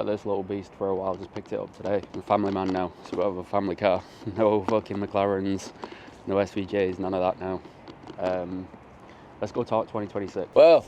got this little beast for a while, just picked it up today. I'm a family man now, so we have a family car. No fucking McLarens, no SVJs, none of that now. Let's go talk 2026. Well,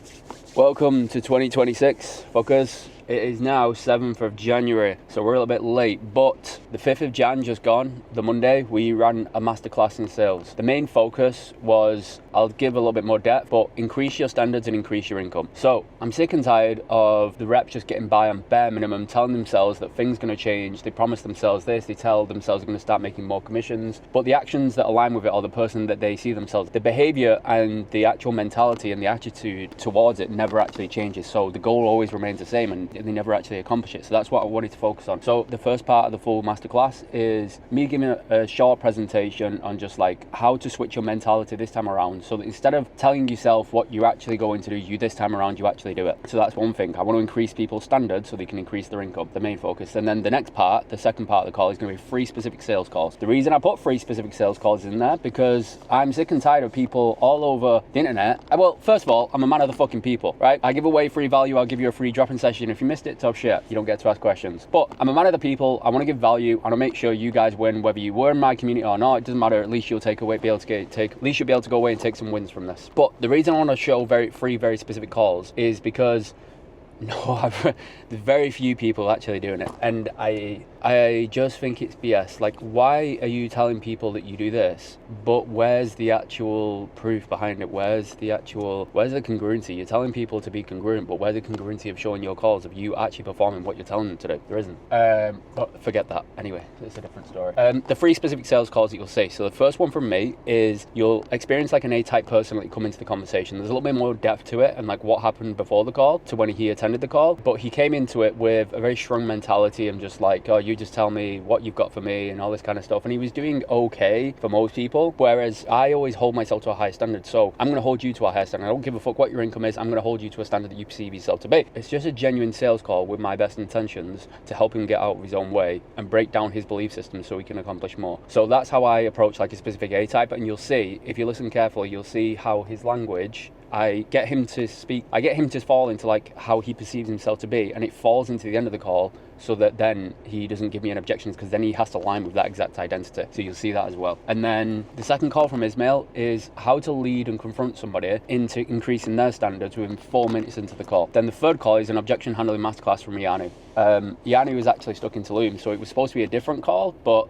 welcome to 2026, fuckers. It is now 7th of January, so we're a little bit late, but the 5th of Jan just gone, the Monday, we ran a masterclass in sales. The main focus was, I'll give a little bit more depth, but increase your standards and increase your income. So I'm sick and tired of the reps just getting by on bare minimum, telling themselves that things are going to change. They promise themselves this, they tell themselves they're going to start making more commissions, but the actions that align with it, or the person that they see themselves, the behavior and the actual mentality and the attitude towards it never actually changes. So the goal always remains the same, and they never actually accomplish it. So that's what I wanted to focus on. So the first part of the full masterclass is me giving a short presentation on just like how to switch your mentality this time around, so that instead of telling yourself what you're actually going to do, you this time around you actually do it. So that's one thing. I want to increase people's standards so they can increase their income, the main focus. And then the next part, the second part of the call, is going to be 3 specific sales calls. The reason I put 3 specific sales calls in there, because I'm sick and tired of people all over the internet. Well, first of all, I'm a man of the fucking people, right? I give away free value. I'll give you a free drop-in session. If you missed it, tough shit. You don't get to ask questions. But I'm a man of the people. I want to give value. I want to make sure you guys win, whether you were in my community or not. It doesn't matter. At least you'll at least you'll be able to go away and take some wins from this. But the reason I want to show 3 very specific calls is because there's very few people actually doing it, and I just think it's BS. Like, why are you telling people that you do this, but where's the actual proof behind it? Where's the congruency? You're telling people to be congruent, but where's the congruency of showing your calls, of you actually performing what you're telling them to do? There isn't. But forget that. Anyway, it's a different story. The 3 specific sales calls that you'll see. So the first one from me is you'll experience like an A-type personality come into the conversation. There's a little bit more depth to it, and like what happened before the call to when he attended the call, but he came into it with a very strong mentality and just like, oh, you just tell me what you've got for me and all this kind of stuff. And he was doing okay for most people, whereas I always hold myself to a high standard. So I'm going to hold you to a high standard. I don't give a fuck what your income is. I'm going to hold you to a standard that you perceive yourself to be. It's just a genuine sales call with my best intentions to help him get out of his own way and break down his belief system so he can accomplish more. So that's how I approach like a specific A-type, and you'll see, if you listen carefully, you'll see how his language, I get him to fall into like how he perceives himself to be, and it falls into the end of the call so that then he doesn't give me any objections, because then he has to align with that exact identity. So you'll see that as well. And then the second call from Ismail is how to lead and confront somebody into increasing their standards within 4 minutes into the call. Then the third call is an objection handling masterclass from Yanu. Yanu was actually stuck in Tulum, so it was supposed to be a different call, but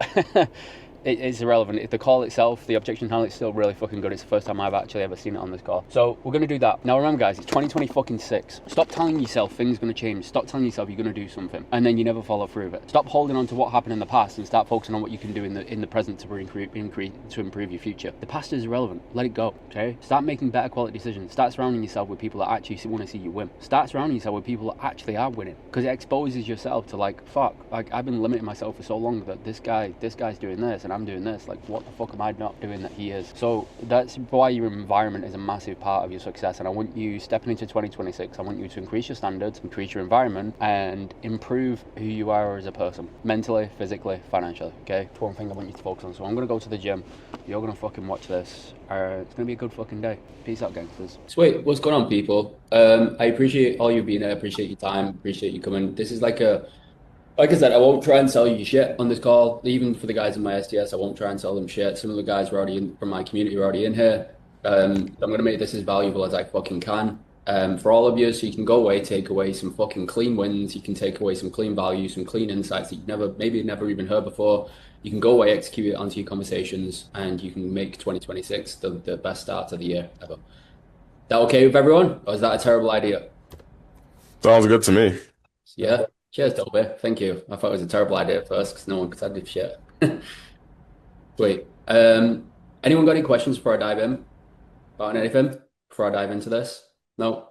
it's irrelevant. The call itself, the objection handling, is still really fucking good. It's the first time I've actually ever seen it on this call. So we're going to do that. Now remember guys, it's 2026. Stop telling yourself things are going to change. Stop telling yourself you're going to do something and then you never follow through with it. Stop holding on to what happened in the past and start focusing on what you can do in the present to improve your future. The past is irrelevant. Let it go, okay? Start making better quality decisions. Start surrounding yourself with people that actually want to see you win. Start surrounding yourself with people that actually are winning, because it exposes yourself to like, fuck, like I've been limiting myself for so long that this guy's doing this and I'm doing this. Like, what the fuck am I not doing that he is? So that's why your environment is a massive part of your success. And I want you stepping into 2026, I want you to increase your standards, increase your environment, and improve who you are as a person, mentally, physically, financially. Okay, that's one thing I want you to focus on. So I'm gonna go to the gym. You're gonna fucking watch this. It's gonna be a good fucking day. Peace out, gangsters. Sweet. What's going on, people? I appreciate all you being there. Appreciate your time. Appreciate you coming. This is like I said, I won't try and sell you shit on this call. Even for the guys in my STS, I won't try and sell them shit. Some of the guys were already from my community are already in here. I'm going to make this as valuable as I fucking can for all of you, so you can go away, take away some fucking clean wins. You can take away some clean value, some clean insights that you maybe never even heard before. You can go away, execute it onto your conversations, and you can make 2026 the best start to the year ever. That okay with everyone? Or is that a terrible idea? Sounds good to me. Yeah. Cheers, Toby. Thank you. I thought it was a terrible idea at first because no one said this shit. Wait. Anyone got any questions before I dive in? About anything? Before I dive into this? No?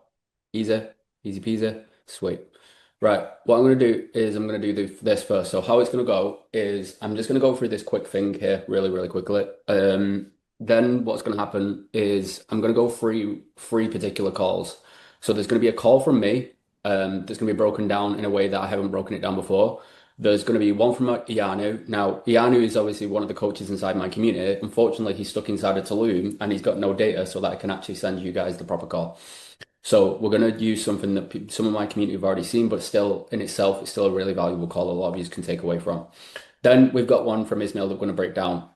Easy peasy. Sweet. Right. What I'm going to do is I'm going to do this first. So how it's going to go is I'm just going to go through this quick thing here really, really quickly. Then what's going to happen is I'm going to go through 3 particular calls. So there's going to be a call from me. That's going to be broken down in a way that I haven't broken it down before. There's going to be one from Ianu. Now, Ianu is obviously one of the coaches inside my community. Unfortunately, he's stuck inside of Tulum and he's got no data so that I can actually send you guys the proper call. So we're going to use something that some of my community have already seen, but still in itself, it's still a really valuable call a lot of you can take away from. Then we've got one from Ismail that we're going to break down.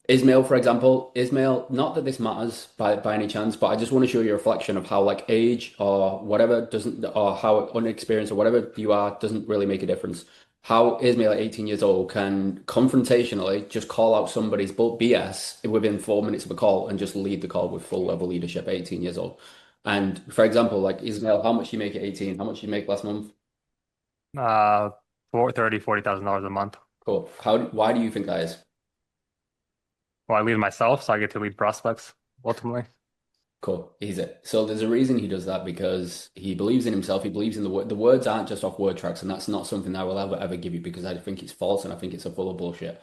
Ismail, for example, Ismail, not that this matters by any chance, but I just want to show you a reflection of how like age or whatever doesn't, or how unexperienced or whatever you are doesn't really make a difference. How Ismail at 18 years old can confrontationally just call out somebody's BS within 4 minutes of a call and just lead the call with full level leadership at 18 years old. And for example, like Ismail, how much you make at 18? How much you make last month? Uh, $40,000 a month. Cool. Why do you think that is? Well, I lead myself, so I get to lead prospects ultimately. Cool. Easy. So there's a reason he does that because he believes in himself. He believes in the word. The words aren't just off word tracks, and that's not something I will ever give you because I think it's false and I think it's a full of bullshit.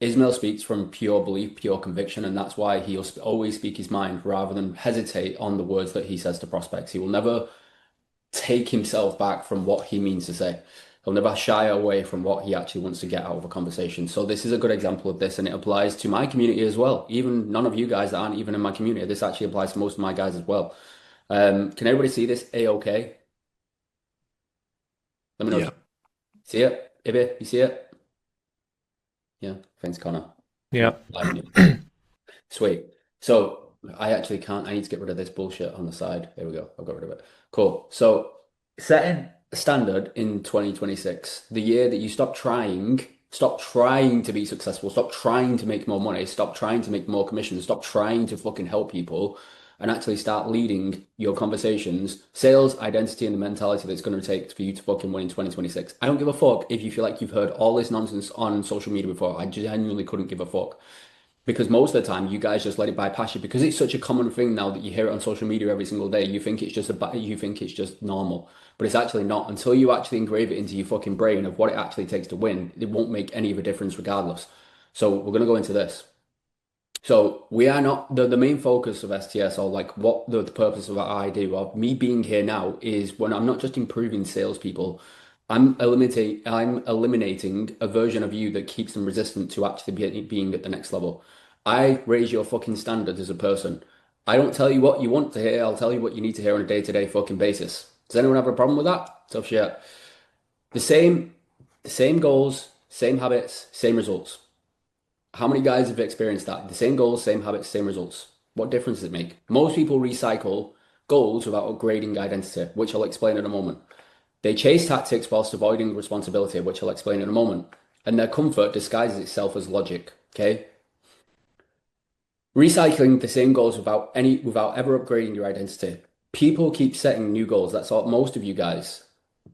Ismail speaks from pure belief, pure conviction, and that's why he'll always speak his mind rather than hesitate on the words that he says to prospects. He will never take himself back from what he means to say. He'll never shy away from what he actually wants to get out of a conversation. So this is a good example of this, and it applies to my community as well. Even none of you guys that aren't even in my community, this actually applies to most of my guys as well. Can everybody see this A-OK? Let me know. Yeah. See it? Ibi, you see it? Yeah, thanks, Connor. Yeah. Sweet. So I actually can't, I need to get rid of this bullshit on the side. There we go. I've got rid of it. Cool. So setting a standard in 2026, the year that you stop trying to be successful, stop trying to make more money, stop trying to make more commissions, stop trying to fucking help people, and actually start leading your conversations, sales, identity, and the mentality that's going to take for you to fucking win in 2026. I don't give a fuck if you feel like you've heard all this nonsense on social media before. I genuinely couldn't give a fuck. Because most of the time you guys just let it bypass you because it's such a common thing now that you hear it on social media every single day. You think it's just normal, but it's actually not. Until you actually engrave it into your fucking brain of what it actually takes to win, it won't make any of a difference regardless. So we're going to go into this. So we are not the main focus of STS or like what the purpose of what I do of me being here now is when I'm not just improving salespeople, I'm eliminating a version of you that keeps them resistant to actually being at the next level. I raise your fucking standards as a person. I don't tell you what you want to hear. I'll tell you what you need to hear on a day-to-day fucking basis. Does anyone have a problem with that? Tough shit. The same goals, same habits, same results. How many guys have experienced that? The same goals, same habits, same results. What difference does it make? Most people recycle goals without upgrading identity, which I'll explain in a moment. They chase tactics whilst avoiding responsibility, which I'll explain in a moment. And their comfort disguises itself as logic, okay? Recycling the same goals without ever upgrading your identity. People keep setting new goals. That's all, most of you guys.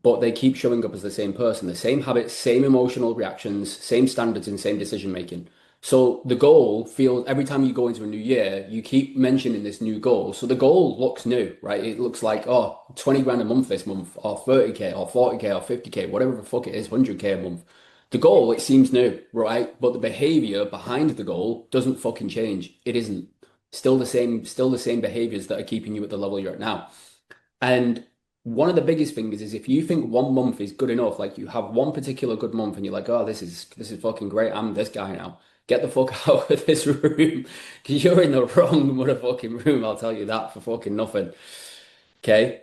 But they keep showing up as the same person, the same habits, same emotional reactions, same standards, and same decision making. So the goal feels every time you go into a new year, you keep mentioning this new goal. So the goal looks new, right? It looks like, oh, 20 grand a month this month, or 30K, or 40K, or 50K, whatever the fuck it is, 100K a month. The goal, it seems new, right? But the behavior behind the goal doesn't fucking change. It isn't. Still the same behaviors that are keeping you at the level you're at now. And one of the biggest things is if you think 1 month is good enough, like you have one particular good month and you're like, oh, this is fucking great. I'm this guy now. Get the fuck out of this room because you're in the wrong motherfucking room. I'll tell you that for fucking nothing. Okay.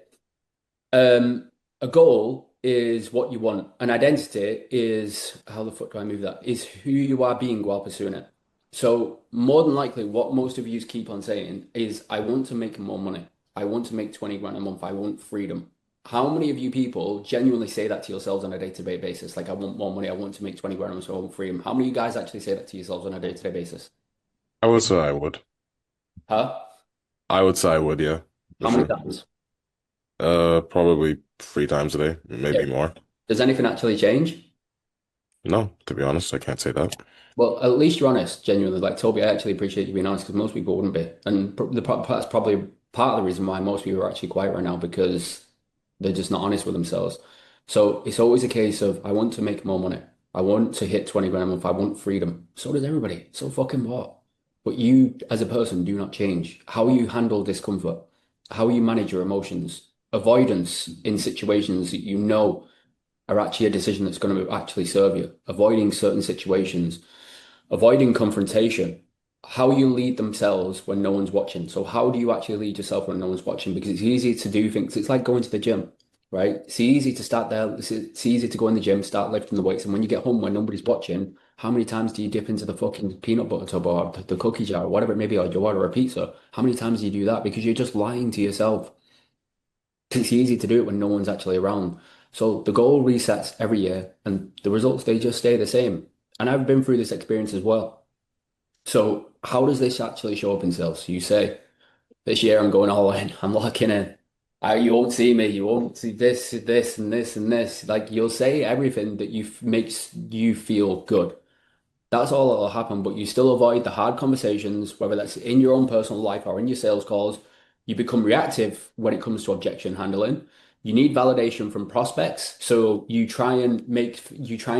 A goal is what you want. An identity is, how the fuck do I move that? Is who you are being while pursuing it. So more than likely, what most of you keep on saying is, I want to make more money. I want to make 20 grand a month. I want freedom. How many of you people genuinely say that to yourselves on a day-to-day basis? Like, I want more money. I want to make 20 grand a month, so I want freedom. How many of you guys actually say that to yourselves on a day-to-day basis? I would say I would. Huh? I would say I would, yeah. How many times? Probably 3 times a day, maybe more. Does anything actually change? No, to be honest, I can't say that. Well, at least you're honest, genuinely. Like, Toby, I actually appreciate you being honest because most people wouldn't be. And that's probably part of the reason why most people are actually quiet right now because they're just not honest with themselves. So it's always a case of, I want to make more money. I want to hit 20 grand a month. I want freedom. So does everybody. So fucking what? But you, as a person, do not change. How you handle discomfort, how you manage your emotions, avoidance in situations that you know are actually a decision that's going to actually serve you, avoiding certain situations, avoiding confrontation. how you lead themselves when no one's watching. So how do you actually lead yourself when no one's watching? Because it's easy to do things. It's like going to the gym, right? It's easy to start there. It's easy to go in the gym, start lifting the weights. And when you get home when nobody's watching, how many times do you dip into the fucking peanut butter tub or the cookie jar or whatever it may be, or you order a pizza? How many times do you do that? Because you're just lying to yourself. It's easy to do it when no one's actually around. So the goal resets every year and the results, they just stay the same. And I've been through this experience as well. So how does this actually show up in sales? You say, this year I'm going all in, I'm locking in. You won't see me, you won't see this, and this, and this. Like you'll say everything that makes you feel good. That's all that'll happen, but you still avoid the hard conversations, whether that's in your own personal life or in your sales calls. You become reactive when it comes to objection handling. You need validation from prospects. So you try and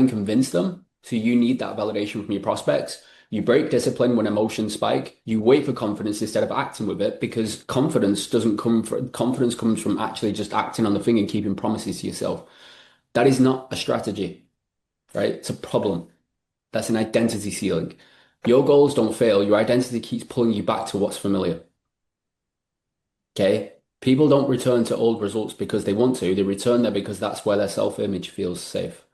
convince them. So you need that validation from your prospects. You break discipline when emotions spike. You wait for confidence instead of acting with it because confidence comes from actually just acting on the thing and keeping promises to yourself. That is not a strategy, right? It's a problem. That's an identity ceiling. Your goals don't fail. Your identity keeps pulling you back to what's familiar. Okay? People don't return to old results because they want to. They return there because that's where their self-image feels safe.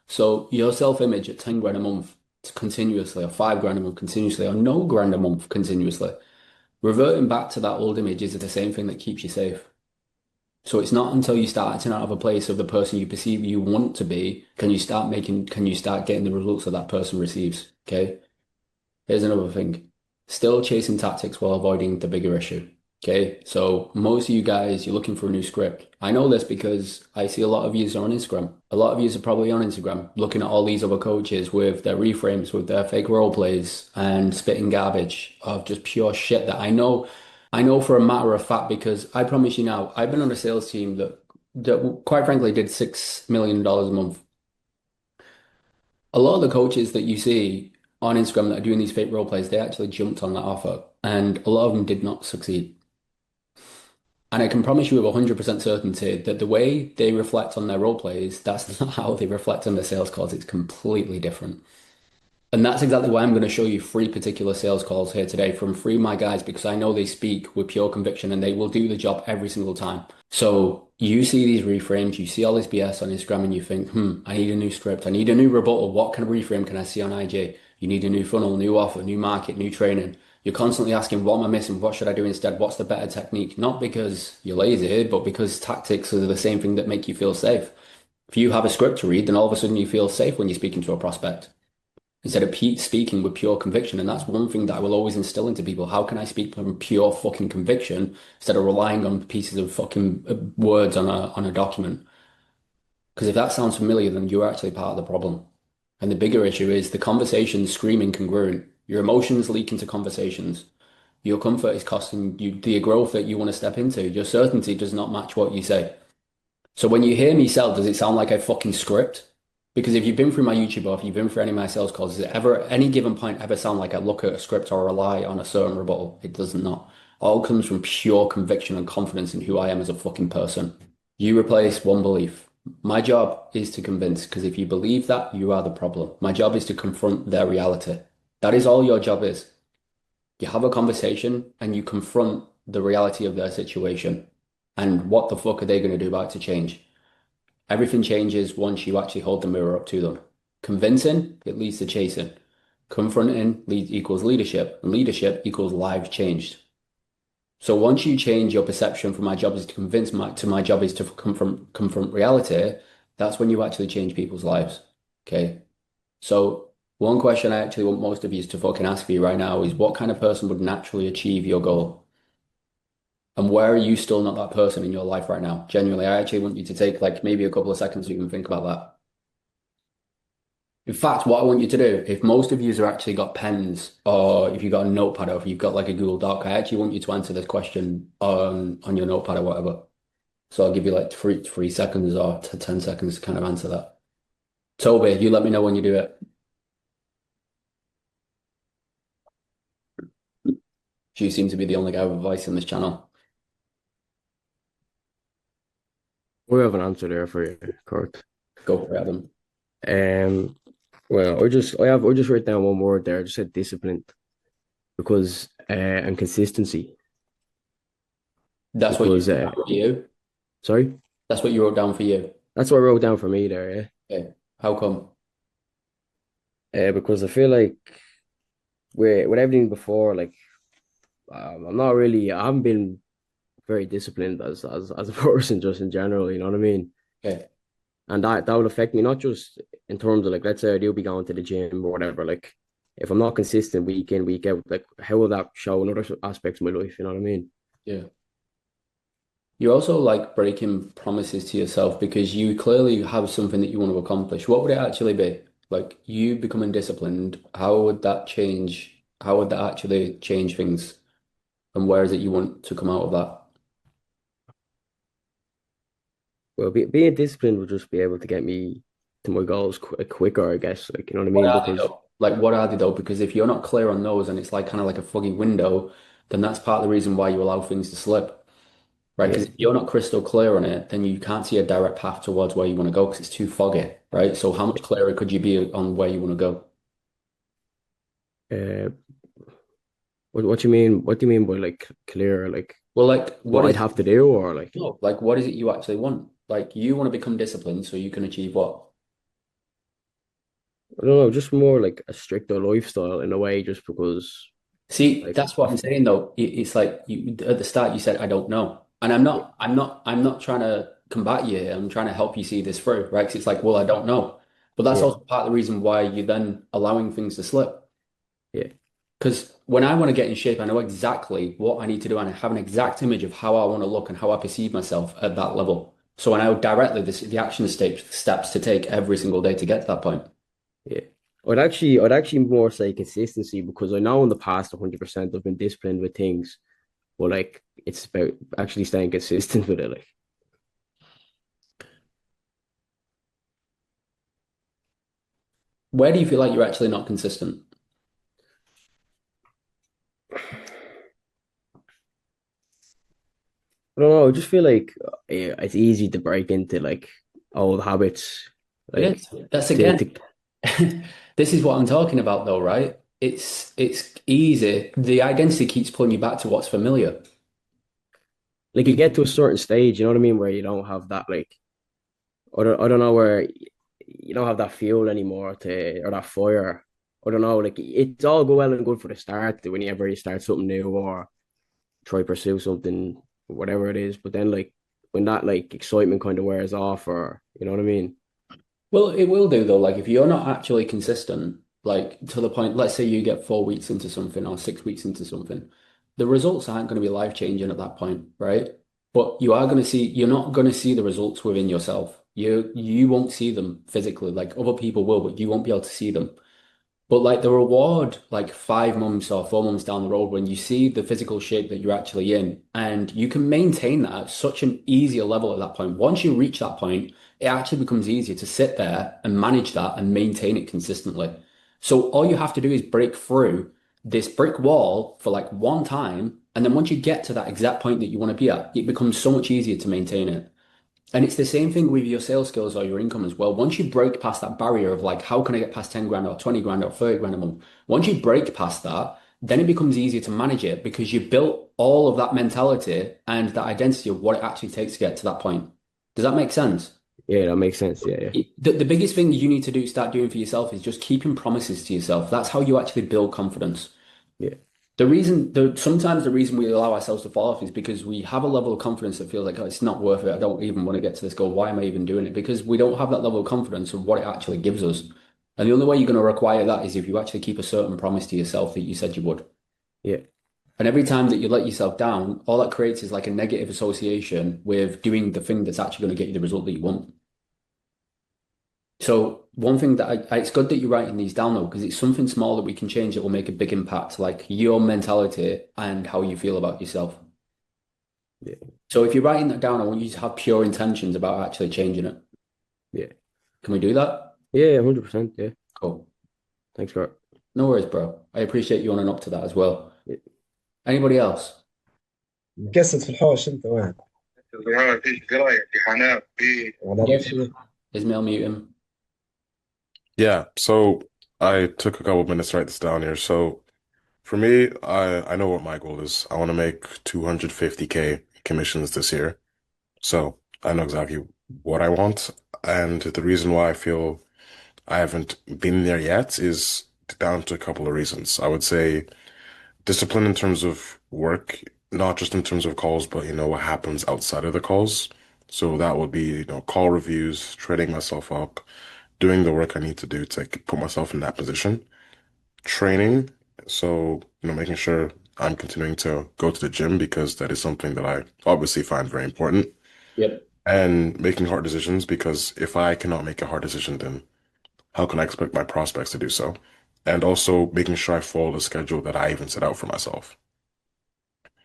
So your self-image at 10 grand a month continuously, or 5 grand a month continuously, or no grand a month continuously, reverting back to that old image is the same thing that keeps you safe. So it's not until you start acting out of a place of the person you perceive you want to be, can you start getting the results that that person receives. Okay. Here's another thing. Still chasing tactics while avoiding the bigger issue. Okay. So most of you guys, you're looking for a new script. I know this because I see a lot of yous on Instagram. A lot of yous are probably on Instagram looking at all these other coaches with their reframes, with their fake role plays and spitting garbage of just pure shit that I know for a matter of fact, because I promise you now, I've been on a sales team that quite frankly did $6 million a month. A lot of the coaches that you see on Instagram that are doing these fake role plays, they actually jumped on that offer, and a lot of them did not succeed. And I can promise you with 100% certainty that the way they reflect on their role plays, that's not how they reflect on their sales calls. It's completely different. And that's exactly why I'm going to show you 3 particular sales calls here today from 3 of my guys, because I know they speak with pure conviction and they will do the job every single time. So you see these reframes, you see all this BS on Instagram and you think, I need a new script. I need a new rebuttal. What kind of reframe can I see on IG? You need a new funnel, new offer, new market, new training. You're constantly asking, what am I missing? What should I do instead? What's the better technique? Not because you're lazy, but because tactics are the same thing that make you feel safe. If you have a script to read, then all of a sudden you feel safe when you're speaking to a prospect instead of speaking with pure conviction. And that's one thing that I will always instill into people. How can I speak from pure fucking conviction instead of relying on pieces of fucking words on a document? Because if that sounds familiar, then you're actually part of the problem. And the bigger issue is the conversations screaming congruent. Your emotions leak into conversations. Your comfort is costing you the growth that you want to step into. Your certainty does not match what you say. So when you hear me sell, does it sound like a fucking script? Because if you've been through my YouTube or if you've been through any of my sales calls, does it ever, at any given point, ever sound like I look at a script or rely on a certain rebuttal? It does not. All comes from pure conviction and confidence in who I am as a fucking person. You replace one belief. My job is to convince, because if you believe that, you are the problem. My job is to confront their reality. That is all your job is. You have a conversation and you confront the reality of their situation. And what the fuck are they going to do about it to change? Everything changes once you actually hold the mirror up to them. Convincing, it leads to chasing. Confronting equals leadership, and leadership equals lives changed. So once you change your perception from my job is to convince to my job is to confront reality, that's when you actually change people's lives. Okay. So one question I actually want most of you to fucking ask you right now is what kind of person would naturally achieve your goal? And where are you still not that person in your life right now? Genuinely, I actually want you to take like maybe a couple of seconds so you can think about that. In fact, what I want you to do, if most of you have actually got pens or if you've got a notepad or if you've got like a Google Doc, I actually want you to answer this question on your notepad or whatever. So I'll give you like three seconds or 10 seconds to kind of answer that. Toby, you let me know when you do it. You seem to be the only guy with a voice in this channel. We have an answer there for you, Kurt. Go for it, Adam. Well, I just wrote down one word there. I just said disciplined. because and consistency. That's what you Because wrote down for you. sorry, That's what you wrote down for you. that's what I wrote down for me there. Okay. How come? Because I feel like with everything before, like I haven't been very disciplined as a person just in general. You know what I mean? Okay. And that would affect me not just in terms of like, let's say I do be going to the gym or whatever. Like if I'm not consistent week in week out, like how will that show in other aspects of my life? You know what I mean? Yeah. You're also like breaking promises to yourself because you clearly have something that you want to accomplish. What would it actually be? Like you becoming disciplined, how would that change? How would that actually change things? And where is it you want to come out of that? Well, being disciplined would just be able to get me to my goals quicker, I guess. Like, you know what I What mean? are they Because though? Like what are they though? Because if you're not clear on those and it's like kind of like a foggy window, then that's part of the reason why you allow things to slip, right? yeah, Because if you're not crystal clear on it, then you can't see a direct path towards where you want to go because it's too foggy, right? So how much clearer could you be on where you want to go? uh, what do you mean? What do you mean by like clear? Like Well, like what what I'd is have to do, or like no, like what is it you actually want? Like you want to become disciplined so you can achieve what? I don't know, just more like a stricter lifestyle in a way, just because See, like that's what I'm saying though. It's like you at the start you said I don't know. And yeah, I'm not trying to combat you here. I'm trying to help you see this through, right? 'Cause it's like, well, I don't know. But that's yeah, also part of the reason why you're then allowing things to slip. yeah, Because when I want to get in shape, I know exactly what I need to do and I have an exact image of how I want to look and how I perceive myself at that level. So I know directly the action steps to take every single day to get to that point. yeah. I'd actually more say consistency because I know in the past 100% I've been disciplined with things, but like it's about actually staying consistent with it. Like Where do you feel like you're actually not consistent? I don't know. I just feel like yeah, it's easy to break into like old habits, It like is. That's to again. This is what I'm talking about though, right? It's easy. The identity keeps pulling you back to what's familiar. like you You get to a certain stage, you know what I mean, where you don't have that like I don't know where you don't have that fuel anymore to or that fire. I don't know, like it's all go well and good for the start whenever you start something new or try pursue something, whatever it is. But then like when that like excitement kind of wears off, or you know what I mean? Well, it will do though. Like if you're not actually consistent, like to the point, let's say you get 4 weeks into something or 6 weeks into something, the results aren't going to be life changing at that point, right? But you are going to see, you're not going to see the results within yourself. You won't see them physically, like other people will, but you won't be able to see them. But like the reward, like 5 months or 4 months down the road, when you see the physical shape that you're actually in, and you can maintain that at such an easier level at that point. Once you reach that point, it actually becomes easier to sit there and manage that and maintain it consistently. So all you have to do is break through this brick wall for like one time. And then once you get to that exact point that you want to be at, it becomes so much easier to maintain it. And it's the same thing with your sales skills or your income as well. Once you break past that barrier of like, how can I get past 10 grand or 20 grand or 30 grand a month? Once you break past that, then it becomes easier to manage it because you built all of that mentality and that identity of what it actually takes to get to that point. Does that make sense? Yeah, that makes sense. Yeah, yeah, The biggest thing you need to do, start doing for yourself is just keeping promises to yourself. That's how you actually build confidence. yeah, Sometimes the reason we allow ourselves to fall off is because we have a level of confidence that feels like, oh, it's not worth it. I don't even want to get to this goal. Why am I even doing it? Because we don't have that level of confidence of what it actually gives us. And the only way you're going to require that is if you actually keep a certain promise to yourself that you said you would. yeah, And every time that you let yourself down, all that creates is like a negative association with doing the thing that's actually going to get you the result that you want. So one thing that it's good that you're writing these down though, because it's something small that we can change that will make a big impact, like your mentality and how you feel about yourself. yeah, So if you're writing that down, I want you to have pure intentions about actually changing it. yeah, Can we do that? yeah, 100%. Yeah, Cool. thanks, Kurt. No worries, bro. I appreciate you owning up to that as well. Yeah. Anybody else? قصة في الحوش انت وين؟ ولا Mute نفسي. him. Ismail, mute him. Yeah, so I took a couple minutes to write this down here. So For me, I know what my goal is. I want to make 250K commissions this year. So I know exactly what I want. And the reason why I feel I haven't been there yet is down to a couple of reasons. I would say discipline in terms of work, not just in terms of calls, but what happens outside of the calls. So that would be, call reviews, trading myself up, doing the work I need to do to put myself in that position. Training, so, making sure I'm continuing to go to the gym because that is something that I obviously find very important. Yep. And making hard decisions because if I cannot make a hard decision, then how can I expect my prospects to do so? And also making sure I follow the schedule that I even set out for myself.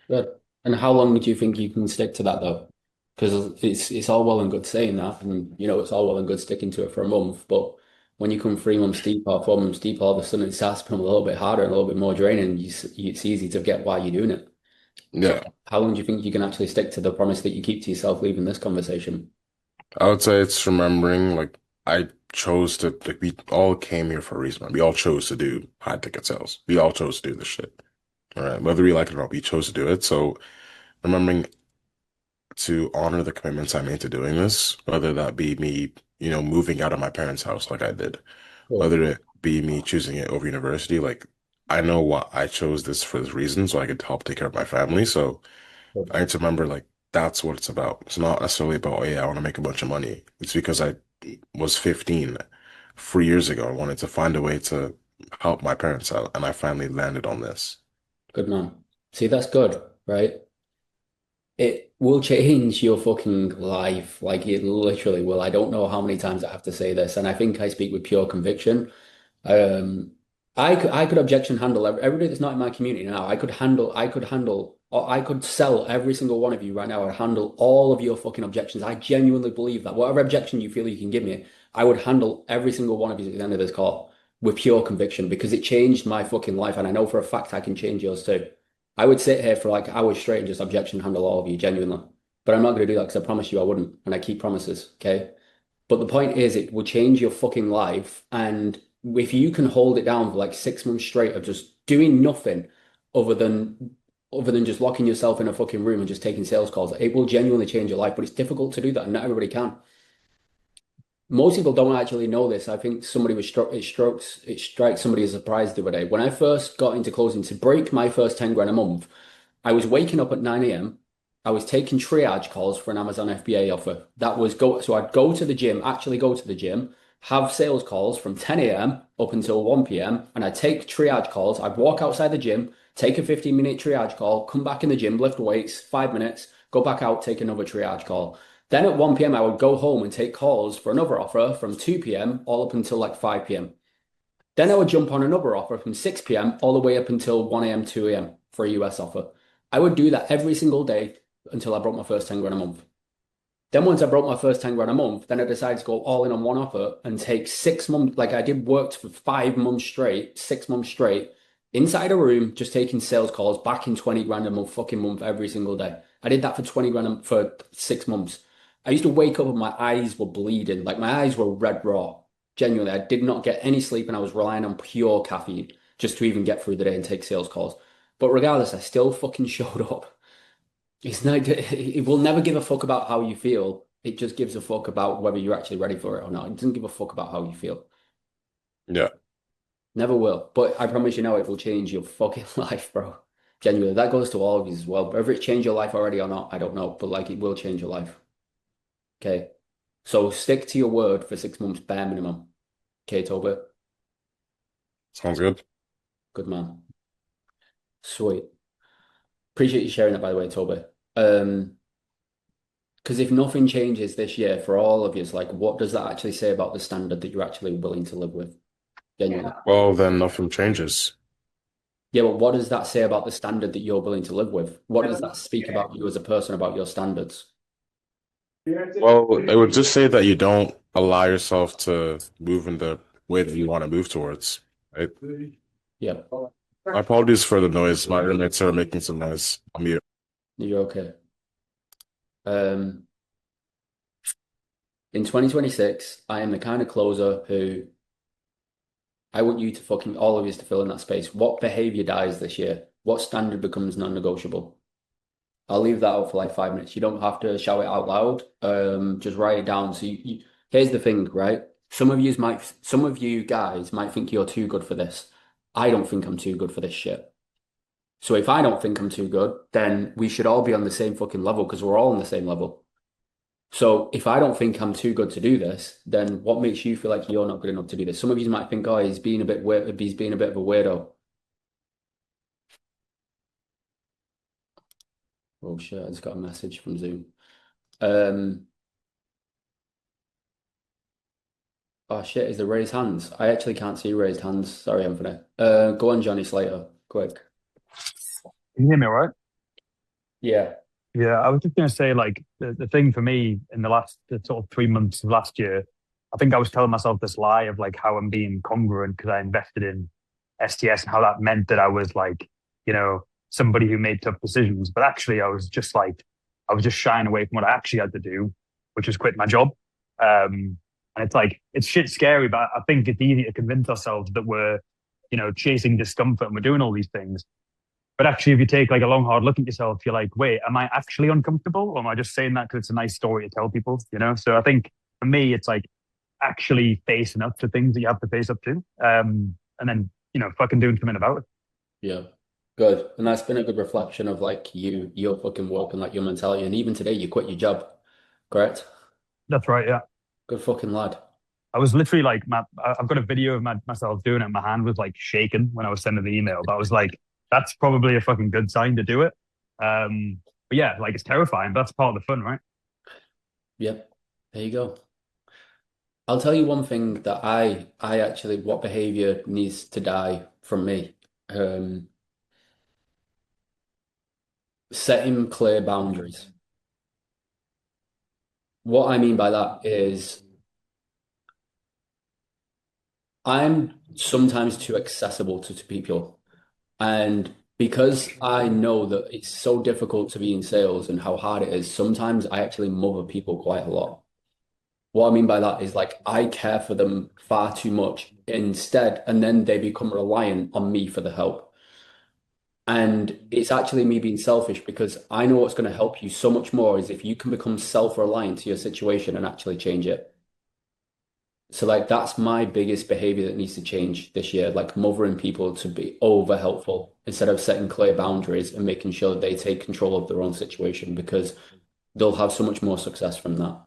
Good. And how long do you think you can stick to that though? Because it's all well and good saying that, and it's all well and good sticking to it for a month, but when you come 3 months deep or 4 months deep, all of a sudden it starts to become a little bit harder and a little bit more draining. It's easy to get why you're doing it. So Yeah, how long do you think you can actually stick to the promise that you keep to yourself leaving this conversation? I would say it's remembering like I chose to like we all came here for a reason. We all chose to do high ticket sales. We all chose to do this shit. All right. Whether we like it or not, we chose to do it. So remembering to honor the commitments I made to doing this, whether that be me, moving out of my parents' house like I did, Cool. whether it be me choosing it over university, like I know what I chose this for this reason, so I could help take care of my family. So Cool. I need to remember like that's what it's about. It's not necessarily about, oh yeah, I want to make a bunch of money. It's because I was 15 3 years ago. I wanted to find a way to help my parents out, and I finally landed on this. Good man. See, that's good, right? It will change your fucking life. Like it literally will. I don't know how many times I have to say this, and I think I speak with pure conviction. Um, I could objection handle everybody that's not in my community now. Or I could sell every single one of you right now. I'd handle all of your fucking objections. I genuinely believe that whatever objection you feel you can give me, I would handle every single one of you at the end of this call with pure conviction because it changed my fucking life, and I know for a fact I can change yours too. I would sit here for like hours straight and just objection handle all of you genuinely, but I'm not going to do that because I promised you I wouldn't, and I keep promises. Okay. But the point is, it will change your fucking life. And if you can hold it down for like 6 months straight of just doing nothing other than just locking yourself in a fucking room and just taking sales calls, it will genuinely change your life. But it's difficult to do that, and not everybody can. Most people don't actually know this. I think somebody was struck. It strikes somebody as a surprise the other day. When I first got into closing to break my first 10 grand a month, I was waking up at 9 a.m. I was taking triage calls for an Amazon FBA offer. That was go. So I'd go to the gym, actually go to the gym, have sales calls from 10 a.m. up until 1 p.m. And I'd take triage calls. I'd walk outside the gym, take a 15-minute triage call, come back in the gym, lift weights, 5 minutes, go back out, take another triage call. Then at 1 p.m., I would go home and take calls for another offer from 2 p.m. all up until like 5 p.m. Then I would jump on another offer from 6 p.m. all the way up until 1 a.m., 2 a.m. for a US offer. I would do that every single day until I broke my first 10 grand a month. Then once I broke my first 10 grand a month, then I decided to go all in on one offer and take 6 months. Like I did worked for 5 months straight, 6 months straight, inside a room, just taking sales calls, back in 20 grand a month, fucking month every single day. I did that for 20 grand for 6 months. I used to wake up and my eyes were bleeding. Like my eyes were red raw. Genuinely, I did not get any sleep and I was relying on pure caffeine just to even get through the day and take sales calls. But regardless, I still fucking showed up. It's not, it will never give a fuck about how you feel. It just gives a fuck about whether you're actually ready for it or not. It doesn't give a fuck about how you feel. Yeah, Never will. But I promise you now, it will change your fucking life, bro. Genuinely. That goes to all of you as well. Whether it's changed your life already or not, I don't know. But like, it will change your life. Okay. So stick to your word for 6 months, bare minimum. Okay, Toby? sounds good. Good man. Sweet. Appreciate you sharing that, by the way, Toby. Because if nothing changes this year for all of you, it's like, what does that actually say about the standard that you're actually willing to live with? Genuinely. Well, then nothing changes. Yeah, but what does that say about the standard that you're willing to live with? What does that speak about you as a person, about your standards? Well, it would just say that you don't allow yourself to move in the way that you want to move towards, right? Yeah, My apologies for the noise. My roommates are making some noise. I'm mute. you're okay. In 2026, I am the kind of closer who I want you to fucking all of you to fill in that space. What behavior dies this year? What standard becomes non-negotiable? I'll leave that out for like 5 minutes. You don't have to shout it out loud. Just write it down. So here's the thing, right? Some of you guys might think you're too good for this. I don't think I'm too good for this shit. So if I don't think I'm too good, then we should all be on the same fucking level because we're all on the same level. So if I don't think I'm too good to do this, then what makes you feel like you're not good enough to do this? Some of you might think, oh, he's being a bit weird, he's being a bit of a weirdo. Oh shit, I just got a message from Zoom. Oh shit, is there raised hands? I actually can't see raised hands. Sorry, Anthony. Go on, Johnny Slater, quick. Can you hear me all right? Yeah. Yeah, I was just going to say, like, the thing for me in the sort of 3 months of last year, I think I was telling myself this lie of like how I'm being congruent because I invested in STS and how that meant that I was like, somebody who made tough decisions. But actually, I was just shying away from what I actually had to do, which was quit my job. And it's like, it's shit scary, but I think it's easy to convince ourselves that we're, chasing discomfort and we're doing all these things. But actually, if you take like a long, hard look at yourself, you're like, wait, am I actually uncomfortable? Or am I just saying that because it's a nice story to tell people, So I think for me, it's like actually facing up to things that you have to face up to. And then, fucking doing something about it. Yeah. Good. And that's been a good reflection of like your fucking work and like your mentality. And even today, you quit your job, correct? That's right. Yeah. Good fucking lad. I was literally like, I've got a video of myself doing it. My hand was like shaking when I was sending the email. But I was like, that's probably a fucking good sign to do it. But yeah, like it's terrifying, but that's part of the fun, right? Yep. There you go. I'll tell you one thing that I actually, what behavior needs to die from me. Setting clear boundaries. What I mean by that is I'm sometimes too accessible to people. And because I know that it's so difficult to be in sales and how hard it is, sometimes I actually mother people quite a lot. What I mean by that is like I care for them far too much instead, and then they become reliant on me for the help. And it's actually me being selfish because I know what's going to help you so much more is if you can become self-reliant to your situation and actually change it. So like that's my biggest behavior that needs to change this year, like mothering people to be over helpful instead of setting clear boundaries and making sure that they take control of their own situation because they'll have so much more success from that.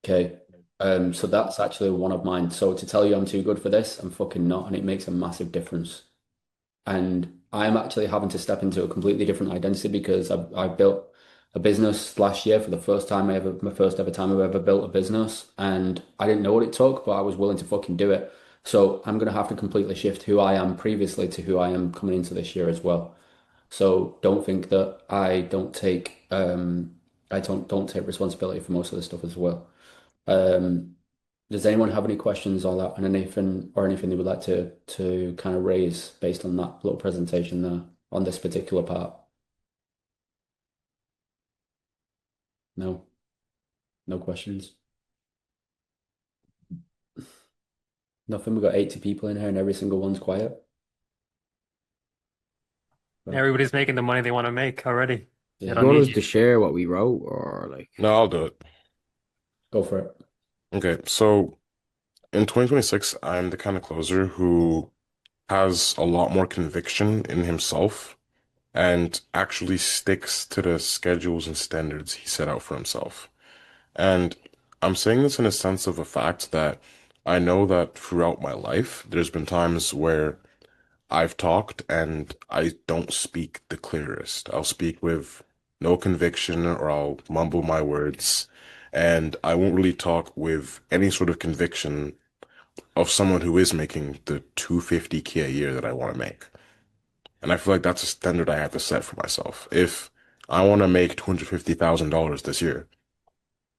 Okay. So that's actually one of mine. So to tell you I'm too good for this, I'm fucking not, and it makes a massive difference. And I'm actually having to step into a completely different identity because I built a business last year for the first time my first ever time I've ever built a business, and I didn't know what it took, but I was willing to fucking do it. So I'm gonna have to completely shift who I am previously to who I am coming into this year as well. So don't think that I don't take responsibility for most of the stuff as well. Does anyone have any questions on that and anything they would like to kind of raise based on that little presentation there on this particular part? No? No questions? Nothing. We've got 80 people in here and every single one's quiet. Everybody's making the money they want to make already. Yeah. Do you want us to share what we wrote or like? No, I'll do it. Go for it. Okay, so in 2026, I'm the kind of closer who has a lot more conviction in himself and actually sticks to the schedules and standards he set out for himself. And I'm saying this in a sense of a fact that I know that throughout my life, there's been times where I've talked and I don't speak the clearest. I'll speak with no conviction or I'll mumble my words, and I won't really talk with any sort of conviction of someone who is making the 250K a year that I want to make. And I feel like that's a standard I have to set for myself. If I want to make $250,000 this year,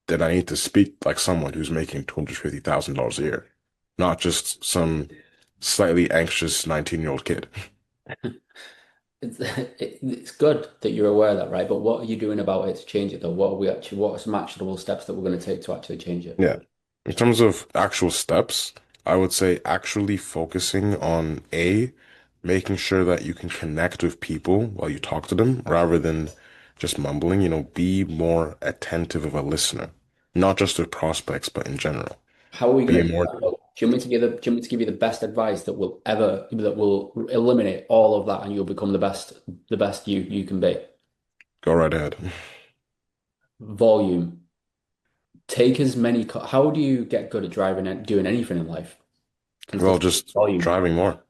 then I need to speak like someone who's making $250,000 a year, not just some slightly anxious 19-year-old kid. It's good that you're aware of that, right? But what are you doing about it to change it though? What are some actionable steps that we're going to take to actually change it? Yeah. In terms of actual steps, I would say actually focusing on A, making sure that you can connect with people while you talk to them rather than just mumbling, be more attentive of a listener, not just with prospects, but in general. How are we Be going to do more, that? Though? Do you want me to give you the best advice that will eliminate all of that, and you'll become the best you can be? go right ahead. Volume. Take as many. How do you get good at driving and doing anything in life? Well, Consistent just volume. driving more.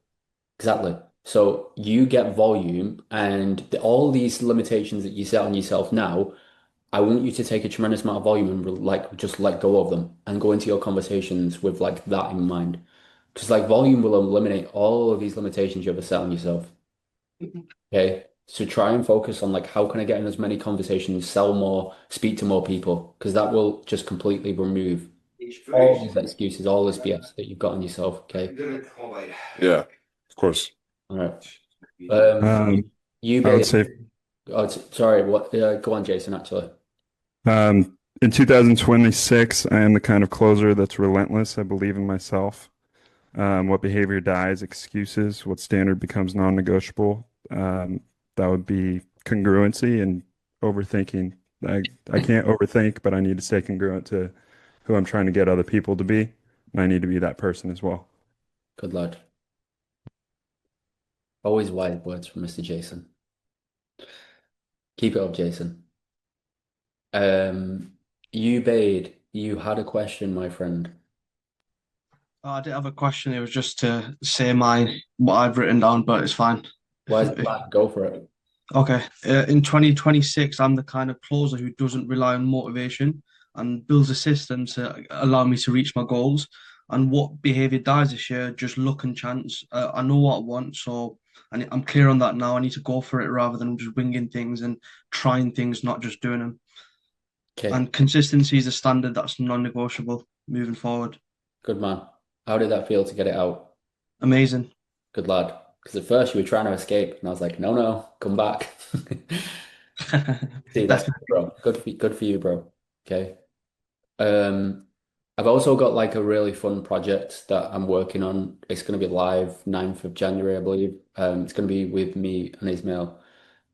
Exactly. So you get volume, and all these limitations that you set on yourself now, I want you to take a tremendous amount of volume and like just let go of them and go into your conversations with like that in mind. Because like volume will eliminate all of these limitations you ever set on yourself. Okay. So try and focus on like how can I get in as many conversations, sell more, speak to more people, because that will just completely remove all these excuses, all this BS that you've got on yourself. Okay. Yeah, of course. All right. You I would be say sorry, what go on, Jason, actually. in 2026, I am the kind of closer that's relentless. I believe in myself. What behavior dies, excuses, what standard becomes non-negotiable. That would be congruency and overthinking. I can't overthink, but I need to stay congruent to who I'm trying to get other people to be. And I need to be that person as well. Good lad. Always wise words from Mr. Jason. Keep it up, Jason. You Bade, you had a question, my friend. I didn't have a question. It was just to say what I've written down, but it's fine. Why is it bad? Go for it. Okay. In 2026, I'm the kind of closer who doesn't rely on motivation and builds a system to allow me to reach my goals. And what behavior dies this year, just luck and chance. I know what I want, so I'm clear on that now. I need to go for it rather than just winging things and trying things, not just doing them. Okay, And consistency is a standard that's non-negotiable moving forward. good man. How did that feel to get it out? Amazing. Good lad. Because at first you were trying to escape, and I was like, no, come back. See, that's good, bro. Good for you, bro. Okay. I've also got like a really fun project that I'm working on. It's going to be live 9th of January, I believe. It's going to be with me and Ismail.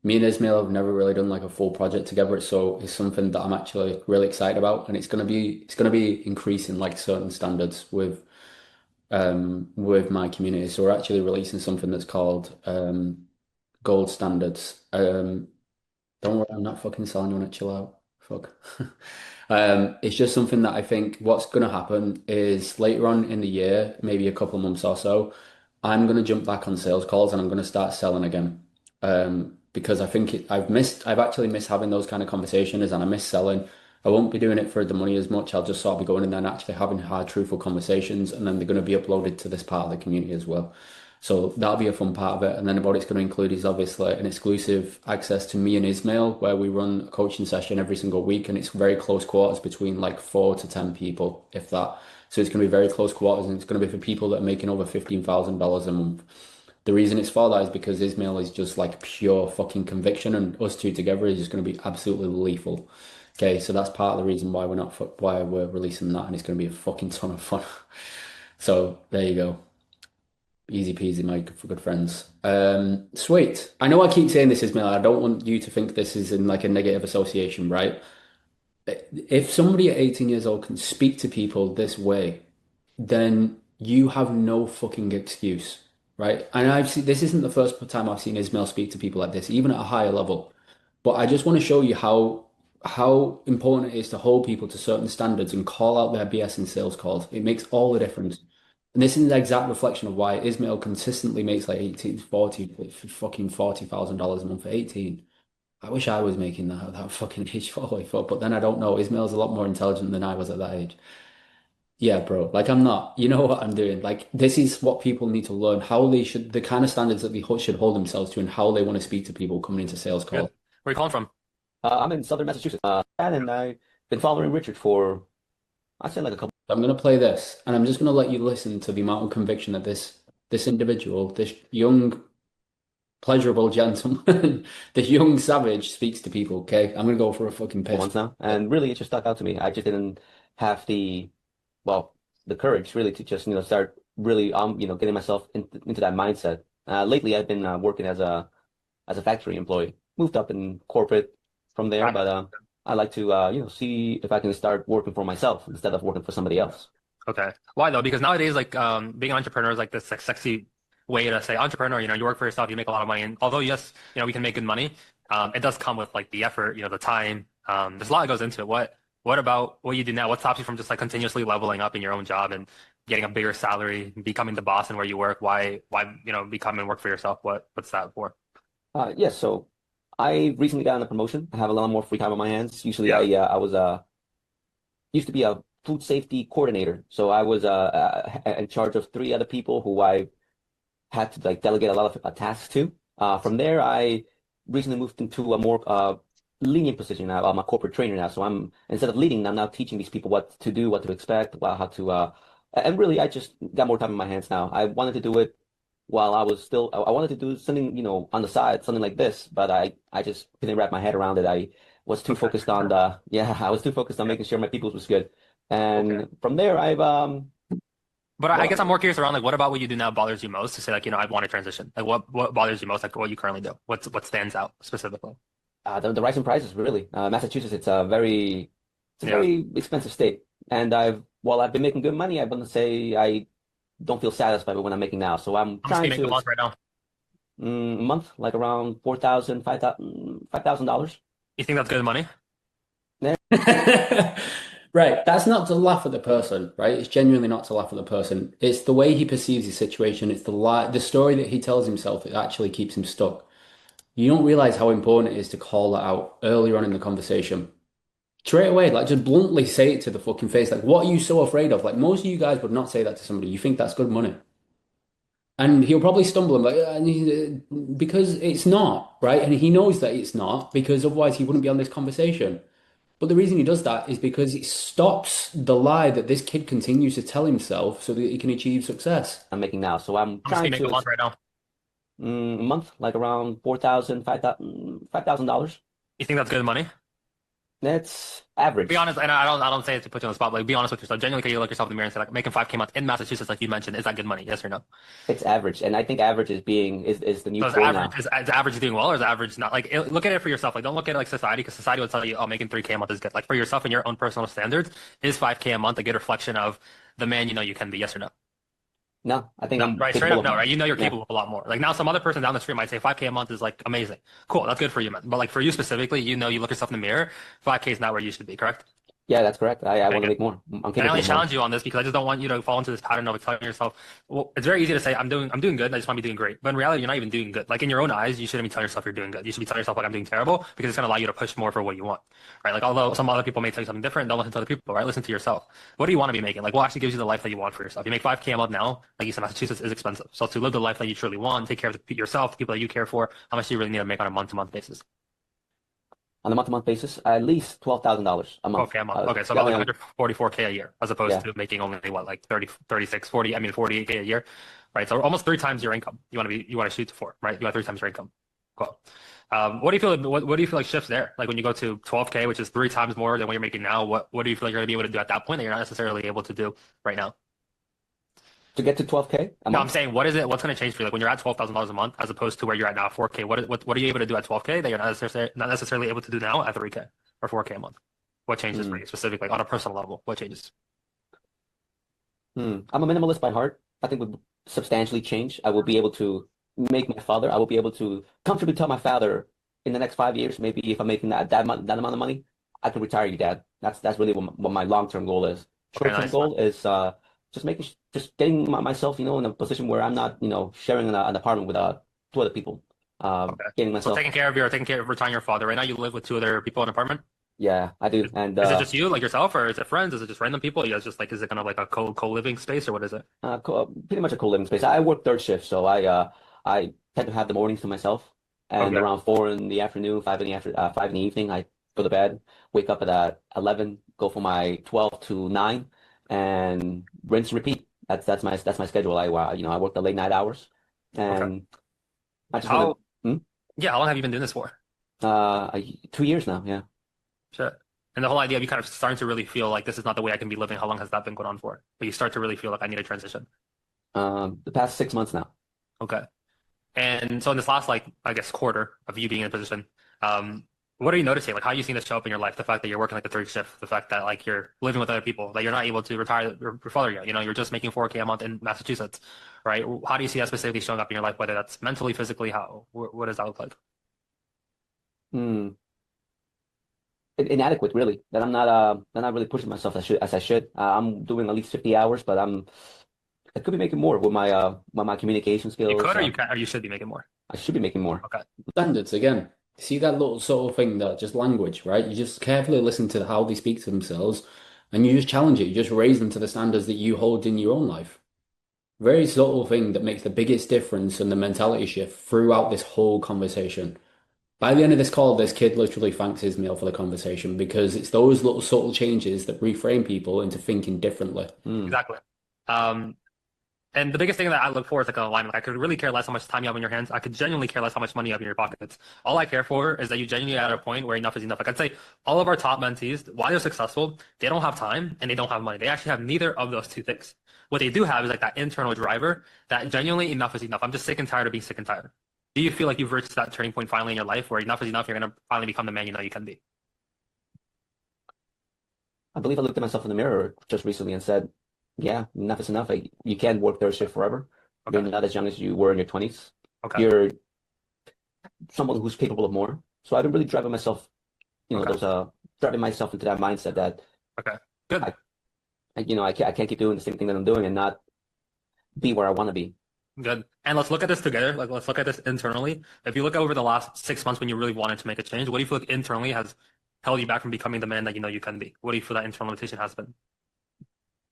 Me and Ismail have never really done like a full project together, so it's something that I'm actually really excited about, and it's gonna be increasing like certain standards with my community. So we're actually releasing something that's called gold standards. Don't worry, I'm not fucking selling you on it. Chill out. Fuck. It's just something that I think what's going to happen is later on in the year, maybe a couple of months or so, I'm going to jump back on sales calls and I'm going to start selling again. Because I think I've actually missed having those kind of conversations and I miss selling. I won't be doing it for the money as much. I'll just sort of be going in there and actually having hard, truthful conversations, and then they're going to be uploaded to this part of the community as well. So that'll be a fun part of it. And then what it's going to include is obviously an exclusive access to me and Ismail, where we run a coaching session every single week, and it's very close quarters between like 4 to 10 people, if that. So it's going to be very close quarters, and it's going to be for people that are making over $15,000 a month. The reason it's for that is because Ismail is just like pure fucking conviction, and us two together is just going to be absolutely lethal. Okay, so that's part of the reason why we're releasing that, and it's going to be a fucking ton of fun. So there you go. Easy peasy, my good friends. Sweet. I know I keep saying this, Ismail. I don't want you to think this is in like a negative association, right? If somebody at 18 years old can speak to people this way, then you have no fucking excuse, right? And I've seen this isn't the first time I've seen Ismail speak to people like this, even at a higher level. But I just want to show you how important it is to hold people to certain standards and call out their BS in sales calls. It makes all the difference. And this is the exact reflection of why Ismail consistently makes like 18, 40, fucking $40,000 a month for 18. I wish I was making that at that fucking age, but then I don't know. Ismail's a lot more intelligent than I was at that age. Yeah, bro. Like I'm not. You know what I'm doing? Like this is what people need to learn, how they should, the kind of standards that they should hold themselves to, and how they want to speak to people coming into sales Good. calls. Where are you calling from? I'm in southern Massachusetts, and I've been following Richard for, I'd say, like a couple. I'm going to play this, and I'm just going to let you listen to the amount of conviction that this individual, this young, pleasurable gentleman, this young savage speaks to people. Okay, I'm going to go for a fucking piss. Months now, and really, it just stuck out to me. I just didn't have the, well, the courage really to just start really getting myself into that mindset. Lately, I've been working as a factory employee. Moved up in corporate from there, but I like to see if I can start working for myself instead of working for somebody else. Okay. Why though? Because nowadays, like being an entrepreneur is like this like sexy way to say entrepreneur. You work for yourself, you make a lot of money, and although yes, we can make good money, it does come with like the effort, the time. There's a lot that goes into it. What about what you do now? What stops you from just like continuously leveling up in your own job and getting a bigger salary, becoming the boss in where you work? Why become and work for yourself? What's that for? Yes, so I recently got a promotion. I have a lot more free time on my hands. Usually, Yeah. I was used to be a food safety coordinator, so I was in charge of three other people who I had to like delegate a lot of tasks to. From there, I recently moved into a more lenient position now. I'm a corporate trainer now, so I'm instead of leading, I'm now teaching these people what to do, what to expect, how to. And really, I just got more time in my hands now. I wanted to do it while I was still. I wanted to do something, on the side, something like this, but I just couldn't wrap my head around it. I was too focused on I was too focused on making sure my people's was good. And from there, I've But I guess I'm more curious around like what about what you do now bothers you most to say like I want to transition. Like what bothers you most, like what you currently do? What stands out specifically? the rising prices really. Massachusetts, it's a very expensive state, and while I've been making good money, I wouldn't say I don't feel satisfied with what I'm making now. So I'm How much do you trying make a to month right now? a month, like around $4,000 You think that's good money? Right. That's not to laugh at the person, right? It's genuinely not to laugh at the person. It's the way he perceives his situation. It's the story that he tells himself that actually keeps him stuck. You don't realize how important it is to call that out earlier on in the conversation. Straight away, like just bluntly say it to the fucking face. Like, what are you so afraid of? Like, most of you guys would not say that to somebody. You think that's good money. And he'll probably stumble and because it's not, right? And he knows that it's not, because otherwise he wouldn't be on this conversation. But the reason he does that is because it stops the lie that this kid continues to tell himself so that he can achieve success. I'm making now. So I'm How much do you trying make a to month right now? a month, like around $4,000 You think that's good money? That's average. Be honest, and I don't say it to put you on the spot. Like, be honest with yourself. Genuinely, can you look yourself in the mirror and say, like, making 5K a month in Massachusetts, like you mentioned, is that good money? Yes or no? It's average, and I think average is the new So is cool average now. is average doing well, or is average not? Like, look at it for yourself. Like, don't look at it like society, because society would tell you, oh, making 3K a month is good. Like for yourself and your own personal standards, is 5K a month a good reflection of the man you can be? Yes or no? No, I think No, I'm right, straight capable up, no, of right? You're yeah. capable of a lot more. Like now, some other person down the street might say 5K a month is like amazing, cool, that's good for you, man. But like for you specifically, you look yourself in the mirror, 5K is not where you should be, correct? Yeah, that's correct. I Okay, want to good. make more. I'm And I capable only of more. challenge you on this because I just don't want you to fall into this pattern of telling yourself, well, it's very easy to say I'm doing good, I just want to be doing great. But in reality, you're not even doing good. Like in your own eyes, you shouldn't be telling yourself you're doing good. You should be telling yourself like I'm doing terrible, because it's going to allow you to push more for what you want, right? Like although some other people may tell you something different, don't listen to other people, right? Listen to yourself. What do you want to be making? Like what actually gives you the life that you want for yourself? You make 5K a month now, like you said, Massachusetts is expensive. So to live the life that you truly want, take care of yourself, the people that you care for, how much do you really need to make on a month-to-month basis? On a month-to-month basis, at least $12,000 a month. Okay, a month. Okay, so Yeah, about like yeah, 144K a year, as opposed yeah. to making only what, like 30, 36, 40, I mean 48K a year, right? So almost 3 times your income. You want to shoot for, right? You want 3 times your income. Cool. What do you feel? What do you feel like shifts there? Like when you go to 12K, which is 3 times more than what you're making now. What do you feel like you're gonna be able to do at that point that you're not necessarily able to do right now? To get to 12K a No, I'm month. saying what is it? What's gonna change for you? Like when you're at $12,000 a month, as opposed to where you're at now, 4K. What are you able to do at 12K that you're not necessarily able to do now at 3K or 4K a month? What changes for you specifically on a personal level? What changes? I'm a minimalist by heart. I think would substantially change. I will be able to I will be able to comfortably tell my father in the next 5 years, maybe if I'm making that amount of money, I can retire you, Dad. That's really what my long-term goal is. Okay, Short-term nice. goal is just getting myself, in a position where I'm not, sharing an apartment with 2 other people. Okay. Getting So myself, taking care of retiring your father. Right now, you live with 2 other people in an apartment. yeah, I do. And Is it just you, like yourself, or is it friends? Is it just random people? You guys just like, is it kind of like a co-living space, or what is it? pretty much a co-living space. I work third shift, so I tend to have the mornings to myself, and Okay. around 4 in the afternoon, 5 in the evening, I go to bed, wake up at 11, go for my 12 to 9, and rinse repeat. That's my schedule. I work the late night hours, Okay. and I just How? want Yeah. How long have you been doing this for? to 2 years now. Yeah. Shit. And the whole idea of you kind of starting to really feel like this is not the way I can be living. How long has that been going on for? But you start to really feel like I need a transition. The past 6 months now. Okay. And so in this last, like, I guess, quarter of you being in a position, what are you noticing? Like, how are you seeing this show up in your life? The fact that you're working like the third shift, the fact that like you're living with other people, that you're not able to retire your father yet. You know, you're just making 4K a month in Massachusetts, right? How do you see that specifically showing up in your life? Whether that's mentally, physically, what does that look like? Hmm. Inadequate, really. That I'm not really pushing myself as I should. I'm doing at least 50 hours, but I could be making more with my communication skills. You could, or you can, or you should be making more. I should be making more. Okay. Standards again. See that little subtle thing that just language, right? You just carefully listen to how they speak to themselves and you just challenge it. You just raise them to the standards that you hold in your own life. Very subtle thing that makes the biggest difference in the mentality shift throughout this whole conversation. By the end of this call, this kid literally thanks Ismail for the conversation because it's those little subtle changes that reframe people into thinking differently. Exactly. And the biggest thing that I look for is like an alignment. Like, I could really care less how much time you have in your hands. I could genuinely care less how much money you have in your pockets. All I care for is that you genuinely are at a point where enough is enough. Like, I'd say all of our top mentees, while they're successful, they don't have time and they don't have money. They actually have neither of those two things. What they do have is like that internal driver that genuinely enough is enough. I'm just sick and tired of being sick and tired. Do you feel like you've reached that turning point finally in your life where enough is enough? You're going to finally become the man you know you can be. I believe I looked at myself in the mirror just recently and said, yeah, enough is enough. You can't work third shift forever. Okay. You're not as young as you were in your 20s. Okay. You're someone who's capable of more. So I've been really driving myself, driving myself into that mindset that Okay. Good. I can't keep doing the same thing that I'm doing and not be where I want to be. Good. And let's look at this together. Like, let's look at this internally. If you look over the last 6 months when you really wanted to make a change, what do you feel like internally has held you back from becoming the man that you know you can be? What do you feel that internal limitation has been?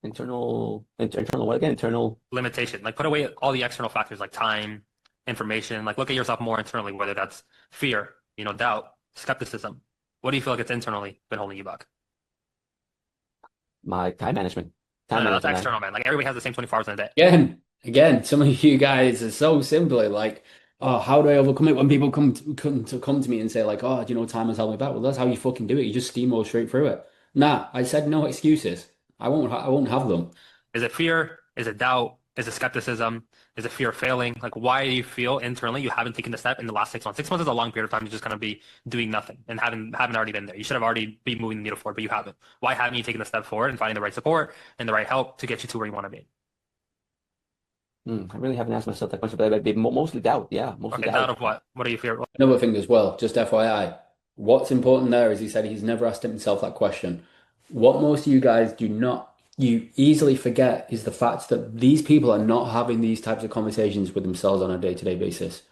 Internal what again? Internal limitation. Like, put away all the external factors like time, information. Like, look at yourself more internally, whether that's fear, doubt, skepticism. What do you feel like it's internally been holding you back? my time management. No, that's external, man. Like, everybody has the same 24 hours in a Again, day. some of you guys are so simply like, oh, how do I overcome it when people come to me and say like, oh, time has held me back? Well, that's how you fucking do it. You just steamroll straight through it. Nah, I said no excuses. I won't have them. Is it fear? Is it doubt? Is it skepticism? Is it fear of failing? Like, why do you feel internally you haven't taken the step in the last 6 months? 6 months is a long period of time to just kind of be doing nothing and haven't already been there. You should have already been moving the needle forward, but you haven't. Why haven't you taken the step forward and finding the right support and the right help to get you to where you want to be? I really haven't asked myself that question, but mostly doubt. Yeah, mostly Okay, doubt of what? What do you fear? Another thing as well, just FYI, what's important there is he said he's never asked himself that question. What most of you guys you easily forget is the fact that these people are not having these types of conversations with themselves on a day-to-day basis.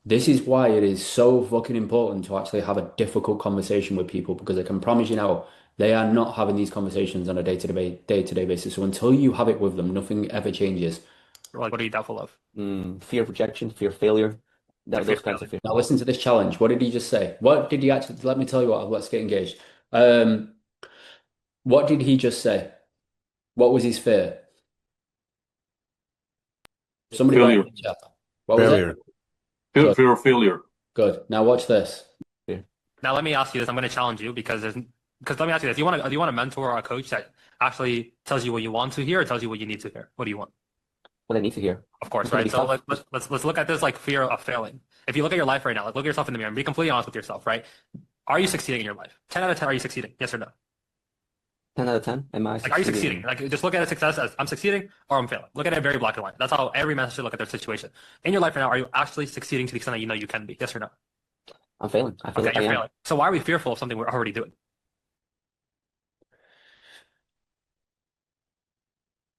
This is why it is so fucking important to actually have a difficult conversation with people, because I can promise you now, they are not having these conversations on a day-to-day basis. So until you have it with them, nothing ever changes. Like, what are you doubtful of? Fear of rejection, fear of failure. Those kinds of fear. Now listen to this challenge. What did he just say? What did he actually, let me tell you what, let's get engaged. What did he just say? What was his fear? Somebody write in the chat. What was Failure. it? Fear of failure. Good. Now watch this. Now let me ask you this. I'm going to challenge you because let me ask you this. Do you want a mentor or a coach that actually tells you what you want to hear or tells you what you need to hear? What do you want? What I need to hear. Of course, right? So let's look at this like fear of failing. If you look at your life right now, like, look at yourself in the mirror and be completely honest with yourself, right? Are you succeeding in your life? 10 out of 10, are you succeeding? Yes or no? 10 out of 10? Am I Like, are you succeeding? Like, just look at success as I'm succeeding or I'm failing. Look at it very black and white. That's how every man should look at their situation. In your life right now, are you actually succeeding to the extent that you know you can be? Yes or no? I'm failing. I feel like you're I am. failing. So why are we fearful of something we're already doing?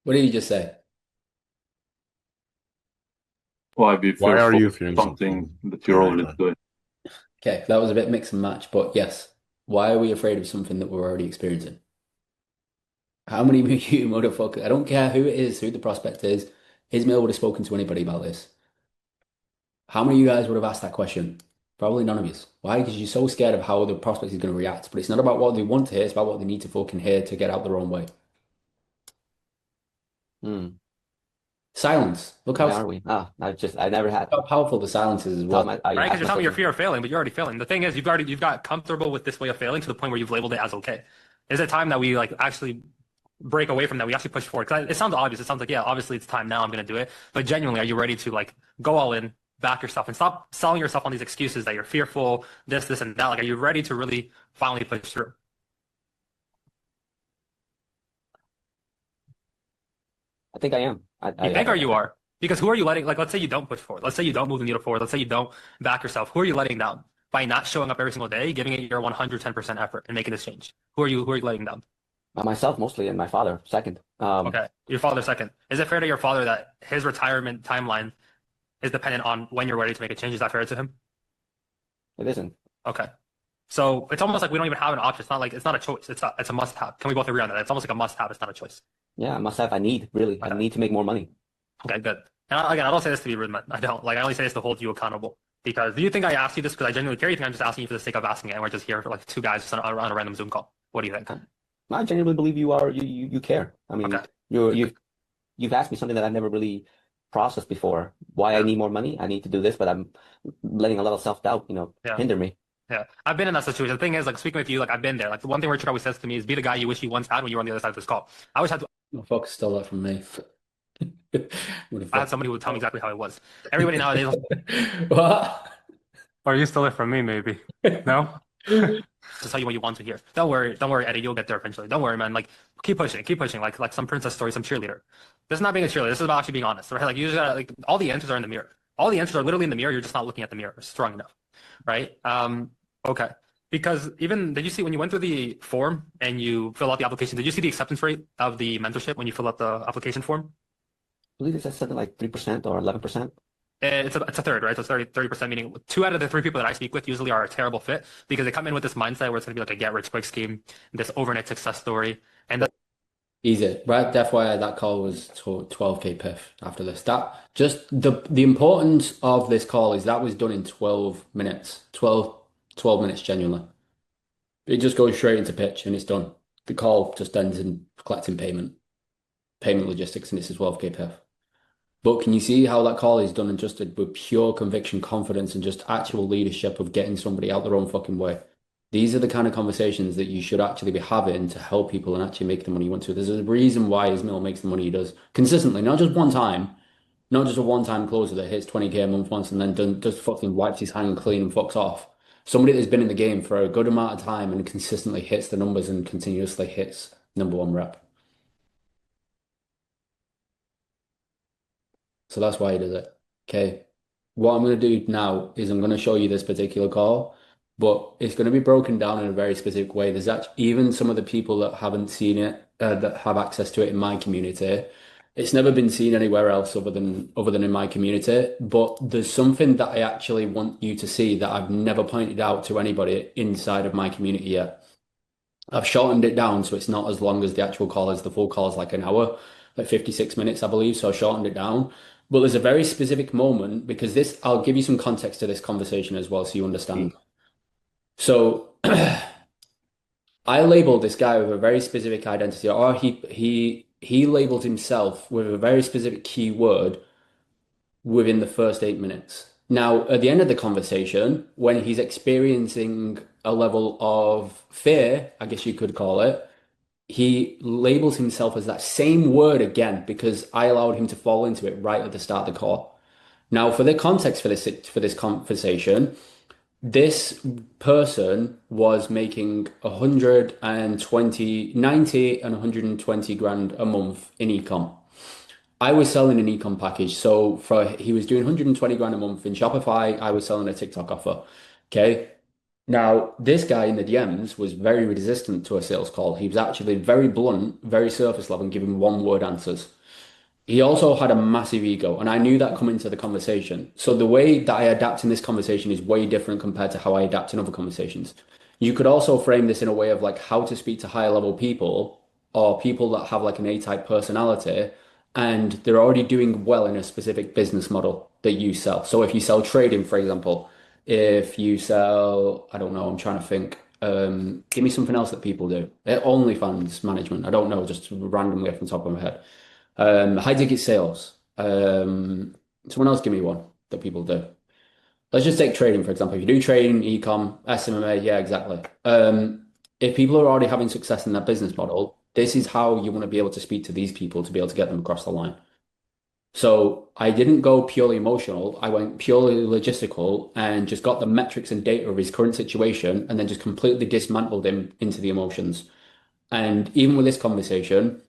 What did he just say? Why be Why are fearful you of fearing something that you're already doing? Okay, that was a bit mix and match, but yes. Why are we afraid of something that we're already experiencing? How many of you motherfuckers, I don't care who it is, who the prospect is, Ismail would have spoken to anybody about this. How many of you guys would have asked that question? Probably none of you. Why? Because you're so scared of how the prospect is going to react. But it's not about what they want to hear, it's about what they need to fucking hear to get out their own way. Silence. Look Why how, aren't we? I never had. how powerful the silence is as well. Right? Because you're telling me your fear of failing, but you're already failing. The thing is, you've got comfortable with this way of failing to the point where you've labeled it as okay. Is it time that we like actually break away from that? We actually push forward. Because it sounds obvious. It sounds like, yeah, obviously it's time now. I'm going to do it. But genuinely, are you ready to like go all in, back yourself, and stop selling yourself on these excuses that you're fearful, this, and that? Like, are you ready to really finally push through? I think I am. You think or you are? Because who are you letting, like, let's say you don't push forward. Let's say you don't move the needle forward. Let's say you don't back yourself. Who are you letting down by not showing up every single day, giving it your 110% effort and making this change? Who are you letting down? Myself mostly, and my father second. Okay, your father second. Is it fair to your father that his retirement timeline is dependent on when you're ready to make a change? Is that fair to him? It isn't. Okay. So it's almost like we don't even have an option. It's not like it's not a choice. It's a must have. Can we both agree on that? It's almost like a must have. It's not a choice. Yeah, I must have. I need, really. Okay. I need to make more money. Okay, good. And again, I don't say this to be rude, man. I don't. Like, I only say this to hold you accountable. Because do you think I asked you this because I genuinely care? You think I'm just asking you for the sake of asking it, and we're just here for like two guys just on a random Zoom call? What do you think? I genuinely believe you care. I mean, Okay. you've asked me something that I've never really processed before. Why I need more money? I need to do this, but I'm letting a lot of self-doubt, Yeah. hinder me. Yeah, I've been in that situation. The thing is, like, speaking with you, like, I've been there. Like, the one thing Richard always says to me is be the guy you wish you once had when you were on the other side of this call. I always had to. Oh, fuck, stole that from me. I had somebody who would tell me exactly how it was. Everybody nowadays. What? Or you stole it from me, maybe. No? Just tell you what you want to hear. Don't worry, Eddie. You'll get there eventually. Don't worry, man. Like, keep pushing. Like some princess story, some cheerleader. This is not being a cheerleader. This is about actually being honest, right? Like, you just gotta, like, all the answers are in the mirror. All the answers are literally in the mirror. You're just not looking at the mirror strong enough, right? Okay. Because even, did you see when you went through the form and you fill out the application, did you see the acceptance rate of the mentorship when you fill out the application form? I believe it's something like 3% or 11%. It's a third, right? So it's 30%, meaning 2 out of the 3 people that I speak with usually are a terrible fit because they come in with this mindset where it's going to be like a get-rich-quick scheme, this overnight success story. And Easy, right? That's why that call was 12k piff after this. That just the importance of this call is that was done in 12 minutes. 12 minutes genuinely. It just goes straight into pitch and it's done. The call just ends in collecting payment logistics, and it's a 12k piff. But can you see how that call is done and just with pure conviction, confidence, and just actual leadership of getting somebody out their own fucking way? These are the kind of conversations that you should actually be having to help people and actually make the money you want to. There's a reason why Ismail makes the money he does consistently, not just one time, not just a one-time closer that hits 20k a month once and then just fucking wipes his hand clean and fucks off. Somebody that's been in the game for a good amount of time and consistently hits the numbers and continuously hits #1 rep. So that's why he does it. Okay. What I'm going to do now is I'm going to show you this particular call, but it's going to be broken down in a very specific way. There's actually even some of the people that haven't seen it, that have access to it in my community. It's never been seen anywhere else other than in my community. But there's something that I actually want you to see that I've never pointed out to anybody inside of my community yet. I've shortened it down so it's not as long as the actual call is. The full call is like an hour, like 56 minutes, I believe. So I shortened it down. But there's a very specific moment because this, I'll give you some context to this conversation as well so you understand. So I labeled this guy with a very specific identity, or he labeled himself with a very specific keyword within the first 8 minutes. Now, at the end of the conversation, when he's experiencing a level of fear, I guess you could call it, he labels himself as that same word again because I allowed him to fall into it right at the start of the call. Now, for the context for this conversation, this person was making 90 and 120 grand a month in ecom. I was selling an ecom package, so he was doing 120 grand a month in Shopify. I was selling a TikTok offer. Okay. Now, this guy in the DMs was very resistant to a sales call. He was actually very blunt, very surface level, and giving one-word answers. He also had a massive ego, and I knew that coming into the conversation. So the way that I adapt in this conversation is way different compared to how I adapt in other conversations. You could also frame this in a way of like how to speak to higher level people or people that have like an A-type personality, and they're already doing well in a specific business model that you sell. So if you sell trading, for example, if you sell, I don't know, I'm trying to think. Give me something else that people do. OnlyFans management. I don't know, just randomly off the top of my head. High ticket sales. Someone else give me one that people do. Let's just take trading, for example. If you do trading, e-com, SMMA, yeah, exactly. If people are already having success in their business model, this is how you want to be able to speak to these people to be able to get them across the line. So I didn't go purely emotional. I went purely logistical and just got the metrics and data of his current situation and then just completely dismantled him into the emotions. And even with this conversation,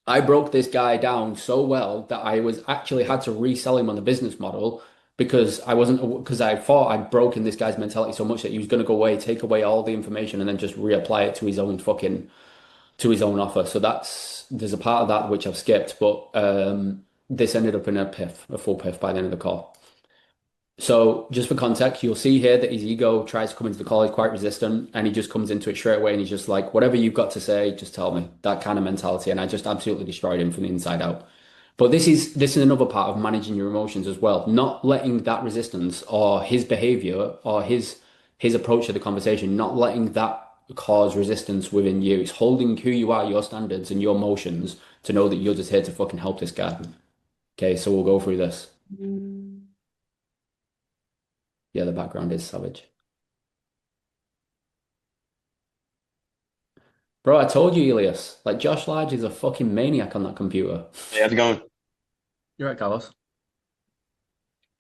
I broke this guy down so well that I was actually had to resell him on the business model because I thought I'd broken this guy's mentality so much that he was going to go away, take away all the information, and then just reapply it to his own offer. So there's a part of that which I've skipped, but this ended up in a full piff by the end of the call. So just for context, you'll see here that his ego tries to come into the call. He's quite resistant and he just comes into it straight away and he's just like, whatever you've got to say, just tell me. That kind of mentality. And I just absolutely destroyed him from the inside out. But this is another part of managing your emotions as well. Not letting that resistance or his behavior or his approach to the conversation, not letting that cause resistance within you. It's holding who you are, your standards and your emotions to know that you're just here to fucking help this guy. Okay, so we'll go through this. Yeah, the background is savage. Bro, I told you, Elias. Like, Josh Large is a fucking maniac on that computer. Hey, how's it going? You're right, Carlos.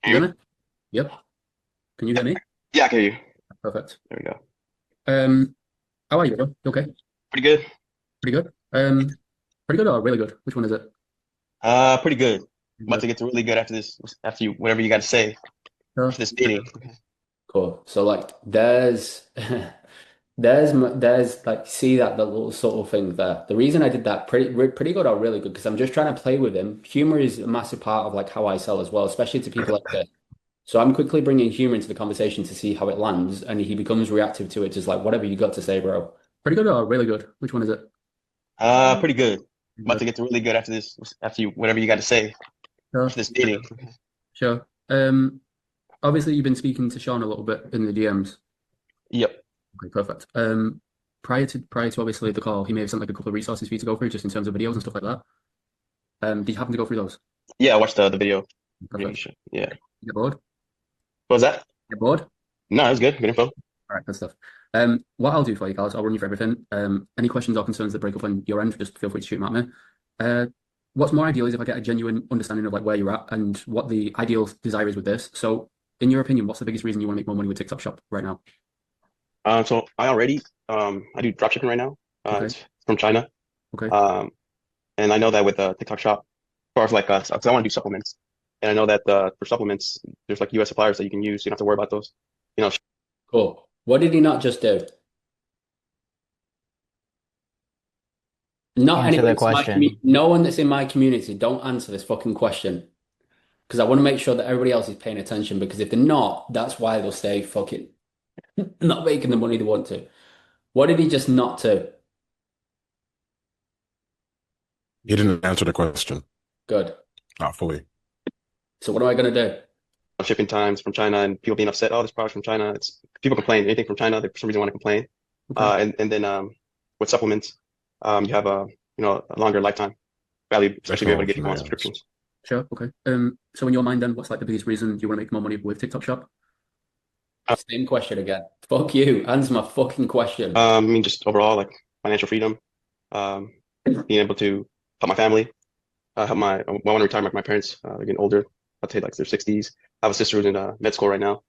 You hear me? Yep. Can you hear me? Yeah, I can hear you. Perfect. There we go. How are you, bro? You okay? Pretty good. Pretty good? Pretty good or really good? Which one is it? Pretty good. About to get to really good after this, whatever you got to say after this meeting. Cool. So like there's like see that the little subtle thing there. The reason I did that pretty good or really good because I'm just trying to play with him. Humor is a massive part of like how I sell as well, especially to people like this. So I'm quickly bringing humor into the conversation to see how it lands, and he becomes reactive to it, just like whatever you got to say, bro. Pretty good or really good? Which one is it? Pretty good. About to get to really good after this, whatever you got to say after this meeting. Sure. Obviously you've been speaking to Sean a little bit in the DMs. Yep. Okay, perfect. Prior to obviously the call, he may have sent like a couple of resources for you to go through just in terms of videos and stuff like that. Did you happen to go through those? Yeah, I watched the video. Perfect. Yeah. You get bored? What was that? You get bored? No, it was good. Good info. All right, good stuff. What I'll do for you, Carlos, I'll run you through everything. Any questions or concerns that break up on your end, just feel free to shoot them at me. What's more ideal is if I get a genuine understanding of like where you're at and what the ideal desire is with this. So, in your opinion, what's the biggest reason you want to make more money with TikTok Shop right now? So I do dropshipping right now. Okay. It's from China. Okay. And I know that with TikTok Shop, as far as like, because I want to do supplements, and I know that for supplements, there's like US suppliers that you can use. So you don't have to worry about those. You know. Cool. What did he not just do? Not Answer the anyone that's in my question. no one that's in my community, don't answer this fucking question. Because I want to make sure that everybody else is paying attention. Because if they're not, that's why they'll stay fucking not making the money they want to. What did he just not do? He didn't answer the question. Good. Not fully. So what am I going to do? Shipping times from China and people being upset. Oh, this product's from China. It's people complain. Anything from China, they for some reason want to complain. Okay. And then with supplements, you have a longer lifetime value, especially if you're able to get people on subscriptions. Sure. Okay. So in your mind, then, what's like the biggest reason you want to make more money with TikTok Shop? Same question again. Fuck you. Answer my fucking question. I mean, just overall, like financial freedom, being able to help my family, I want to retire my parents. They're getting older. I'd say like their 60s. I have a sister who's in med school right now,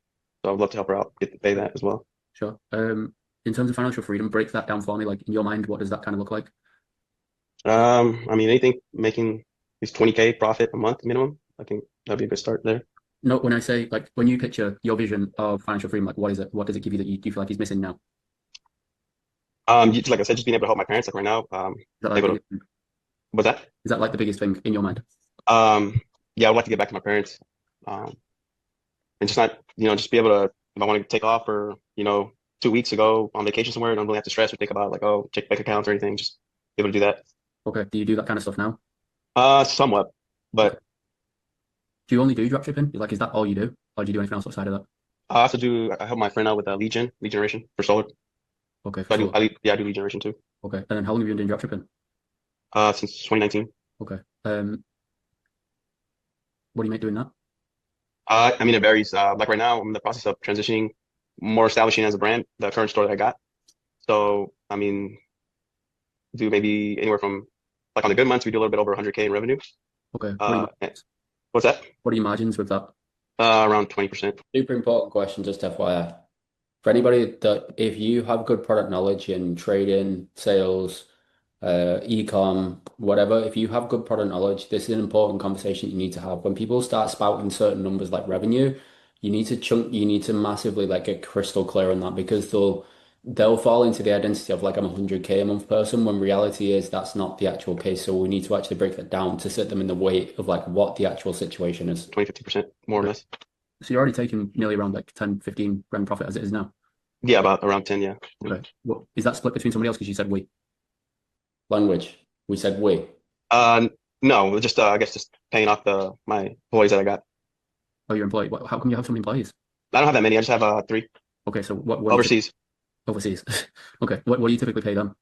so I would love to help her out, get to pay that as well. Sure. In terms of financial freedom, break that down for me. Like in your mind, what does that kind of look like? I mean, anything making at least 20K profit a month minimum, I think that'd be a good start there. No, when I say like when you picture your vision of financial freedom, like what is it? What does it give you that you feel like he's missing now? Like I said, just being able to help my parents like right now. What's that? Is that like the biggest thing in your mind? Yeah, I would like to get back to my parents. And just not, just be able to, if I want to take off for, 2 weeks ago on vacation somewhere, I don't really have to stress or think about like, oh, check bank accounts or anything. Just be able to do that. Okay. Do you do that kind of stuff now? Somewhat, but. Do you only do dropshipping? Like, is that all you do? Or do you do anything else outside of that? I help my friend out with lead generation for solar. Okay. So I do lead generation too. Okay. And then how long have you been doing dropshipping? Since 2019. Okay. What do you make doing that? I mean, it varies. Like right now, I'm in the process of transitioning, more establishing as a brand, the current store that I got. So, I mean, do maybe anywhere from, like on the good months, we do a little bit over 100K in revenue. Okay. What's that? What are your margins with that? Around 20%. Super important question, just FYI. For anybody that if you have good product knowledge in trading, sales, e-com, whatever, if you have good product knowledge, this is an important conversation you need to have. When people start spouting certain numbers like revenue, you need to massively like get crystal clear on that, because they'll fall into the identity of like I'm a 100K a month person, when reality is that's not the actual case. So we need to actually break that down to sit them in the weight of like what the actual situation is. 20-50%, more or less. So you're already taking nearly around like 10, 15 grand profit as it is now? Yeah, about around 10, yeah. Okay. Well, is that split between somebody else? Because you said we. Language. We said we. No, just I guess just paying off my employees that I got. Oh, your employee. How come you have so many employees? I don't have that many. I just have 3. Okay, so what overseas? Overseas. Okay. What do you typically pay them?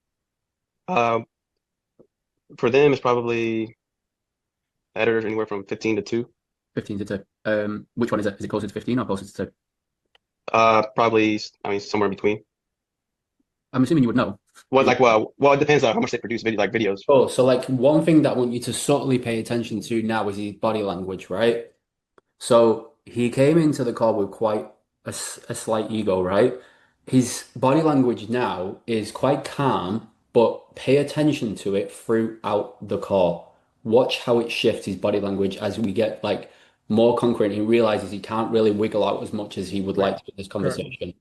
For them, it's probably editors anywhere from 15 to 2. 15 to 2. Which one is it? Is it closer to 15 or closer to 2? Probably, I mean, somewhere in between. I'm assuming you would know. Well, it depends on how much they produce videos. Oh, so like one thing that I want you to subtly pay attention to now is his body language, right? So he came into the call with quite a slight ego, right? His body language now is quite calm, but pay attention to it throughout the call. Watch how it shifts his body language as we get like more concrete. He realizes he can't really wiggle out as much as he would like to in this conversation.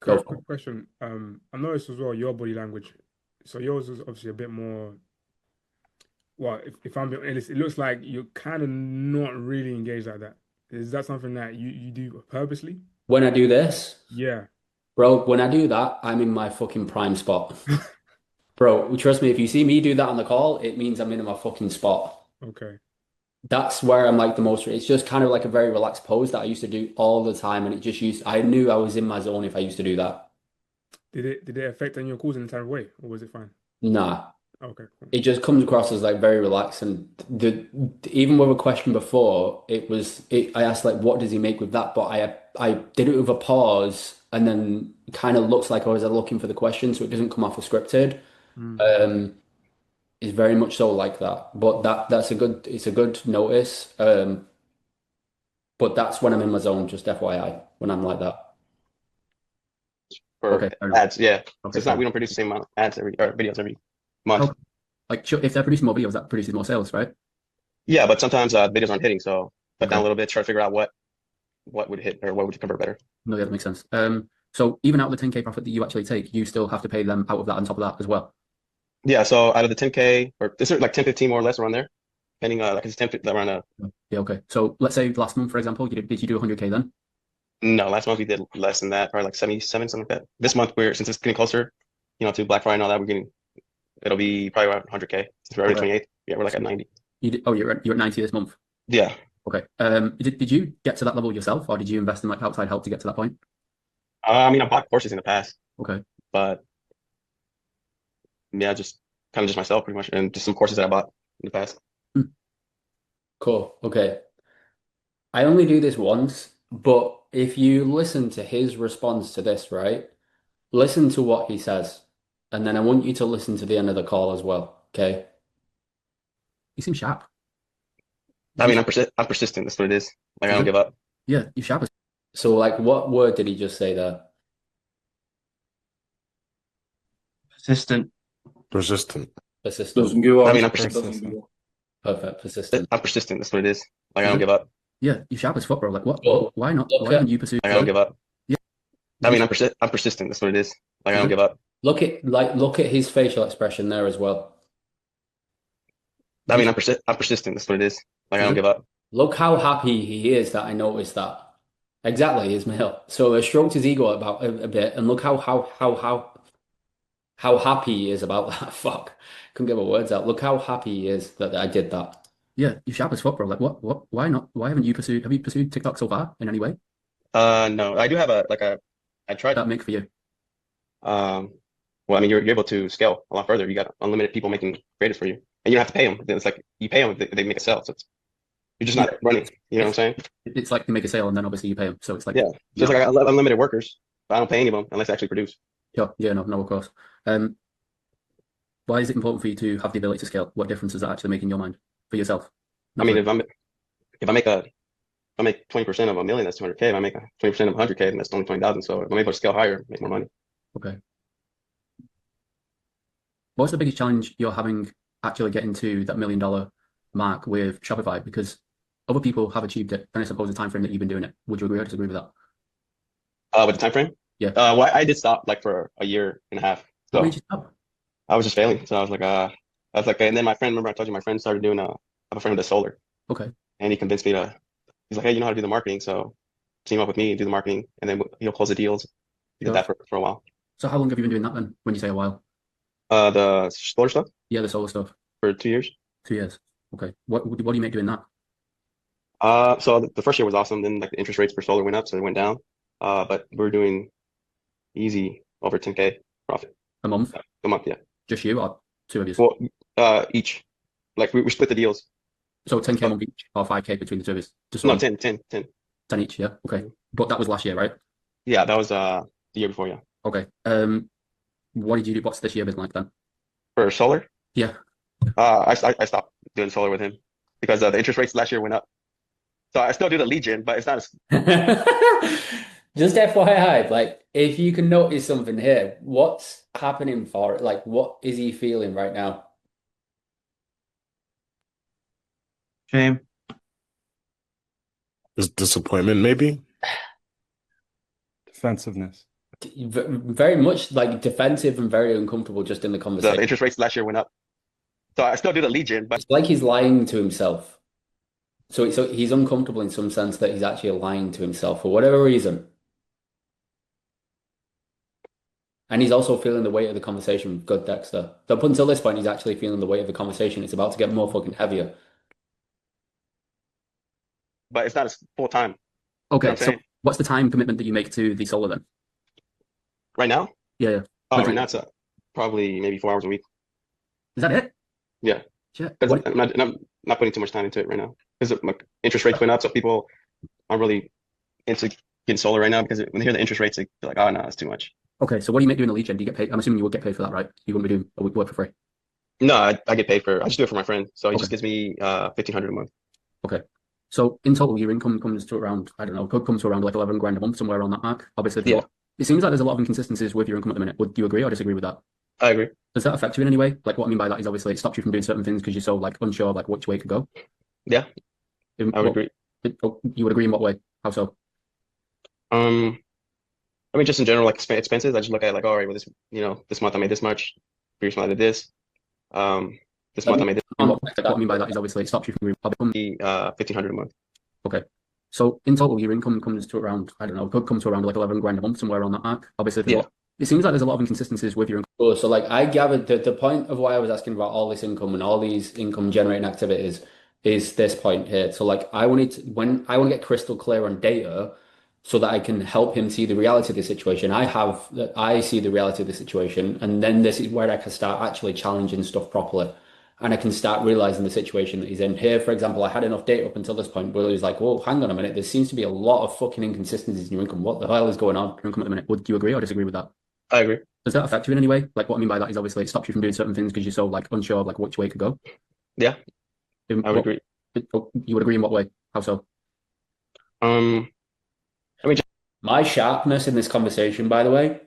Quick question. I noticed as well your body language. So yours is obviously a bit more. Well, if I'm being honest, it looks like you're kind of not really engaged like that. Is that something that you do purposely? When I do this, Yeah. bro, when I do that, I'm in my fucking prime spot. Bro, trust me, if you see me do that on the call, it means I'm in my fucking spot. Okay. That's where I'm like the most. It's just kind of like a very relaxed pose that I used to do all the time, and I knew I was in my zone if I used to do that. Did it affect on your calls in any type of way, or was it fine? Nah. Okay, cool. It just comes across as like very relaxed, and even with a question before, I asked like, what does he make with that? But I did it with a pause, and then kind of looks like I was looking for the question, so it doesn't come off as scripted. It's very much so like that, but it's a good notice. But that's when I'm in my zone, just FYI, when I'm like that. For ads, yeah. Okay, it's not, we don't produce the same amount of ads or videos every month. Okay. Like, sure, if they're producing more videos, that produces more sales, right? Yeah, but sometimes videos aren't hitting, so cut down a little bit, try to figure out what would hit or what would convert better. No, yeah, that makes sense. So even out of the 10K profit that you actually take, you still have to pay them out of that on top of that as well. Yeah, so out of the 10K, or this is like 10, 15 more or less around there, depending like it's 10, around Yeah, okay. So let's say last month, for example, did you do 100K then? No, last month we did less than that, probably like 77, something like that. This month since it's getting closer, to Black Friday and all that, it'll be probably around 100K. Since we're already 28th, yeah, we're like at 90. You're at 90 this month? Yeah. Okay. Did you get to that level yourself, or did you invest in like outside help to get to that point? I mean, I bought courses in the past. Okay. But yeah, just myself pretty much, and just some courses that I bought in the past. Cool. Okay. I only do this once, but if you listen to his response to this, right? Listen to what he says, and then I want you to listen to the end of the call as well. Okay? You seem sharp. I mean, I'm persistent. That's what it is. Like, I don't give up. Yeah, you're sharp. So, like, what word did he just say there? Persistent. Persistent. Persistent. Doesn't give up. I mean, I'm persistent. Perfect. Persistent. I'm persistent. That's what it is. Like, I don't give up. Yeah, you're sharp as fuck, bro. Like, what? Why not? Why haven't you pursued? Like, I don't give up. Yeah. I mean, I'm persistent. That's what it is. Like, I don't give up. Look at his facial expression there as well. I mean, I'm persistent. That's what it is. Like, I don't give up. Look how happy he is that I noticed that. Exactly, Ismail. So I stroked his ego about a bit, and look how happy he is about that. Fuck, couldn't get my words out. Look how happy he is that I did that. Yeah, you're sharp as fuck, bro. Like, what? Why not? Why haven't you pursued? Have you pursued TikTok so far in any way? No, I do have I tried that make for you. Well, I mean, you're able to scale a lot further. You got unlimited people making creatives for you, and you don't have to pay them. It's like you pay them if they make a sale. So You're just not running. You know what I'm saying? It's like you make a sale and then obviously you pay them. So it's like, Yeah. So it's like I have unlimited workers, but I don't pay any of them unless they actually produce. yeah, no, of course. Why is it important for you to have the ability to scale? What difference does that actually make in your mind for yourself? I mean, if I make 20% of a million, that's 200K. If I make 20% of 100K, then that's only 20,000. So if I'm able to scale higher, make more money. Okay. What's the biggest challenge you're having actually getting to that $1 million mark with Shopify? Because other people have achieved it, and I suppose the time frame that you've been doing it. Would you agree or disagree with that? With the time frame? Yeah. Well, I did stop like for a year and a half. So what made you stop? I was just failing. So I was like, and then my friend, remember I told you my friend started doing I have a friend who does solar. Okay. And he convinced me he's like, hey, you know how to do the marketing, so team up with me and do the marketing, and then he'll close the deals. He did that for a while. So how long have you been doing that then, when you say a while? The solar stuff? Yeah, the solar stuff. For 2 years. 2 years. Okay. What do you make doing that? So the first year was awesome. Then like the interest rates for solar went up, so they went down. But we're doing easy over 10K profit. A month? A month, yeah. Just you or two of you? Well, each. Like we split the deals. So 10K a month each or 5K between the two of us? No, 10 each, yeah. Okay. But that was last year, right? Yeah, that was the year before, yeah. Okay. What did you do? What's this year been like then? For solar? Yeah. I stopped doing solar with him because the interest rates last year went up. So I still do the lead gen, but it's not as Just FYI, like if you can notice something here, what's happening for it? Like what is he feeling right now? Shame. Disappointment, maybe? Defensiveness. Very much like defensive and very uncomfortable just in the conversation. The interest rates last year went up. So I still do the lead gen, but it's like he's lying to himself. So he's uncomfortable in some sense that he's actually lying to himself for whatever reason. And he's also feeling the weight of the conversation with good Dexter. So up until this point, he's actually feeling the weight of the conversation. It's about to get more fucking heavier. But it's not as full time. Okay, You know what I'm so saying? what's the time commitment that you make to the solar then? Right now? Yeah. Oh, right now it's probably maybe 4 hours a week. Is that it? Yeah. Shit. Because I'm not putting too much time into it right now. Because my interest rates went up, so people aren't really into getting solar right now because when they hear the interest rates, they're like, oh, no, that's too much. Okay, so what do you make doing the lead gen? Do you get paid? I'm assuming you would get paid for that, right? You wouldn't be doing a work for free. No, I get paid I just do it for my friend. So he just gives me $1,500 a month. Okay. So in total, your income comes to around, I don't know, could come to around like 11 grand a month, somewhere around that mark. Obviously, Yeah. It seems like there's a lot of inconsistencies with your income at the minute. Would you agree or disagree with that? I agree. Does that affect you in any way? Like what I mean by that is obviously it stops you from doing certain things because you're so like unsure of like which way it could go. Yeah, I would agree. You would agree in what way? How so? I mean, just in general, like expenses, I just look at like, all right, well, this month I made this much. Previous month I did this. This month I made this. What I mean by that is obviously it stops you from $1,500 a month. Okay. So in total, your income comes to around, I don't know, could come to around like 11 grand a month, somewhere around that mark. Obviously, Yeah. It seems like there's a lot of inconsistencies with your income. So like I gathered that the point of why I was asking about all this income and all these income generating activities is this point here. So like I want to get crystal clear on data so that I can help him see the reality of the situation. I see the reality of the situation, and then this is where I can start actually challenging stuff properly. And I can start realizing the situation that he's in. Here, for example, I had enough data up until this point where he was like, whoa, hang on a minute. There seems to be a lot of fucking inconsistencies in your income. What the hell is going on in your income at the minute? Would you agree or disagree with that? I agree. Does that affect you in any way? Like what I mean by that is obviously it stops you from doing certain things because you're so like unsure of like which way it could go. Yeah, I would agree. You would agree in what way? How so? I mean, my sharpness in this conversation, by the way,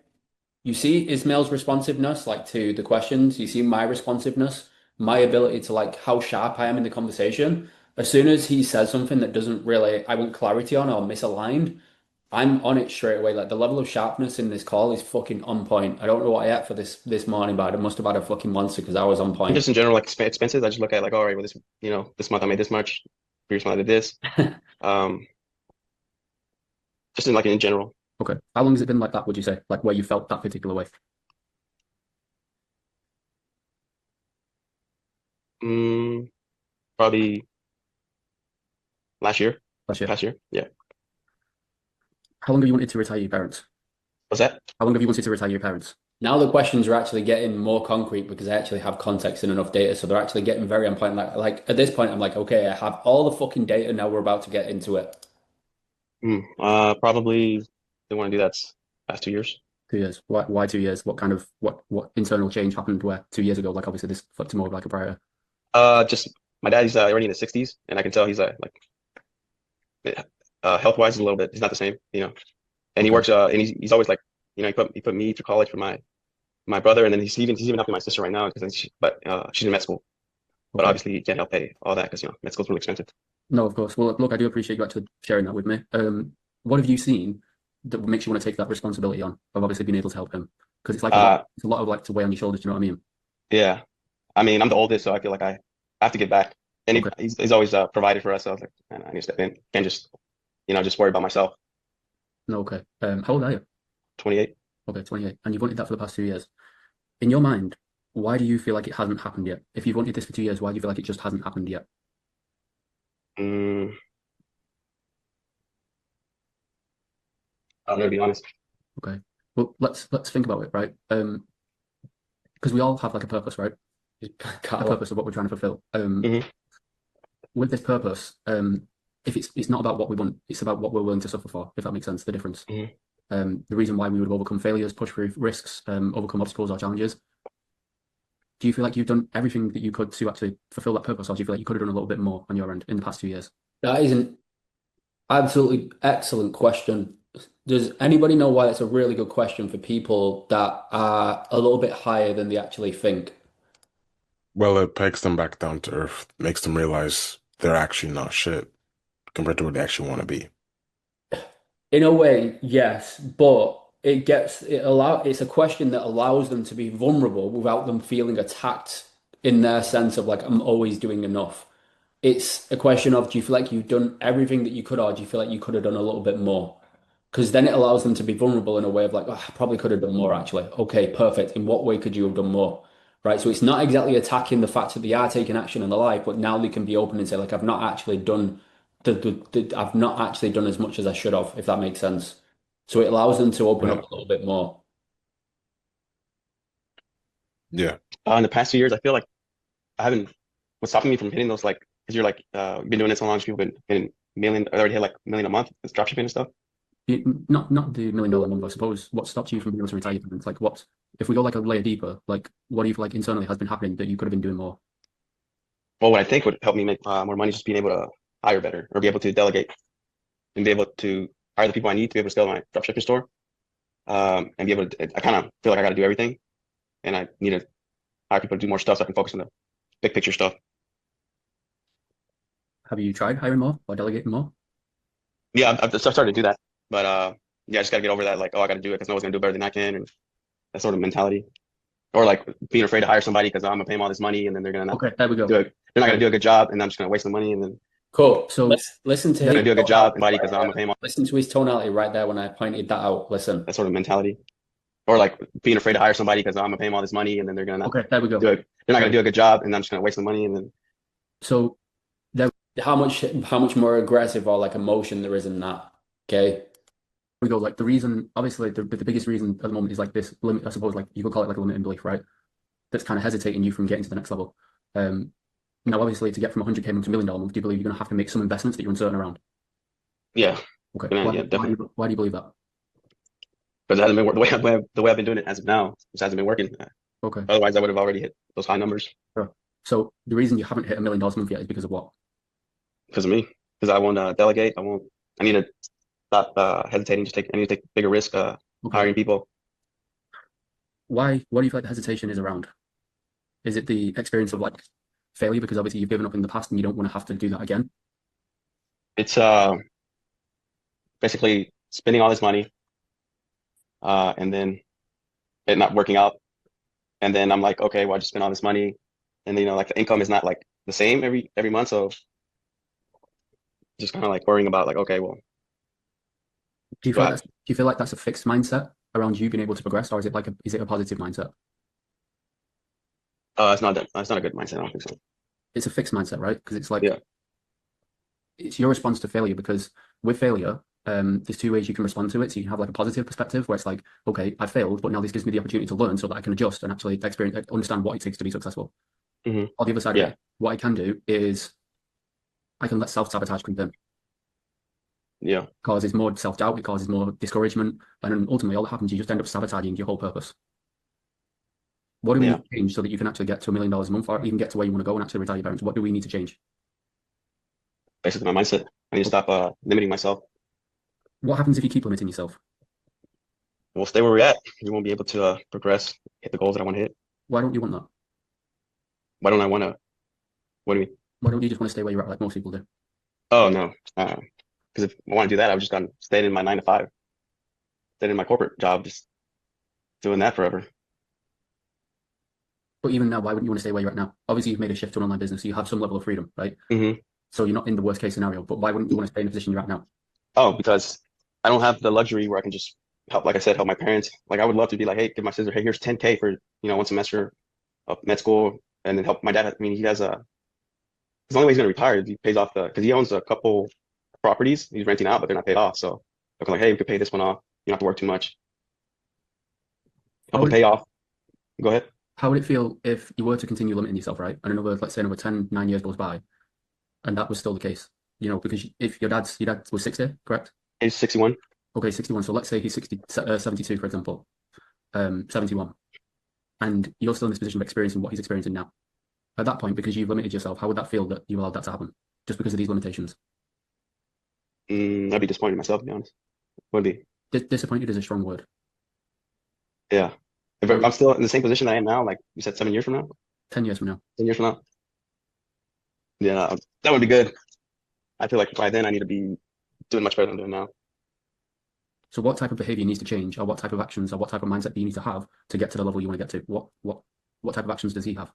you see Ismail's responsiveness, like to the questions. You see my responsiveness, my ability to like how sharp I am in the conversation. As soon as he says something that I want clarity on or misaligned, I'm on it straight away. Like the level of sharpness in this call is fucking on point. I don't know what I ate for this morning, but I must have had a fucking monster because I was on point. Just in general, like expenses, I just look at like, all right, well, this month I made this much. Previous month I did this. Just in general. Okay. How long has it been like that, would you say? Like where you felt that particular way? Probably last year. Last year? Yeah. How long have you wanted to retire your parents? What's that? How long have you wanted to retire your parents? Now the questions are actually getting more concrete because I actually have context and enough data. So they're actually getting very on point. Like at this point, I'm like, okay, I have all the fucking data. Now we're about to get into it. Probably they want to do that past 2 years. 2 years. Why 2 years? What kind of what internal change happened where 2 years ago? Like obviously this flipped him over like a prior. Just my dad, he's already in his 60s, and I can tell he's health wise a little bit. He's not the same, And he works and he's always like, he put me through college for my brother, and then he's even helping my sister right now because she's in med school. But obviously he can't help pay all that because med school's really expensive. No, of course. Well, look, I do appreciate you actually sharing that with me. What have you seen that makes you want to take that responsibility on of obviously being able to help him? Because it's like it's a lot of like to weigh on your shoulders. Do you know what I mean? Yeah, I mean I'm the oldest, so I feel like I have to give back. And he's always provided for us. So I was like, man, I need to step in. Can't just just worry about myself. No, okay. How old are you? 28. Okay, 28. And you've wanted that for the past 2 years. In your mind, why do you feel like it hasn't happened yet? If you've wanted this for 2 years, why do you feel like it just hasn't happened yet? I'm gonna be honest. Okay. Well, let's think about it, right? Because we all have like a purpose, right? A purpose of what we're trying to fulfill. With this purpose, if it's not about what we want, it's about what we're willing to suffer for, if that makes sense, the difference. The reason why we would overcome failures, push through risks, overcome obstacles or challenges. Do you feel like you've done everything that you could to actually fulfill that purpose, or do you feel like you could have done a little bit more on your end in the past 2 years? That is an absolutely excellent question. Does anybody know why it's a really good question for people that are a little bit higher than they actually think? Well, it pegs them back down to earth, makes them realize they're actually not shit compared to what they actually want to be. In a way, yes, but it's a question that allows them to be vulnerable without them feeling attacked in their sense of like, I'm always doing enough. It's a question of, do you feel like you've done everything that you could, or do you feel like you could have done a little bit more? Because then it allows them to be vulnerable in a way of like, oh, I probably could have done more actually. Okay, perfect. In what way could you have done more? Right. So it's not exactly attacking the fact that they are taking action in their life, but now they can be open and say, like, I've not actually done I've not actually done as much as I should have, if that makes sense. So it allows them to open up a little bit more. Yeah. In the past 2 years, I feel like what's stopping me from hitting those, like, because you're like, you've been doing it so long, people been million, already hit like $1 million a month, it's dropshipping and stuff. Not the $1 million month, I suppose. What stopped you from being able to retire? It's like, what, if we go like a layer deeper, like, what do you feel like internally has been happening that you could have been doing more? Well, what I think would help me make more money is just being able to hire better, or be able to delegate and be able to hire the people I need to be able to scale my dropshipping store. And be able to, I kind of feel like I got to do everything, and I need to hire people to do more stuff so I can focus on the big picture stuff. Have you tried hiring more or delegating more? Yeah, I've started to do that, but yeah, I just got to get over that, like, oh, I got to do it because no one's gonna do better than I can, and that sort of mentality. Or like being afraid to hire somebody because I'm gonna pay them all this money and then they're gonna not there we go. they're not gonna do a good job, and I'm just gonna waste the money, and then cool. So listen to him. Do a good job, buddy, because I'm gonna pay him all. Listen to his tonality right there when I pointed that out. Listen. That sort of mentality. Or like being afraid to hire somebody because I'm gonna pay them all this money and then they're gonna not there we go. They're not gonna do a good job, and I'm just gonna waste the money, and then. So how much more aggressive or like emotion there is in that? Okay. We go like the reason, obviously the biggest reason at the moment is like this limit, I suppose, like you could call it like a limiting belief, right? That's kind of hesitating you from getting to the next level. Now obviously to get from 100K month to $1 million month, do you believe you're gonna have to make some investments that you're uncertain around? Yeah. Okay. Yeah, definitely. Why do you believe that? Because it hasn't been the way I've been doing it as of now. It hasn't been working. Okay. Otherwise I would have already hit those high numbers. Sure. So the reason you haven't hit $1 million a month yet is because of what? Because of me. Because I won't delegate. I need to stop hesitating. I need to take bigger risk hiring people. Why? What do you feel like the hesitation is around? Is it the experience of like failure because obviously you've given up in the past and you don't want to have to do that again? It's basically spending all this money and then it not working out. And then I'm like, okay, well, I just spent all this money, and then, like the income is not like the same every month. So just kind of like worrying about like, okay, well, do you feel like that's a fixed mindset around you being able to progress, or is it a positive mindset? It's not a good mindset. I don't think so. It's a fixed mindset, right? Because it's like, yeah, it's your response to failure, because with failure, there's two ways you can respond to it. So you can have like a positive perspective where it's like, okay, I failed, but now this gives me the opportunity to learn so that I can adjust and actually understand what it takes to be successful. Mm-hmm. On the other side of Yeah. it, what I can do is I can let self-sabotage creep in. Yeah. It causes more self-doubt, it causes more discouragement, and then ultimately all that happens, you just end up sabotaging your whole purpose. What do we need to change so that you can actually get to $1 million a month or even get to where you want to go and actually retire your parents? What do we need to change? Basically, my mindset. I need to stop limiting myself. What happens if you keep limiting yourself? We'll stay where we're at. You won't be able to progress, hit the goals that I want to hit. Why don't you want that? Why don't I want to? What do you mean? Why don't you just want to stay where you're at like most people do? Oh, no. Because if I want to do that, I've just gone stayed in my 9 to 5, stayed in my corporate job, just doing that forever. But even now, why wouldn't you want to stay where you're at now? Obviously, you've made a shift to an online business, so you have some level of freedom, right? Mm-hmm. So you're not in the worst case scenario, but why wouldn't you want to stay in the position you're at now? Oh, because I don't have the luxury where I can just help, like I said, help my parents. Like I would love to be like, hey, give my sister, hey, here's 10K for, 1 semester of med school, and then help my dad. I mean, he has it's the only way he's gonna retire. He pays off because he owns a couple properties he's renting out, but they're not paid off. So I'm like, hey, we could pay this one off. You don't have to work too much. Help him pay off. Go ahead. How would it feel if you were to continue limiting yourself, right? And let's say another 9 years goes by, and that was still the case, because if your dad was 60, correct? He's 61. Okay, 61. So let's say he's 72, for example, 71, and you're still in this position of experiencing what he's experiencing now. At that point, because you've limited yourself, how would that feel that you allowed that to happen just because of these limitations? I'd be disappointed in myself, to be honest. Would be. Disappointed is a strong word. Yeah. If I'm still in the same position I am now, like you said, 7 years from now? 10 years from now. 10 years from now? Yeah, that would be good. I feel like by then I need to be doing much better than I'm doing now. So what type of behavior needs to change, or what type of actions, or what type of mindset do you need to have to get to the level you want to get to? What type of actions does he have?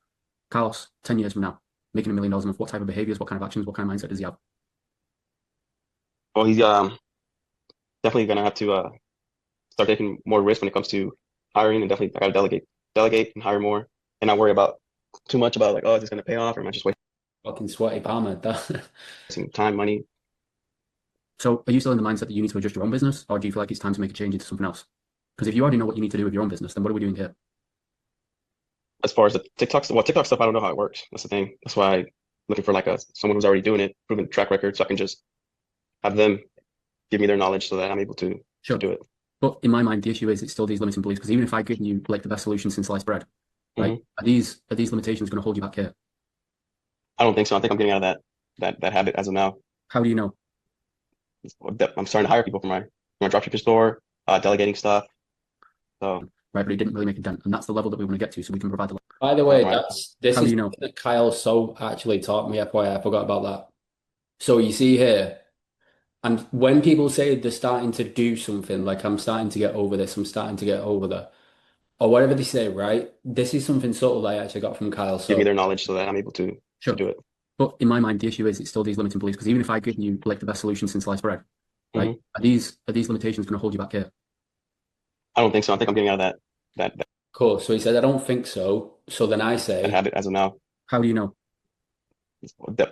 Carlos, 10 years from now, making $1 million a month, what type of behaviors, what kind of actions, what kind of mindset does he have? Well, he's definitely gonna have to start taking more risk when it comes to hiring, and definitely I gotta delegate and hire more, and not worry about too much about like, oh, is this gonna pay off, or am I just Fucking sweaty palmer. wasting time, money? So are you still in the mindset that you need to adjust your own business, or do you feel like it's time to make a change into something else? Because if you already know what you need to do with your own business, then what are we doing here? As far as the TikTok stuff, I don't know how it works. That's the thing. That's why I'm looking for like someone who's already doing it, proven track record, so I can just have them give me their knowledge so that I'm able to do it. But in my mind, the issue is it's still these limiting beliefs. Because even if I give you like the best solution since sliced bread, right? Are these limitations going to hold you back here? I don't think so. I think I'm getting out of that habit as of now. How do you know? I'm starting to hire people for my dropshipping store, delegating stuff. So right, but he didn't really make a dent, and that's the level that we want to get to, so we can provide the. By the way, How is do you know? that Kyle So actually taught me. FYI, I forgot about that. So you see here, and when people say they're starting to do something, like I'm starting to get over this, I'm starting to get over that, or whatever they say, right? This is something subtle I actually got from Kyle. So give me their knowledge so that I'm able to do it. But in my mind, the issue is it's still these limiting beliefs. Because even if I give you like the best solution since sliced bread, right? Are these limitations going to hold you back here? I don't think so. I think I'm getting out of that. Cool. So he said, I don't think so. So then I say, that habit as of now. How do you know?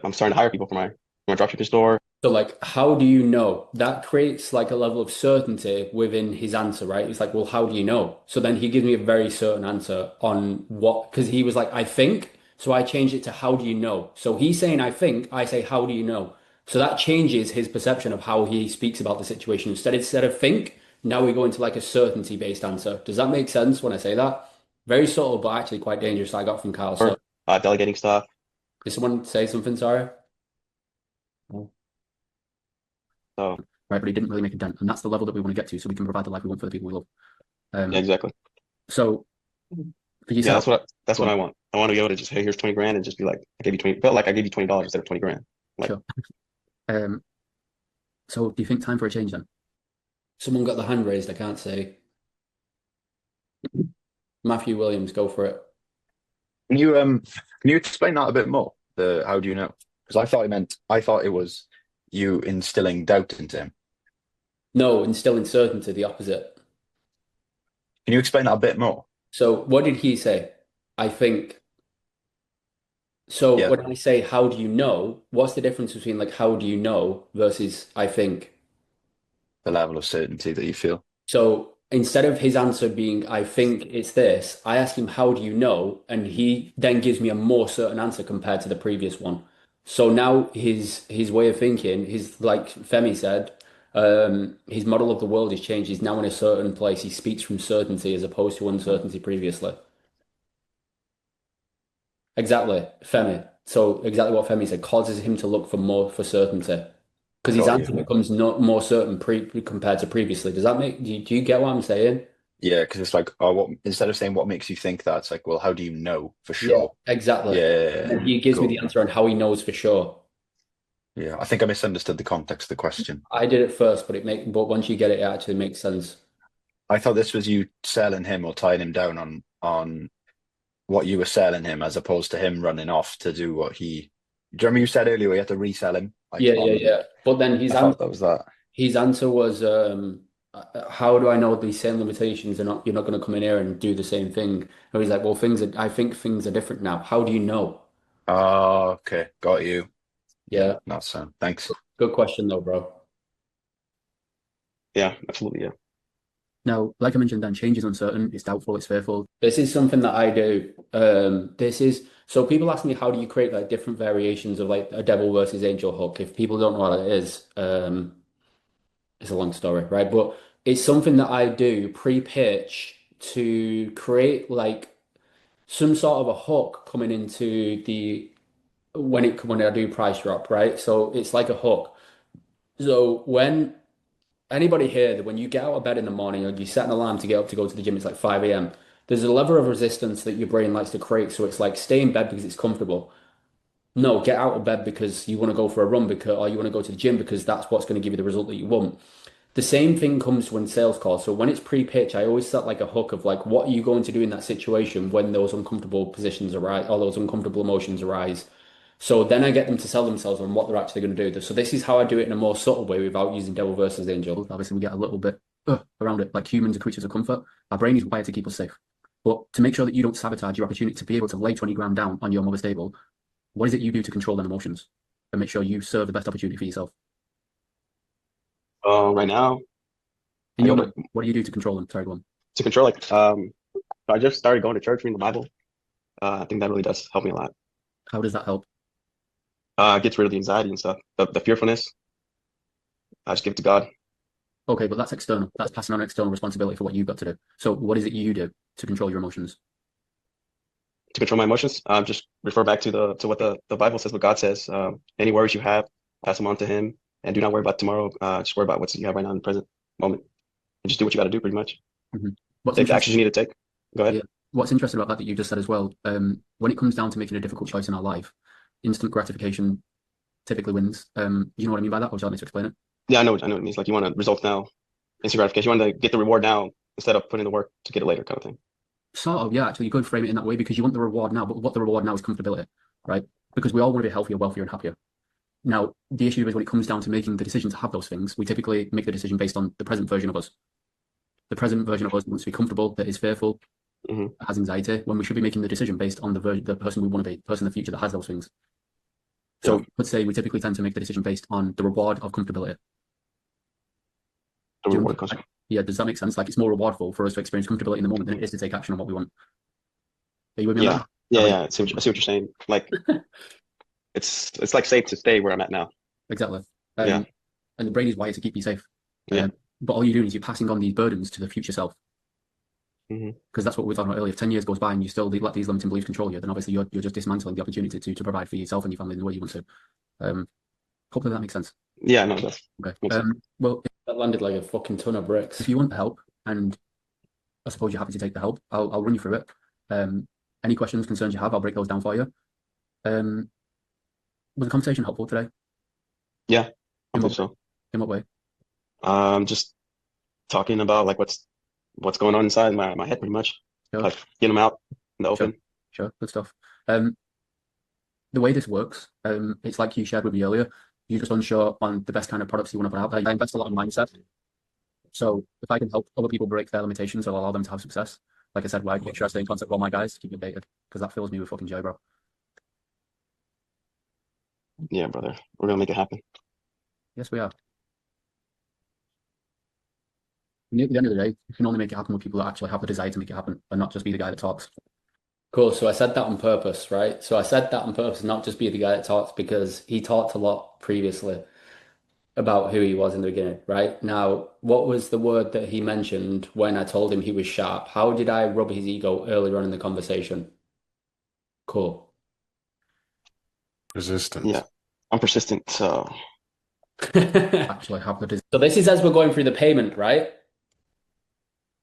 I'm starting to hire people for my dropshipping store. So like, how do you know? That creates like a level of certainty within his answer, right? It's like, well, how do you know? So then he gives me a very certain answer on what, because he was like, I think. So I changed it to how do you know? So he's saying, I think, I say, how do you know? So that changes his perception of how he speaks about the situation. Instead of think, now we go into like a certainty based answer. Does that make sense when I say that? Very subtle, but actually quite dangerous. I got from Kyle. So delegating stuff. Did someone say something? Sorry. So right, but he didn't really make a dent, and that's the level that we want to get to, so we can provide the life we want for the people we love. Yeah, exactly. So for yourself, that's what I want. I want to be able to just, hey, here's 20 grand, and just be like, I gave you 20. Felt like I gave you $20 instead of 20 grand. Like, sure. So do you think time for a change then? Someone got the hand raised. I can't say. Matthew Williams, go for it. Can you explain that a bit more? The how do you know? Because I thought it was you instilling doubt into him. No, instilling certainty, the opposite. Can you explain that a bit more? So what did he say? I think. So when I say how do you know, what's the difference between like how do you know versus I think? the level of certainty that you feel. So instead of his answer being, I think it's this, I ask him, how do you know? And he then gives me a more certain answer compared to the previous one. So now his way of thinking, his, like Femi said, his model of the world has changed. He's now in a certain place. He speaks from certainty as opposed to uncertainty previously. Exactly, Femi. So exactly what Femi said causes him to look for certainty. Because his answer becomes more certain compared to previously. Does that make do you get what I'm saying? Yeah, because it's like, oh, what instead of saying what makes you think that, it's like, well, how do you know for sure? Yeah, exactly. Yeah, And he gives me cool. the answer on how he knows for sure. Yeah, I think I misunderstood the context of the question. I did it first, but once you get it, it actually makes sense. I thought this was you selling him or tying him down on what you were selling him, as opposed to him running off to do what he. Do you remember you said earlier you had to resell him? Like Yeah. But then I thought that was that. his answer was, how do I know these same limitations are not? You're not going to come in here and do the same thing. And he's like, well, I think things are different now. How do you know? Oh, okay, got you. Yeah, that's thanks. Good question though, bro. Yeah, absolutely. Yeah. Now, like I mentioned, then change is uncertain, it's doubtful, it's fearful. This is something that I do. So people ask me, how do you create like different variations of like a devil versus angel hook? If people don't know what it is, it's a long story, right? But it's something that I do pre-pitch to create like some sort of a hook coming into when I do price drop, right? So it's like a hook. So when anybody here that when you get out of bed in the morning or you set an alarm to get up to go to the gym, it's like 5 a.m. There's a level of resistance that your brain likes to create. So it's like stay in bed because it's comfortable. No, get out of bed because you want to go for a run or you want to go to the gym because that's what's going to give you the result that you want. The same thing comes when sales calls. So when it's pre-pitch, I always set like a hook of like, what are you going to do in that situation when those uncomfortable positions arise, or those uncomfortable emotions arise? So then I get them to sell themselves on what they're actually going to do. So this is how I do it in a more subtle way without using devil versus angel. Obviously, we get a little bit around it. Like humans are creatures of comfort. Our brain is wired to keep us safe. But to make sure that you don't sabotage your opportunity to be able to lay 20 grand down on your mother's table, what is it you do to control them emotions and make sure you serve the best opportunity for yourself? Right now, what do you do to control them? Sorry, go on. To control, I just started going to church, reading the Bible. I think that really does help me a lot. How does that help? It gets rid of the anxiety and stuff, the fearfulness. I just give it to God. Okay, but that's external. That's passing on external responsibility for what you've got to do. So what is it you do to control your emotions? To control my emotions, just refer back to what the Bible says, what God says. Any worries you have, pass them on to Him, and do not worry about tomorrow. Just worry about what you have right now in the present moment, and just do what you got to do, pretty much. Mm-hmm. Take the actions you need to take. Go ahead. Yeah. What's interesting about that you just said as well, when it comes down to making a difficult choice in our life, instant gratification typically wins. You know what I mean by that, or would you like me to explain it? Yeah, I know what it means. Like you want a result now, instant gratification. You want to get the reward now instead of putting in the work to get it later, kind of thing. Sort of, yeah. Actually, you could frame it in that way because you want the reward now, but what the reward now is comfortability, right? Because we all want to be healthier, wealthier, and happier. Now, the issue is when it comes down to making the decision to have those things, we typically make the decision based on the present version of us. The present version of us wants to be comfortable, that is fearful, has anxiety, when we should be making the decision based on the person we want to be, the person in the future that has those things. So let's say we typically tend to make the decision based on the reward of comfortability. Yeah, does that make sense? Like it's more rewardful for us to experience comfortability in the moment than it is to take action on what we want. Are you with me? Yeah, yeah. I see what you're saying. Like it's like safe to stay where I'm at now. Exactly. Yeah. And the brain is wired to keep you safe. Yeah. But all you're doing is you're passing on these burdens to the future self. Because that's what we were talking about earlier. If 10 years goes by and you still let these limiting beliefs control you, then obviously you're just dismantling the opportunity to provide for yourself and your family in the way you want to. Hopefully that makes sense. Yeah, no, that's okay. Well, that landed like a fucking ton of bricks. If you want the help, and I suppose you're happy to take the help, I'll run you through it. Any questions, concerns you have, I'll break those down for you. Was the conversation helpful today? Yeah, I think so. In what way? Just talking about like what's going on inside my head, pretty much. Sure. Like getting them out in the open. Sure, good stuff. The way this works, it's like you shared with me earlier. You're just unsure on the best kind of products you want to put out there. I invest a lot in mindset. So if I can help other people break their limitations, I'll allow them to have success. Like I said, I make sure I stay in contact with all my guys, keep me updated, because that fills me with fucking joy, bro. Yeah, brother. We're gonna make it happen. Yes, we are. At the end of the day, you can only make it happen with people that actually have the desire to make it happen and not just be the guy that talks. Cool. So I said that on purpose, right? So I said that on purpose, not just be the guy that talks, because he talked a lot previously about who he was in the beginning, right? Now, what was the word that he mentioned when I told him he was sharp? How did I rub his ego earlier on in the conversation? Cool. Resistant. Yeah, I'm persistent. So Actually have the desire. So this is as we're going through the payment, right?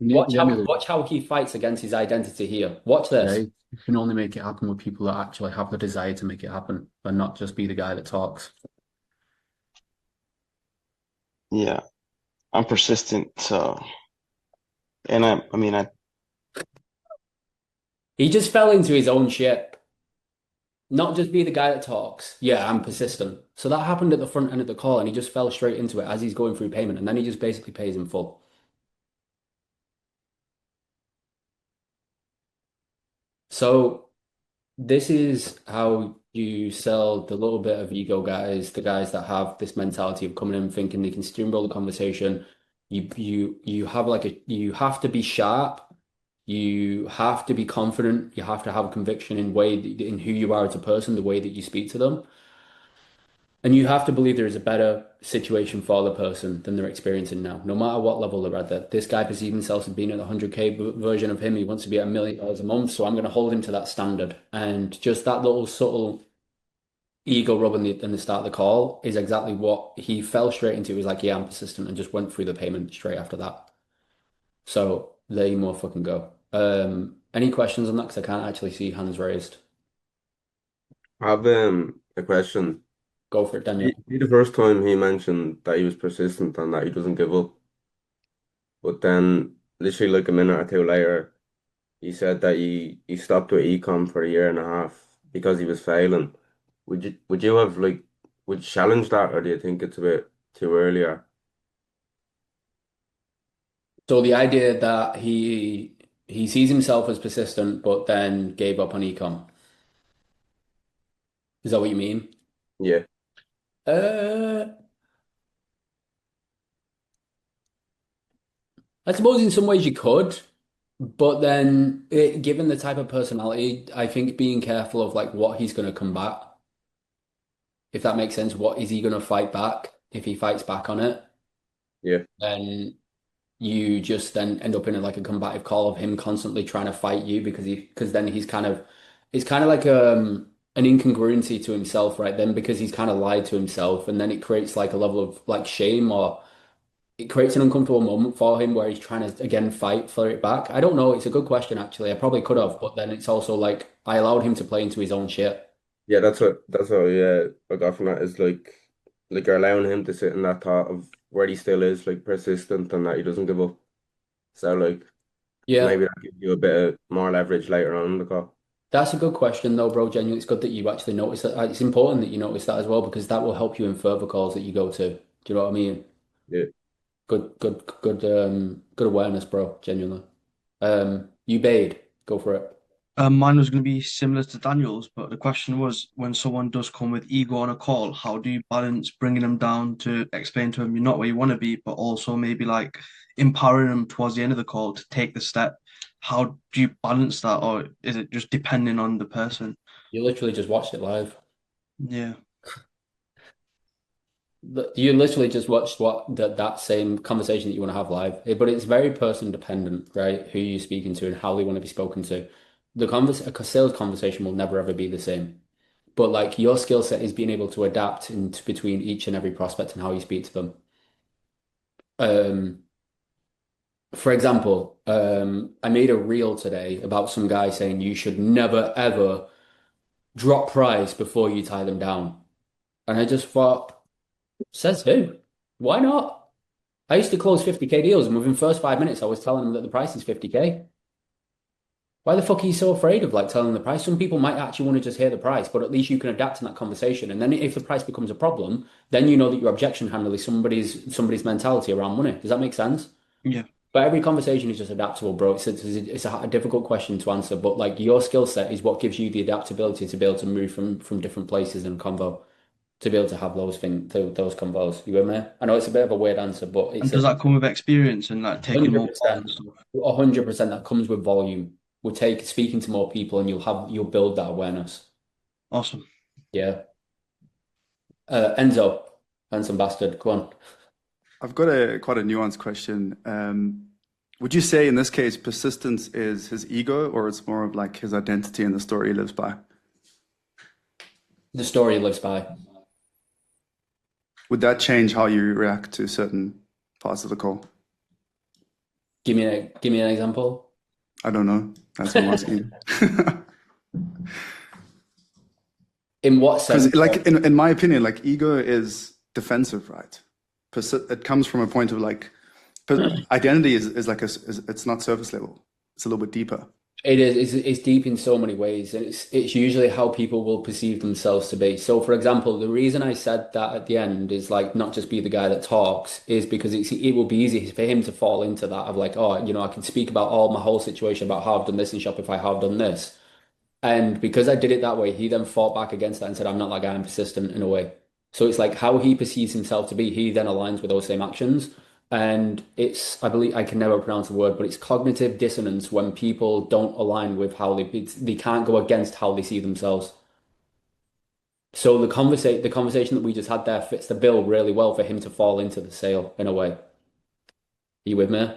Watch how he fights against his identity here. Watch this. Okay. You can only make it happen with people that actually have the desire to make it happen and not just be the guy that talks. yeah, I'm persistent. So, and I mean, He just fell into his own shit. Not just be the guy that talks. Yeah, I'm persistent. So that happened at the front end of the call, and he just fell straight into it as he's going through payment, and then he just basically pays in full. So this is how you sell the little bit of ego guys, the guys that have this mentality of coming in thinking they can steamroll the conversation. You have you have to be sharp. You have to be confident. You have to have conviction in who you are as a person, the way that you speak to them. And you have to believe there is a better situation for the person than they're experiencing now, no matter what level they're at. That this guy perceives himself as being at the 100K version of him. He wants to be at $1 million a month. So I'm going to hold him to that standard. And just that little subtle ego rub in the start of the call is exactly what he fell straight into. He was like, yeah, I'm persistent, and just went through the payment straight after that. So there you motherfucking go. Any questions on that? Because I can't actually see hands raised. I have a question. Go for it, Daniel. The first time he mentioned that he was persistent and that he doesn't give up. But then literally like a minute or two later, he said that he stopped with econ for a year and a half because he was failing. Would you have would you challenge that, or do you think it's a bit too early? So the idea that he sees himself as persistent, but then gave up on econ. Is that what you mean? Yeah. I suppose in some ways you could, but then given the type of personality, I think being careful of what he's going to combat, if that makes sense. What is he going to fight back? If he fights back on it, yeah, then you just then end up in a combative call of him constantly trying to fight you because then it's kind of like an incongruency to himself, right? Then because he's kind of lied to himself, and then it creates a level of shame, or it creates an uncomfortable moment for him where he's trying to again fight for it back. I don't know. It's a good question actually. I probably could have, but then it's also I allowed him to play into his own shit. Yeah, that's what I got from that is you're allowing him to sit in that thought of where he still is persistent and that he doesn't give up. So yeah, maybe that gives you a bit of more leverage later on in the call. That's a good question though, bro. Genuinely, it's good that you actually notice that. It's important that you notice that as well, because that will help you in further calls that you go to. Do you know what I mean? Yeah. Good awareness, bro. Genuinely. You bade. Go for it. Mine was going to be similar to Daniel's, but the question was, when someone does come with ego on a call, how do you balance bringing them down to explain to them you're not where you want to be, but also maybe empowering them towards the end of the call to take the step? How do you balance that, or is it just depending on the person? You literally just watched it live. Yeah. You literally just watched that same conversation that you want to have live, but it's very person dependent, right? Who you're speaking to and how they want to be spoken to. A sales conversation will never ever be the same, but your skill set is being able to adapt between each and every prospect and how you speak to them. For example, I made a reel today about some guy saying you should never ever drop price before you tie them down, and I just thought, says who? Why not? I used to close 50K deals, and within the first 5 minutes, I was telling them that the price is 50K. Why the fuck are you so afraid of telling the price? Some people might actually want to just hear the price, but at least you can adapt in that conversation. And then if the price becomes a problem, then you know that your objection handle is somebody's mentality around money. Does that make sense? Yeah. But every conversation is just adaptable, bro. It's a difficult question to answer, but your skill set is what gives you the adaptability to be able to move from different places in convo to be able to have those those combos. You with me? I know it's a bit of a weird answer, but And it's does that come with experience and like taking more calls and 100%, stuff? 100% that comes with volume. We'll take speaking to more people, and you'll build that awareness. Awesome. Yeah. Enzo, handsome bastard, go on. I've got quite a nuanced question. Would you say in this case persistence is his ego, or it's more of like his identity and the story he lives by? The story he lives by. Would that change how you react to certain parts of the call? Give me an example. I don't know. That's what I'm asking. In what sense? Because like in my opinion, like ego is defensive, right? It comes from a point of like identity is like it's not surface level. It's a little bit deeper. It is. It's deep in so many ways, and it's usually how people will perceive themselves to be. So, for example, the reason I said that at the end is like not just be the guy that talks, is because it will be easy for him to fall into that of like, oh, you know, I can speak about all my whole situation about how I've done this in Shopify, how I've done this, and because I did it that way, he then fought back against that and said, I'm not that guy, I'm persistent in a way. So it's like how he perceives himself to be, he then aligns with those same actions. And it's, I believe, I can never pronounce the word, but it's cognitive dissonance when people don't align with how they can't go against how they see themselves. So the conversation that we just had there fits the bill really well for him to fall into the sale in a way. Are you with me?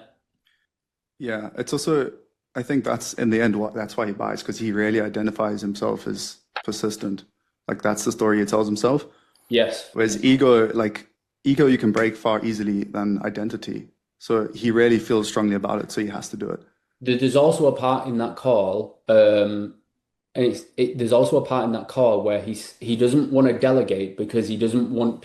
Yeah, it's also, I think that's in the end that's why he buys, because he really identifies himself as persistent. Like that's the story he tells himself. Yes. Whereas ego you can break far easily than identity. So he really feels strongly about it, so he has to do it. There's also a part in that call, and there's also a part in that call where he doesn't want to delegate because he doesn't want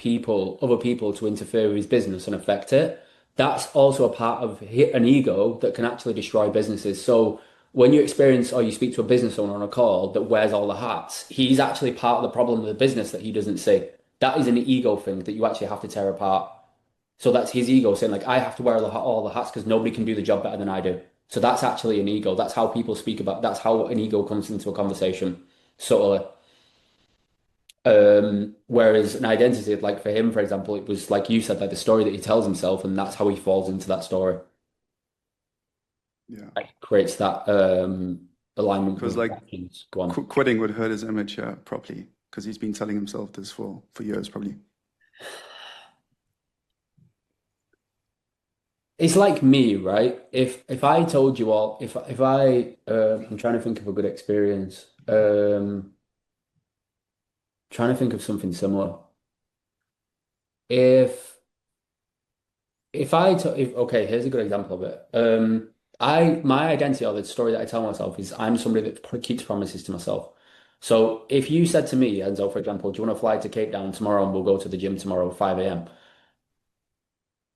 other people to interfere with his business and affect it. That's also a part of an ego that can actually destroy businesses. So when you experience or you speak to a business owner on a call that wears all the hats, he's actually part of the problem of the business that he doesn't see. That is an ego thing that you actually have to tear apart. So that's his ego saying like, I have to wear all the hats because nobody can do the job better than I do. So that's actually an ego. That's how people speak about, that's how an ego comes into a conversation, subtly. Whereas an identity, like for him, for example, it was like you said, like the story that he tells himself, and that's how he falls into that story. Yeah. Like creates that alignment. Because like Go on. quitting would hurt his image properly, because he's been telling himself this for years probably. It's like me, right? If I told you all, if I I'm trying to think of a good experience. Trying to think of something similar. If okay, here's a good example of it. My identity or the story that I tell myself is I'm somebody that keeps promises to myself. So if you said to me, Enzo, for example, do you want to fly to Cape Town tomorrow and we'll go to the gym tomorrow at 5 a.m.?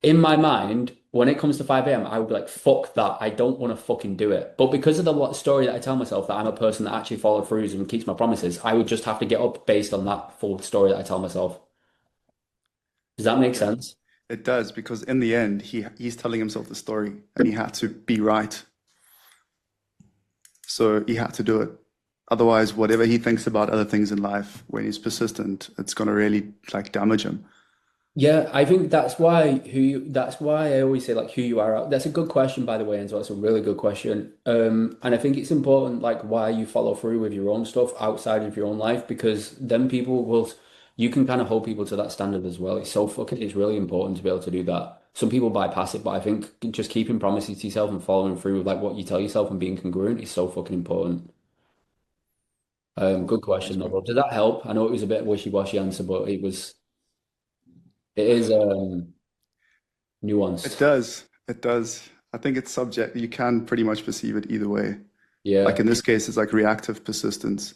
In my mind, when it comes to 5 a.m., I would be like, fuck that. I don't want to fucking do it. But because of the story that I tell myself that I'm a person that actually follows through and keeps my promises, I would just have to get up based on that full story that I tell myself. Does that make sense? It does, because in the end, he's telling himself the story and he had to be right. So he had to do it. Otherwise, whatever he thinks about other things in life, when he's persistent, it's going to really like damage him. Yeah, I think that's why I always say like who you are. That's a good question, by the way, Enzo. It's a really good question. And I think it's important like why you follow through with your own stuff outside of your own life, because then you can kind of hold people to that standard as well. It's really important to be able to do that. Some people bypass it, but I think just keeping promises to yourself and following through with like what you tell yourself and being congruent is so fucking important. Good question though, bro. Does that help? I know it was a bit wishy-washy answer, but it is nuanced. It does. It does. I think it's subject. You can pretty much perceive it either way. Yeah. Like in this case, it's like reactive persistence,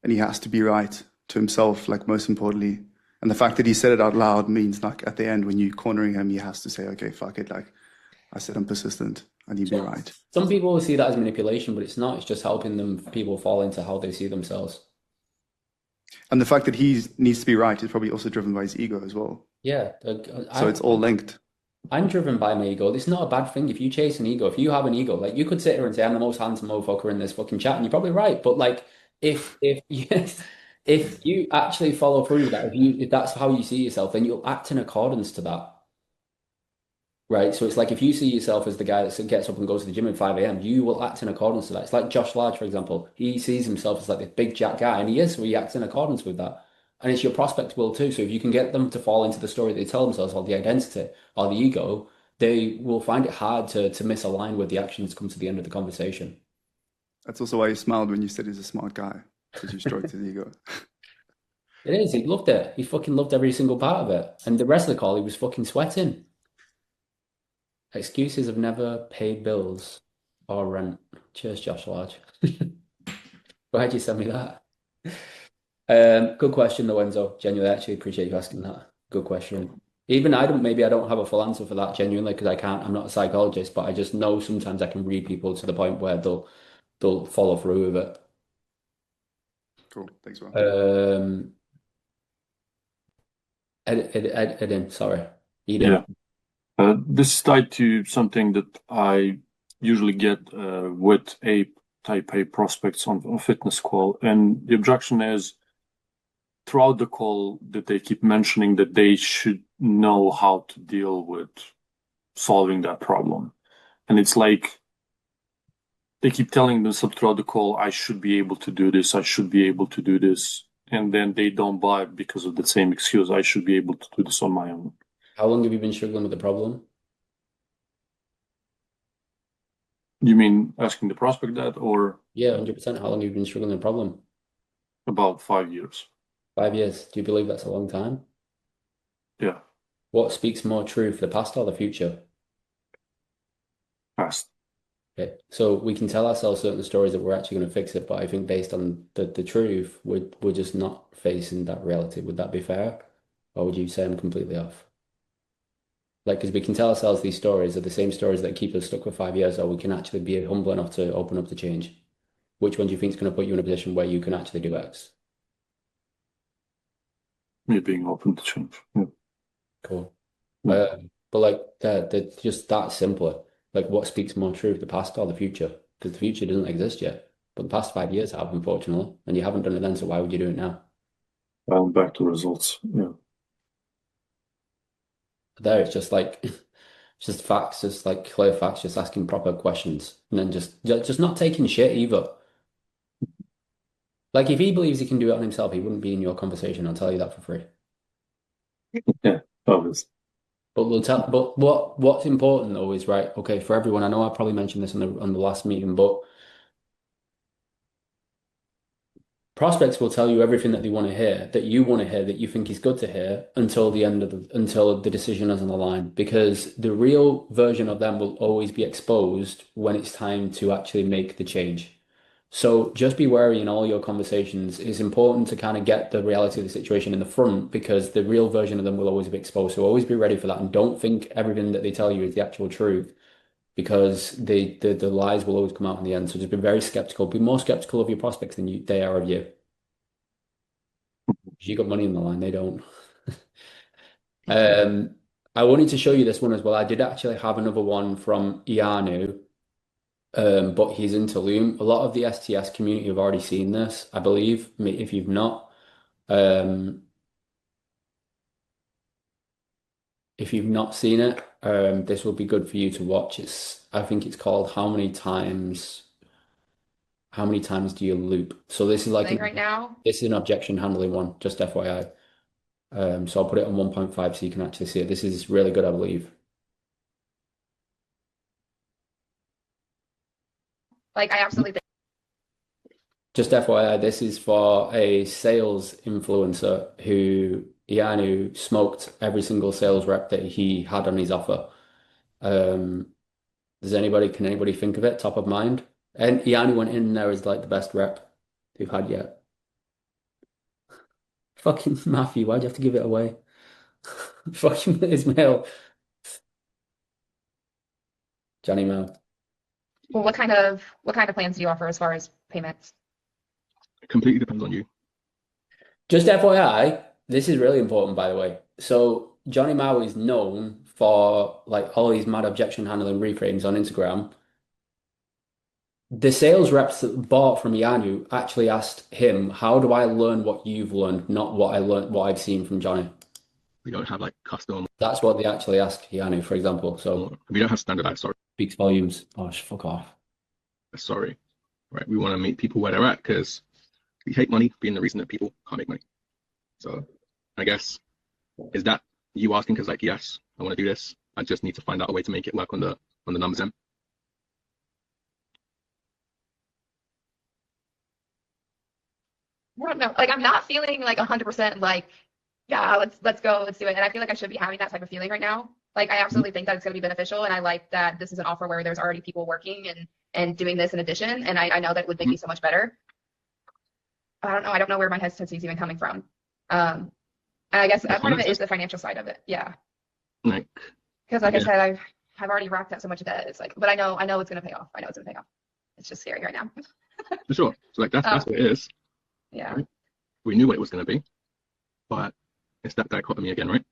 and he has to be right to himself, like most importantly. And the fact that he said it out loud means like at the end when you're cornering him, he has to say, okay, fuck it. Like I said, I'm persistent. I need to be right. Some people will see that as manipulation, but it's not. It's just helping people fall into how they see themselves. And the fact that he needs to be right is probably also driven by his ego as well. Yeah. So it's all linked. I'm driven by my ego. It's not a bad thing if you chase an ego. If you have an ego, like you could sit here and say, I'm the most handsome motherfucker in this fucking chat, and you're probably right. But like if if you actually follow through with that, if that's how you see yourself, then you'll act in accordance to that. Right. So it's like if you see yourself as the guy that gets up and goes to the gym at 5 a.m., you will act in accordance to that. It's like Josh Large, for example. He sees himself as like this big jack guy, and he is, so he acts in accordance with that. And it's your prospect will too. So if you can get them to fall into the story they tell themselves, or the identity, or the ego, they will find it hard to misalign with the actions that come to the end of the conversation. That's also why you smiled when you said he's a smart guy, because you stroked his ego. It is. He loved it. He fucking loved every single part of it. And the rest of the call, he was fucking sweating. Excuses have never paid bills or rent. Cheers, Josh Large. Why'd you send me that? Good question, though, Enzo. Genuinely, I actually appreciate you asking that. Good question. Even I don't have a full answer for that genuinely because I'm not a psychologist, but I just know sometimes I can read people to the point where they'll follow through with it. Cool. Thanks, Will. Edin, sorry. Yeah. This is tied to something that I usually get with a type A prospects on fitness call. And the objection is throughout the call that they keep mentioning that they should know how to deal with solving that problem. And it's like they keep telling themselves throughout the call, I should be able to do this, I should be able to do this. And then they don't buy it because of the same excuse, I should be able to do this on my own. How long have you been struggling with the problem? You mean asking the prospect that, or? Yeah, 100%. How long have you been struggling with the problem? About 5 years. 5 years. Do you believe that's a long time? Yeah. What speaks more truth, the past or the future? Past. Okay. So we can tell ourselves certain stories that we're actually going to fix it, but I think based on the truth, we're just not facing that reality. Would that be fair? Or would you say I'm completely off? Like, because we can tell ourselves these stories are the same stories that keep us stuck for 5 years, or we can actually be humble enough to open up to change. Which one do you think is going to put you in a position where you can actually do X? Me being open to change. Yeah. Cool. But like, they're just that simpler. Like, what speaks more truth, the past or the future? Because the future doesn't exist yet. But the past 5 years have, unfortunately. And you haven't done it then, so why would you do it now? Back to results. Yeah. There, it's just like, it's just facts, just like clear facts, just asking proper questions. And then just not taking shit either. Like, if he believes he can do it on himself, he wouldn't be in your conversation. I'll tell you that for free. Yeah, obviously. But what's important though is right. Okay, for everyone, I know I probably mentioned this on the last meeting, but prospects will tell you everything that they want to hear, that you want to hear, that you think is good to hear until the decision is on the line, because the real version of them will always be exposed when it's time to actually make the change. So just be wary in all your conversations. It's important to kind of get the reality of the situation in the front because the real version of them will always be exposed. So always be ready for that and don't think everything that they tell you is the actual truth because the lies will always come out in the end. So just be very skeptical. Be more skeptical of your prospects than they are of you. You got money in the line, they don't. I wanted to show you this one as well. I did actually have another one from Ianu. But he's in Tulum. A lot of the STS community have already seen this, I believe. If you've not, seen it, this will be good for you to watch. I think it's called How Many Times Do You Loop? So this is like right now. This is an objection handling one, just FYI. So I'll put it on 1.5 so you can actually see it. This is really good, I believe. Like I absolutely think. Just FYI, this is for a sales influencer who Ianu smoked every single sales rep that he had on his offer. Can anybody think of it top of mind? And Ianu went in there as like the best rep they've had yet. Fucking Matthew, why'd you have to give it away? Fucking Ismail. Johnny Mo. Well, what kind of plans do you offer as far as payments? It completely depends on you. Just FYI, this is really important, by the way. So Johnny Mao is known for like all these mad objection handling reframes on Instagram. The sales reps that bought from Yanu actually asked him, "How do I learn what you've learned, not what I've seen from Johnny?" We don't have like custom. That's what they actually asked Yanu, for example. So we don't have standardized. Sorry, speaks volumes. Oh, fuck off. Sorry, right? We want to meet people where they're at because we hate money being the reason that people can't make money. So I guess is that you asking because like yes, I want to do this. I just need to find out a way to make it work on the numbers end. I don't know. Like I'm not feeling like 100% like, yeah, let's go, let's do it. And I feel like I should be having that type of feeling right now. Like I absolutely think that it's going to be beneficial, and I like that this is an offer where there's already people working and doing this in addition. And I know that it would make me so much better. I don't know. I don't know where my hesitancy is even coming from. And I guess part of it is the financial side of it. Yeah. Like. Because like I said, I've already racked up so much debt. It's like, but I know it's going to pay off. I know it's going to pay off. It's just scary right now. For sure. So like that's what it is. Yeah. Right? We knew what it was going to be, but it's that dichotomy again, right?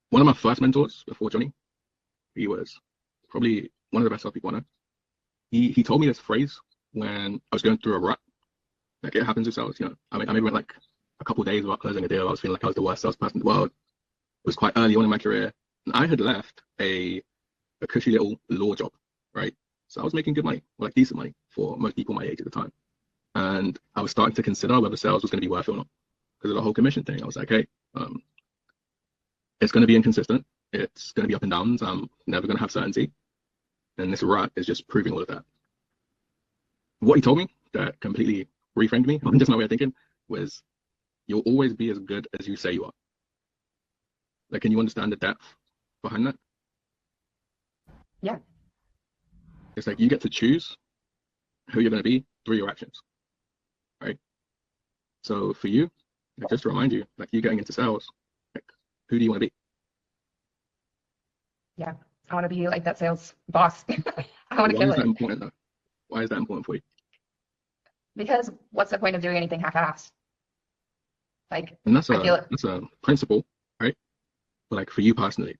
One of my first mentors before Johnny, he was probably one of the best salespeople I know. He told me this phrase when I was going through a rut. Like it happens with sales, you know. I maybe went like a couple of days without closing a deal. I was feeling like I was the worst salesperson in the world. It was quite early on in my career. And I had left a cushy little law job, right? So I was making good money, or like decent money for most people my age at the time. And I was starting to consider whether sales was going to be worth it or not because of the whole commission thing. I was like, hey, it's going to be inconsistent. It's going to be up and downs. I'm never going to have certainty. And this rut is just proving all of that. What he told me that completely reframed me, just my way of thinking, was you'll always be as good as you say you are. Like, can you understand the depth behind that? Yeah. It's like you get to choose who you're going to be through your actions, right? So for you, like, just to remind you, like you getting into sales, like who do you want to be? Yeah. I want to be like that sales boss. I want to kill Why is that it. important though? Why is that important for you? Because what's the point of doing anything half-assed? Like, And that's I feel it. a principle, right? But like for you personally,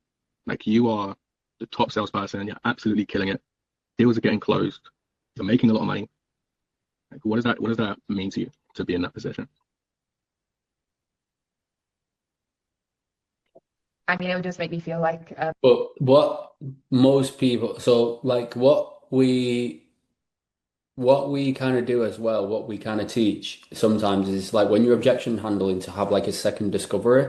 like you are the top salesperson, you're absolutely killing it. Deals are getting closed. You're making a lot of money. Like what does that mean to you to be in that position? I mean, it would just make me feel like But what most people, so like what we kind of do as well, what we kind of teach sometimes is like when you're objection handling to have like a second discovery.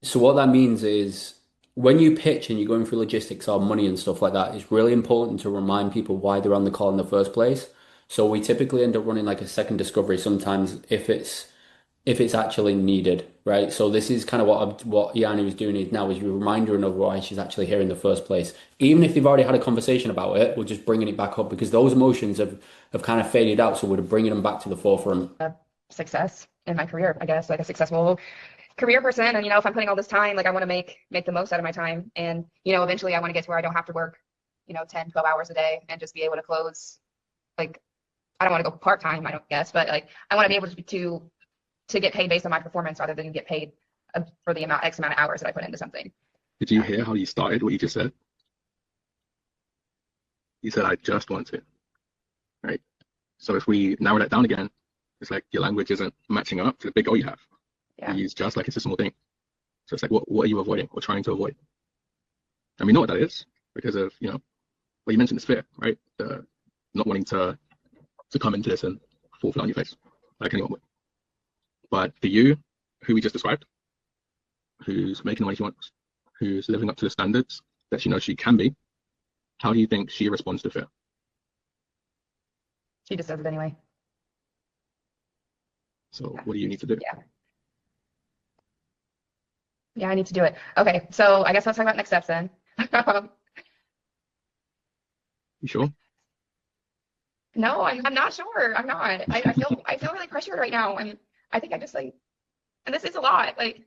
So what that means is when you pitch and you're going through logistics or money and stuff like that, it's really important to remind people why they're on the call in the first place. So we typically end up running like a second discovery sometimes if it's actually needed, right? So this is kind of what Yanni was doing now is reminding her of why she's actually here in the first place. Even if they've already had a conversation about it, we're just bringing it back up because those emotions have kind of faded out. So we're bringing them back to the forefront. success in my career, I guess, like a successful career person. And, if I'm putting all this time, like I want to make the most out of my time. And, eventually I want to get to where I don't have to work, 10, 12 hours a day and just be able to close. Like, I don't want to go part-time, I don't guess, but like, I want to be able to get paid based on my performance rather than get paid for the X amount of hours that I put into something. Did you hear how you started what you just said? You said, I just want to, right? So if we narrow that down again, it's like your language isn't matching up to the big goal you have. Yeah. You use just like it's a small thing. So it's like, what are you avoiding or trying to avoid? And we know what that is because of, well, you mentioned this fear, right? The not wanting to come into this and fall flat on your face like anyone would. But for you, who we just described, who's making the money she wants, who's living up to the standards that she knows she can be, how do you think she responds to fear? She just does it anyway. So what do you need to do? Yeah, I need to do it. Okay, so I guess let's talk about next steps then. You sure? No, I'm not sure. I'm not. I feel really pressured right now, and I think I just and this is a lot. Like,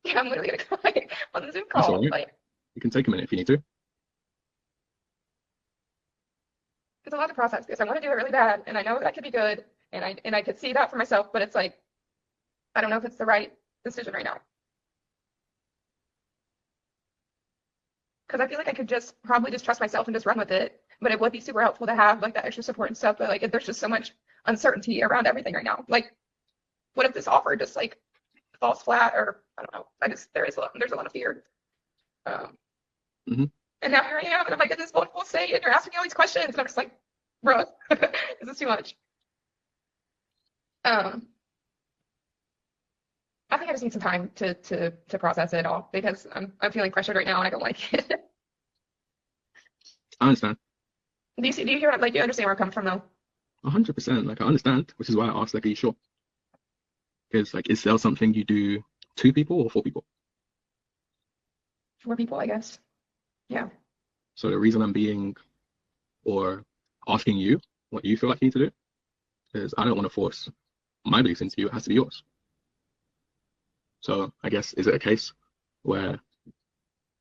yeah, I'm literally gonna cry on the Zoom That's call. all right. Like, You can take a minute if you need to. it's a lot to process because I want to do it really bad, and I know that I could be good, and I could see that for myself, but it's like I don't know if it's the right decision right now. Because I feel like I could probably just trust myself and just run with it. but it would be super helpful to have like that extra support and stuff. But like, there's just so much uncertainty around everything right now. Like, what if this offer just like falls flat, or I don't know. There's a lot of fear. Mhm. And now here I am, and I'm like in this vulnerable state, and you're asking me all these questions, and I'm just like, bro, this is too much. I think I just need some time to process it all, because I'm feeling pressured right now, and I don't like it. I understand. Do you hear, like, do you understand where I'm coming from though? 100%. Like, I understand, which is why I asked, like, are you sure? Because, like, is sales something you do 2 people or 4 people? 4 people, I guess. Yeah. So the reason I'm being or asking you what you feel like you need to do is I don't want to force my beliefs into you. It has to be yours. So I guess, is it a case where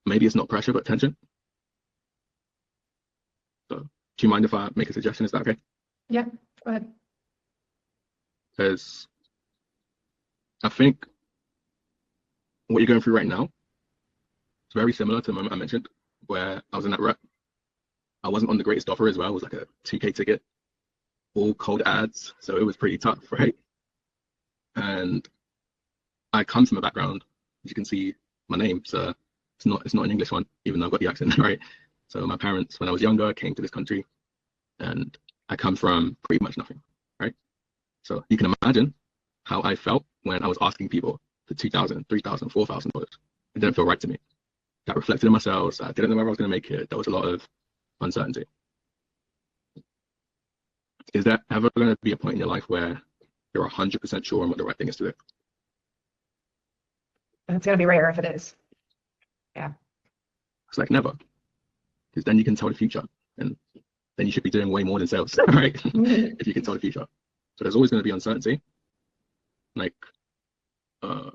maybe it's not pressure but tension? So do you mind if I make a suggestion? Is that okay? Yeah, go ahead. Because I think what you're going through right now is very similar to the moment I mentioned where I was in that rut. I wasn't on the greatest offer as well. It was like a 2K ticket, all cold ads. So it was pretty tough, right? And I come from a background, as you can see my name, so it's not an English one, even though I've got the accent, right? So my parents, when I was younger, came to this country, and I come from pretty much nothing, right? So you can imagine how I felt when I was asking people for $2,000, $3,000, $4,000. It didn't feel right to me. That reflected in my sales. I didn't know whether I was going to make it. There was a lot of uncertainty. Is there ever going to be a point in your life where you're 100% sure on what the right thing is to do? It's going to be rare if it is. Yeah. It's like never. Because then you can tell the future. And then you should be doing way more than sales, right? If you can tell the future. So there's always going to be uncertainty. Like, one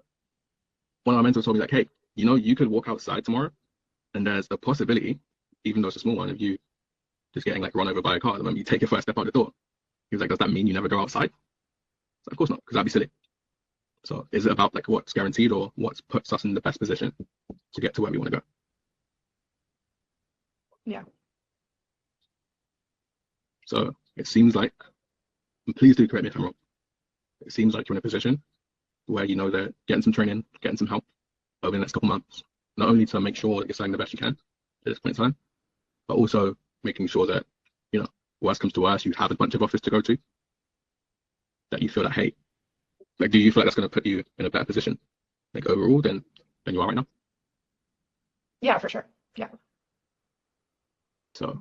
of our mentors told me, like, hey, you know, you could walk outside tomorrow and there's a possibility, even though it's a small one, of you just getting like run over by a car the moment you take your first step out the door. He was like, does that mean you never go outside? So, of course not, because that'd be silly. So is it about like what's guaranteed or what puts us in the best position to get to where we want to go? Yeah. So it seems like, and please do correct me if I'm wrong, it seems like you're in a position where you know that getting some training, getting some help over the next couple months, not only to make sure that you're selling the best you can at this point in time, but also making sure that, you know, worst comes to worst, you have a bunch of offers to go to, that you feel that, hey, like, do you feel like that's going to put you in a better position, like overall, than you are right now? Yeah, for sure. Yeah. So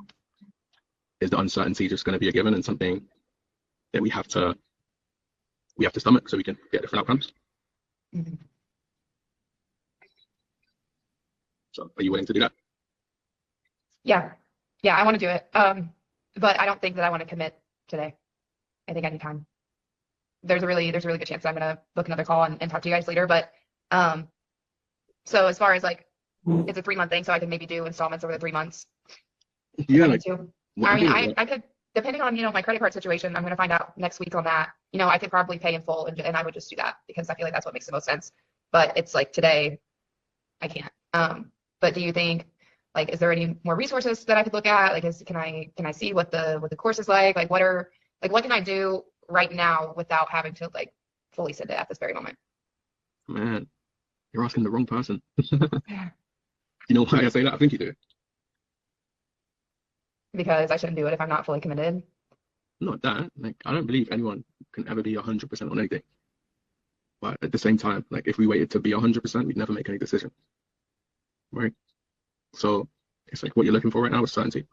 is the uncertainty just going to be a given and something that we have to stomach so we can get different outcomes? Mm-hmm. So are you willing to do that? Yeah. Yeah, I want to do it. But I don't think that I want to commit today. I think I need time. There's a really good chance I'm gonna book another call and talk to you guys later. But so as far as like, it's a 3-month thing, so I can maybe do installments over the 3 months. Yeah, like, I mean, I could, depending on, you know, my credit card situation, I'm gonna find out next week on that. You know, I could probably pay in full, and I would just do that because I feel like that's what makes the most sense. But it's like today, I can't. But do you think, like, is there any more resources that I could look at? Like, can I see what the course is like? Like, what can I do right now without having to like fully sit it at this very moment? Man, you're asking the wrong person. You know why I say that? I think you do. Because I shouldn't do it if I'm not fully committed. Not that. Like, I don't believe anyone can ever be 100% on anything. But at the same time, like, if we waited to be 100%, we'd never make any decision. Right? So it's like what you're looking for right now is certainty.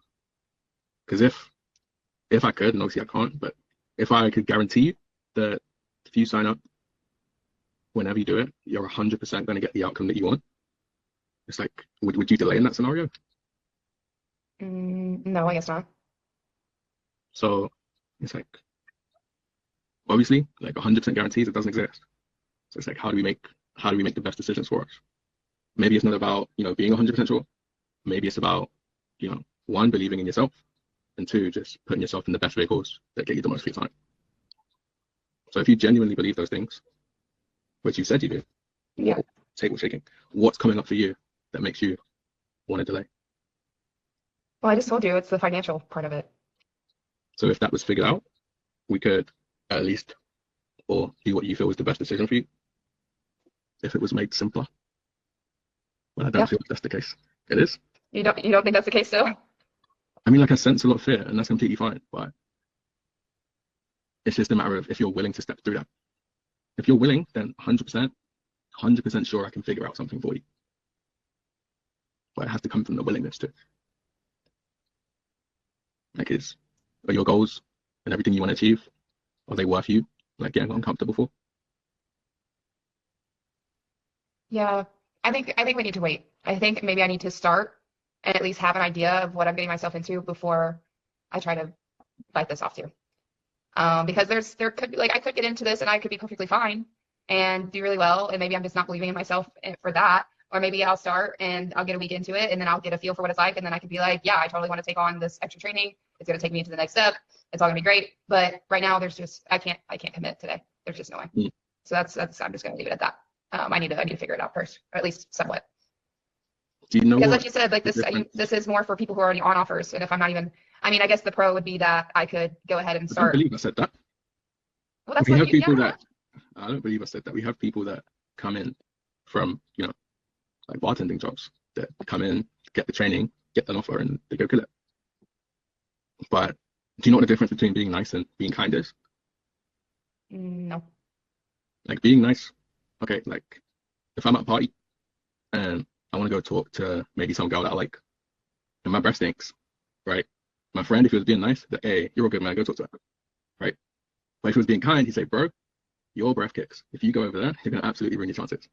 Because if I could, and obviously I can't, but if I could guarantee you that if you sign up, whenever you do it, you're 100% going to get the outcome that you want. It's like, would you delay in that scenario? No, I guess not. So it's like, obviously, like 100% guarantees, it doesn't exist. So it's like, how do we make the best decisions for us? Maybe it's not about, you know, being 100% sure. Maybe it's about, you know, 1, believing in yourself, and 2, just putting yourself in the best vehicles that get you the most free time. So if you genuinely believe those things, which you said you do, yeah, table shaking, what's coming up for you that makes you want to delay? Well, I just told you it's the financial part of it. So if that was figured out, we could at least, or do what you feel is the best decision for you. If it was made simpler, but I don't feel like that's the case. It is. You don't think that's the case still? I mean, like I sense a lot of fear, and that's completely fine. But it's just a matter of if you're willing to step through that. If you're willing, then 100% sure I can figure out something for you. But it has to come from the willingness to. Like, are your goals and everything you want to achieve, are they worth you like getting uncomfortable for? Yeah, I think we need to wait. I think maybe I need to start and at least have an idea of what I'm getting myself into before I try to bite this off too. Because there could be, like, I could get into this and I could be perfectly fine and do really well, and maybe I'm just not believing in myself for that. Or maybe I'll start and I'll get a week into it and then I'll get a feel for what it's like, and then I could be like, yeah, I totally want to take on this extra training. It's going to take me to the next step. It's all going to be great. But right now there's just, I can't commit today. There's just no way. So that's I'm just going to leave it at that. I need to figure it out first, or at least somewhat. Do you know Because what like you said, like the this difference- is more for people who are already on offers. And if I'm not even, I mean, I guess the pro would be that I could go ahead and I don't start. believe I said that. Well, that's We what have people yeah. that, I don't believe I said that. We have people that come in from, like bartending jobs, that come in, get the training, get an offer, and they go kill it. But do you know what the difference between being nice and being kind is? No. Like being nice, okay, like if I'm at a party and I want to go talk to maybe some girl that I like, and my breath stinks, right? My friend, if he was being nice, that, hey, you're a good man, go talk to her, right? But if he was being kind, he'd say, bro, your breath kicks. If you go over there, you're gonna absolutely ruin your chances.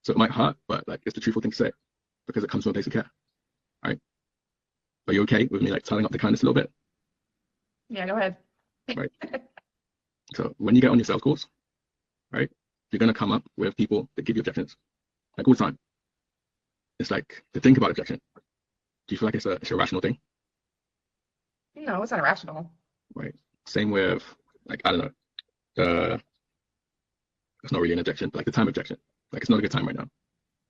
So it might hurt, but like it's the truthful thing to say because it comes from a place of care, right? Are you okay with me like telling up the kindness a little bit, Yeah, go ahead. right? So when you get on your sales calls, right, you're gonna come up with people that give you objections, like all the time. It's like to think about objection. Do you feel like it's a rational thing, No, it's not irrational. right? Same with like I don't know, it's not really an objection, but like the time objection. Like it's not a good time right now,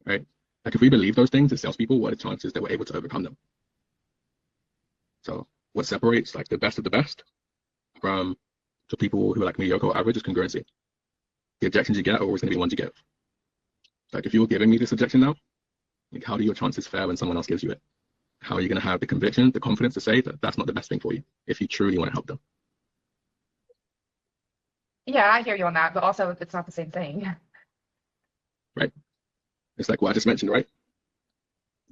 right? Like if we believe those things as salespeople, what are the chances that we're able to overcome them? So what separates like the best of the best from the people who are like mediocre or average is congruency. The objections you get are always going to be the ones you give. Like if you're giving me this objection now, like how do your chances fare when someone else gives you it? How are you going to have the conviction, the confidence to say that that's not the best thing for you if you truly want to help them? Yeah, I hear you on that, but also it's not the same thing. Right? It's like what I just mentioned, right?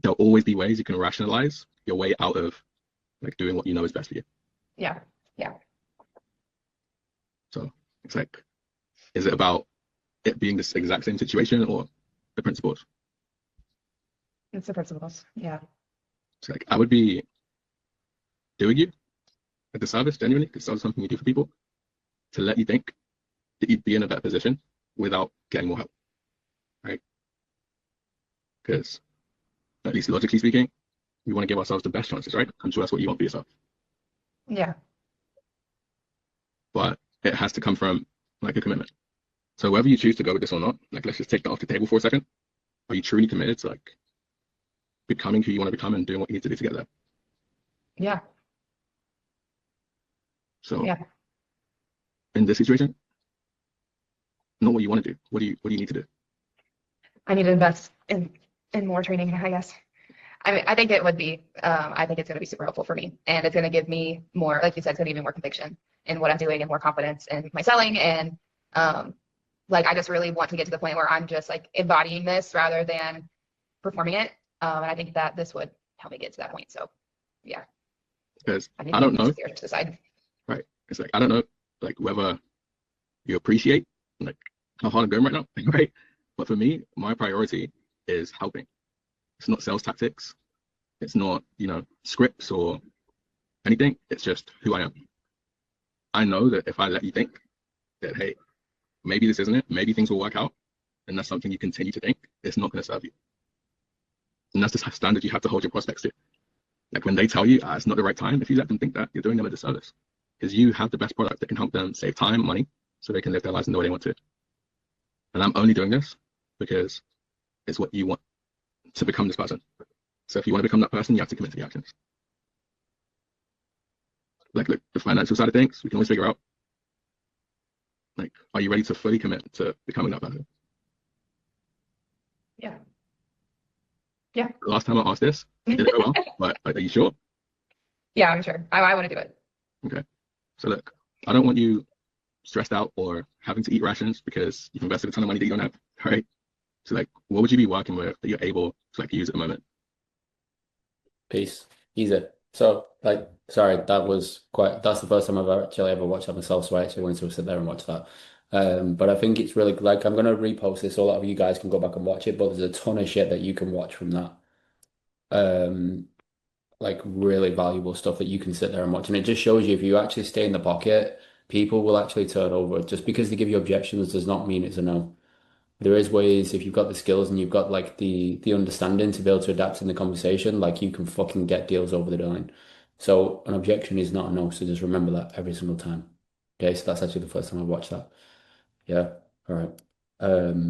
There'll always be ways you can rationalize your way out of like doing what you know is best for you. Yeah, yeah. So it's like, is it about it being this exact same situation or the principles? It's the principles. Yeah. It's like I would be doing you a disservice genuinely, because that's something you do for people, to let you think that you'd be in a better position without getting more help, right? Because at least logically speaking, we want to give ourselves the best chances, right? I'm sure that's what you want for yourself. Yeah. But it has to come from like a commitment. So whether you choose to go with this or not, like let's just take that off the table for a second. Are you truly committed to like becoming who you want to become and doing what you need to do to get there? Yeah. So Yeah. in this situation, not what you want to do. What do you need to do? I need to invest in more training, I guess. I mean, I think it would be, I think it's going to be super helpful for me, and it's going to give me more, like you said, it's going to give me more conviction in what I'm doing and more confidence in my selling. And like, I just really want to get to the point where I'm just like embodying this rather than performing it. And I think that this would help me get to that point. So yeah. Because need I don't know. to decide. Right. It's like, I don't know, like whether you appreciate like how hard I'm going right now, right? But for me, my priority is helping. It's not sales tactics. It's not, scripts or anything. It's just who I am. I know that if I let you think that, hey, maybe this isn't it, maybe things will work out, and that's something you continue to think, it's not going to serve you. And that's the standard you have to hold your prospects to. Like when they tell you it's not the right time, if you let them think that, you're doing them a disservice. Because you have the best product that can help them save time, money, so they can live their lives in the way they want to. And I'm only doing this because it's what you want to become this person. So if you want to become that person, you have to commit to the actions. like the financial side of things, we can always figure out, like, are you ready to fully commit to becoming that person? Yeah. Yeah. The last time I asked this, it didn't go well, but are you sure? Yeah, I'm sure. I want to do it. Okay. So look, I don't want you stressed out or having to eat rations because you've invested a ton of money that you don't have, right? So like, what would you be working with that you're able to like use at the moment? Peace. Easy. So, like, sorry, that's the first time I've actually ever watched that myself, so I actually wanted to sit there and watch that. But I think it's really like I'm gonna repost this so a lot of you guys can go back and watch it, but there's a ton of shit that you can watch from that. Like really valuable stuff that you can sit there and watch. And it just shows you if you actually stay in the pocket, people will actually turn over. Just because they give you objections does not mean it's a no. There is ways if you've got the skills and you've got like the understanding to be able to adapt in the conversation, like you can fucking get deals over the line. So an objection is not a no. So just remember that every single time. Okay, so that's actually the first time I've watched that. Yeah. All right.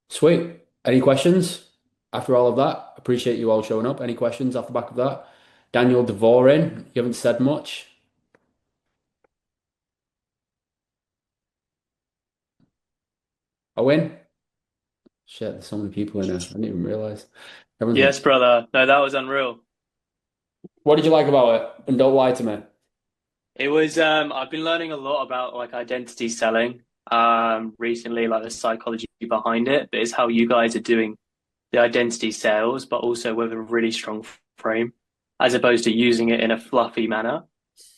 Sweet. Any questions after all of that? Appreciate you all showing up. Any questions off the back of that? Daniel Devorin, you haven't said much. Owen? Shit, there's so many people in here. I didn't even realize. Everyone's Yes, brother. No, that was unreal. What did you like about it? And don't lie to me. It was I've been learning a lot about like identity selling recently, like the psychology behind it, but it's how you guys are doing the identity sales, but also with a really strong frame, as opposed to using it in a fluffy manner.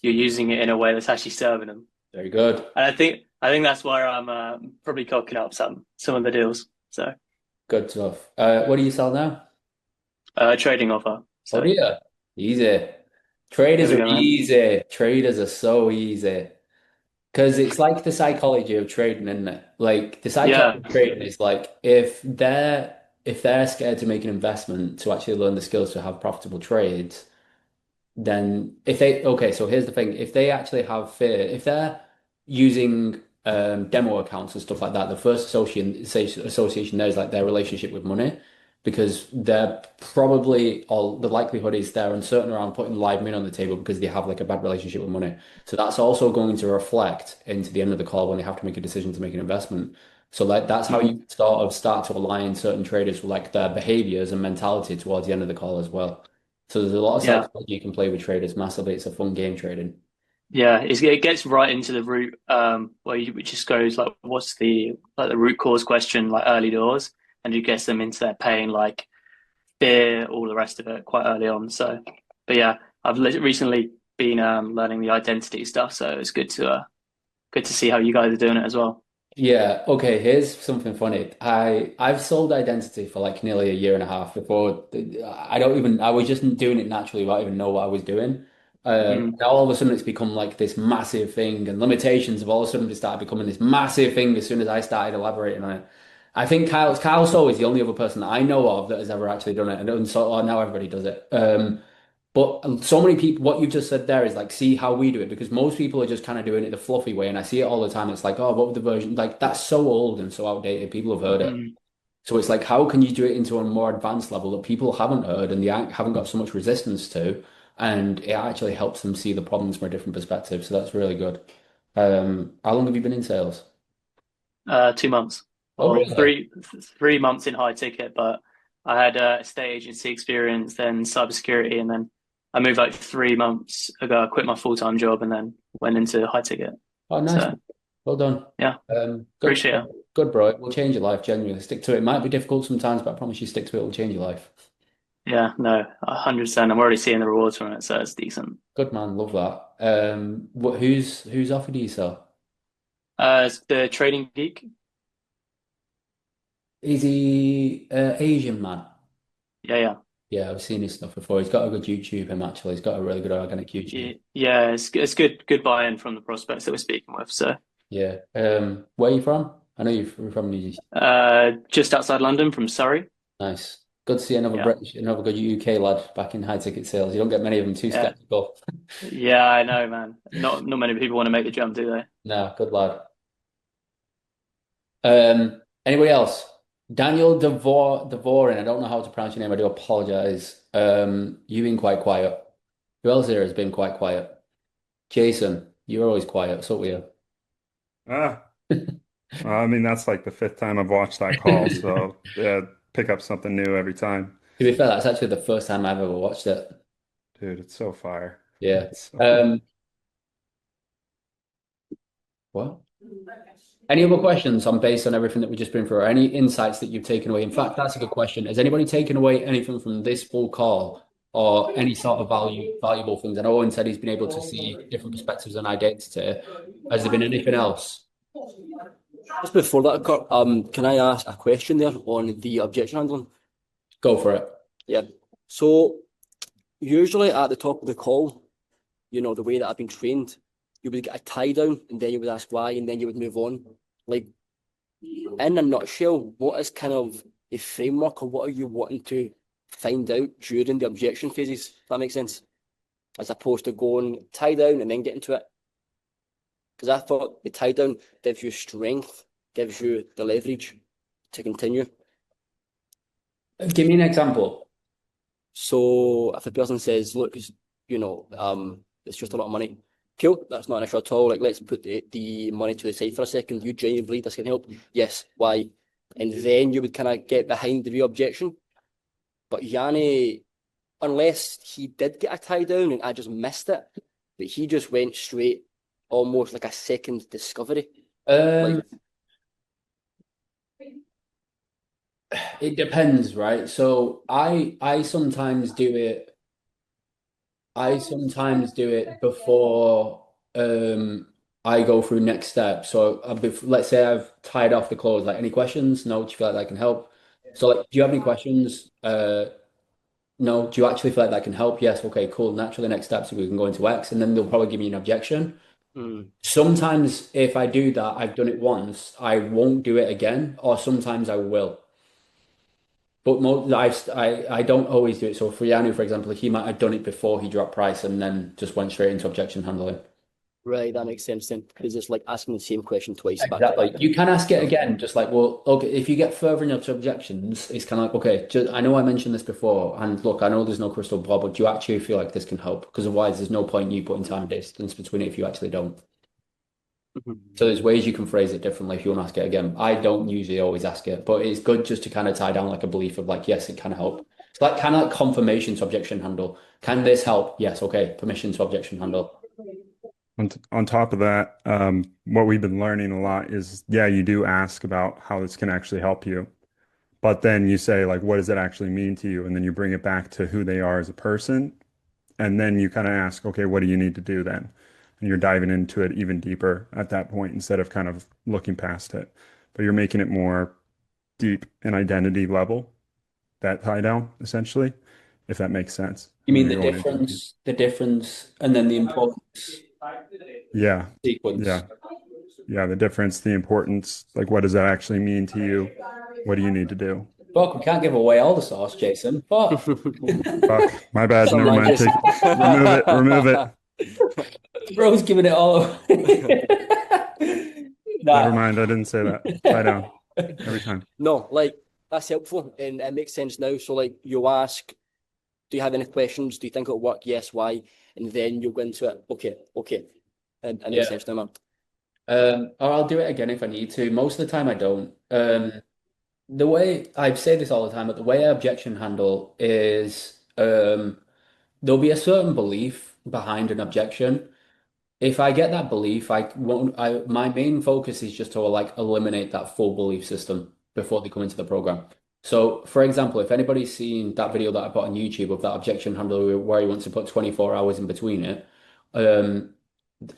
You're using it in a way that's actually serving them. Very good. And I think that's where I'm probably cocking up some of the deals. So Good stuff. What do you sell now? trading offer. So Oh, do you? Easy. Traders there we are go, man. easy. Traders are so easy. Because it's like the psychology of trading, isn't it? Like the psychology Yeah. of trading is like if they're scared to make an investment to actually learn the skills to have profitable trades, then if they okay, so here's the thing: if they actually have fear, if they're using demo accounts and stuff like that, the first association there is like their relationship with money, because they're probably all the likelihood is they're uncertain around putting live money on the table because they have like a bad relationship with money. So that's also going to reflect into the end of the call when they have to make a decision to make an investment. So like that's how you sort of start to align certain traders with like their behaviors and mentality towards the end of the call as well. So there's a lot of Yeah. psychology you can play with traders massively. It's a fun game trading. Yeah, it gets right into the root, where it just goes like, what's the root cause question, like early doors, and it gets them into their pain, like fear, all the rest of it, quite early on. So, but yeah, I've recently been learning the identity stuff, so it's good to see how you guys are doing it as well. Yeah, okay, here's something funny. I've sold identity for like nearly a year and a half before I was just doing it naturally without even know what I was doing. Now all of a sudden it's become like this massive thing and limitations have all of a sudden just started becoming this massive thing as soon as I started elaborating on it. I think Kyle Sow is the only other person that I know of that has ever actually done it, and so now everybody does it. But so many people, what you've just said there is like, see how we do it, because most people are just kind of doing it the fluffy way, and I see it all the time. It's like, oh, what would the version like? That's so old and so outdated. People have heard it, so it's like, how can you do it into a more advanced level that people haven't heard and they haven't got so much resistance to, and it actually helps them see the problems from a different perspective. So that's really good. How long have you been in sales? 2 months Oh, or really? 3 months in high ticket, but I had estate agency experience, then cybersecurity, and then I moved like 3 months ago. I quit my full-time job and then went into high ticket. Oh, nice. So Well done. yeah, Good, appreciate it. good, bro. It will change your life, genuinely. Stick to it. It might be difficult sometimes, but I promise you, stick to it. It will change your life. Yeah, no, 100%. I'm already seeing the rewards from it, so it's decent. Good man, love that. Who's offered you so? It's the Trading Geek. Is he Asian man? Yeah. Yeah, I've seen his stuff before. He's got a good YouTube, him actually. He's got a really good organic YouTube. Yeah, it's good buy-in from the prospects that we're speaking with. So Yeah. Where are you from? I know you're from New Zealand. just outside London from Surrey. Nice. Good to see another Yeah. British, another good UK lad back in high ticket sales. You don't get many of them too Yeah. skeptical. Yeah, I know, man. Not many people want to make the jump, do they? No, good lad. Anybody else? Daniel Devorin. I don't know how to pronounce your name. I do apologize. You've been quite quiet. Who else here has been quite quiet? Jason, you're always quiet. What's up with you? Ah, I mean, that's like the fifth time I've watched that call, so yeah, pick up something new every time. To be fair, that's actually the first time I've ever watched it. Dude, it's so fire. Yeah. It's so What? Any other questions on based on everything that we've just been through, or any insights that you've taken away? In fact, that's a good question. Has anybody taken away anything from this full call or any sort of valuable things? I know Owen said he's been able to see different perspectives on identity. Has there been anything else? Just before that, Kurt, can I ask a question there on the objection handling? Go for it. Yeah. So usually at the top of the call, you know, the way that I've been trained, you would get a tie down and then you would ask why and then you would move on. Like, in a nutshell, what is kind of a framework or what are you wanting to find out during the objection phases? If that makes sense. As opposed to going tie down and then get into it. Because I thought the tie down gives you strength, gives you the leverage to continue. Give me an example. So if a person says, look, you know, it's just a lot of money. Cool, that's not an issue at all. Like, let's put the money to the side for a second. You genuinely believe this can help? Yes. Why? And then you would kind of get behind the real objection. But Yanni, unless he did get a tie down and I just missed it, but he just went straight, almost like a second discovery. It depends, right? So I sometimes do it. I sometimes do it before I go through next steps. So let's say I've tied off the clothes. Like, any questions? No. Do you feel like that can help? So, like, do you have any questions? No. Do you actually feel like that can help? Yes. Okay, cool. Naturally, next steps, we can go into X, and then they'll probably give me an objection. Sometimes if I do that, I've done it once, I won't do it again, or sometimes I will. But I don't always do it. So for Yanu, for example, he might have done it before he dropped price and then just went straight into objection handling. Right, that makes sense then. Because it's like asking the same question twice. Exactly. Back. You can ask it again, just like, well, okay, if you get further into objections, it's kind of like, okay, I know I mentioned this before, and look, I know there's no crystal ball, but do you actually feel like this can help? Because otherwise, there's no point in you putting time distance between it if you actually don't. So there's ways you can phrase it differently if you want to ask it again. I don't usually always ask it, but it's good just to kind of tie down like a belief of like, yes, it can help. It's like kind of like confirmation to objection handle. Can this help? Yes, okay. Permission to objection handle. On top of that, what we've been learning a lot is, yeah, you do ask about how this can actually help you, but then you say, like, what does it actually mean to you? And then you bring it back to who they are as a person. And then you kind of ask, okay, what do you need to do then? And you're diving into it even deeper at that point instead of kind of looking past it. But you're making it more deep and identity level, that tie down, essentially, if that makes sense. You mean the difference, and then the importance? Yeah. Sequence. Yeah, the difference, the importance, like, what does that actually mean to you? What do you need to do? Fuck, we can't give away all the sauce, Jason. Fuck. Fuck, my bad. Never mind. Remove it. Bro's giving it all away. Never mind. I didn't say that. Tie down every time. No, like, that's helpful and it makes sense now. So, like, you ask, do you have any questions? Do you think it'll work? Yes, why? And then you'll go into it. Okay. And it makes sense now, man. Or I'll do it again if I need to. Most of the time I don't. The way I say this all the time, but the way I objection handle is there'll be a certain belief behind an objection. If I get that belief, my main focus is just to like eliminate that full belief system before they come into the program. So, for example, if anybody's seen that video that I put on YouTube of that objection handler where he wants to put 24 hours in between it,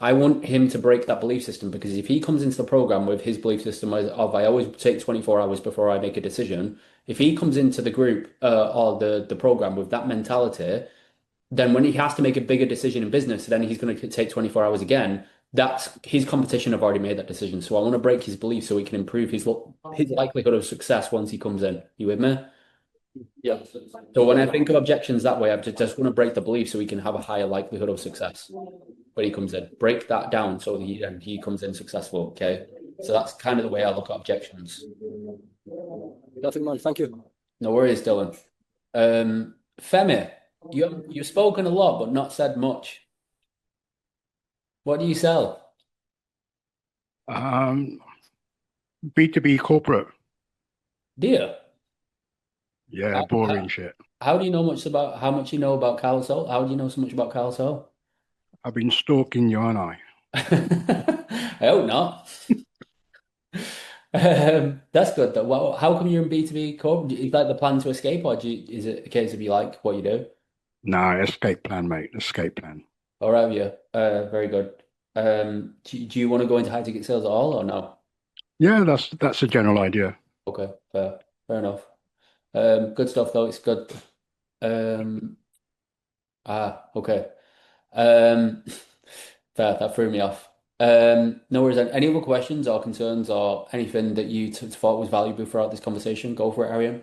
I want him to break that belief system, because if he comes into the program with his belief system of I always take 24 hours before I make a decision, if he comes into the group or the program with that mentality, then when he has to make a bigger decision in business, then he's going to take 24 hours again. That's his competition have already made that decision. So I want to break his belief so he can improve his likelihood of success once he comes in. You with me? Yeah. So when I think of objections that way, I just want to break the belief so he can have a higher likelihood of success when he comes in. Break that down so he comes in successful. Okay. So that's kind of the way I look at objections. Nothing, man. Thank you. No worries, Dylan. Femi, you've spoken a lot but not said much. What do you sell? B2B corporate. Do you? Yeah, boring shit. How do you know how much you know about Carousel? How do you know so much about Carousel? I've been stalking you, aren't I? I hope not. That's good though. Well, how come you're in B2B corp? Is that the plan to escape, or is it a case of you like what you do? No, escape plan, mate. Escape plan. All right, yeah. Very good. Do you want to go into high ticket sales at all, or no? Yeah, that's a general idea. Okay, fair enough. Good stuff though. It's good. Okay. Um, fair. That threw me off. No worries. Any other questions or concerns or anything that you thought was valuable throughout this conversation? Go for it, Arian.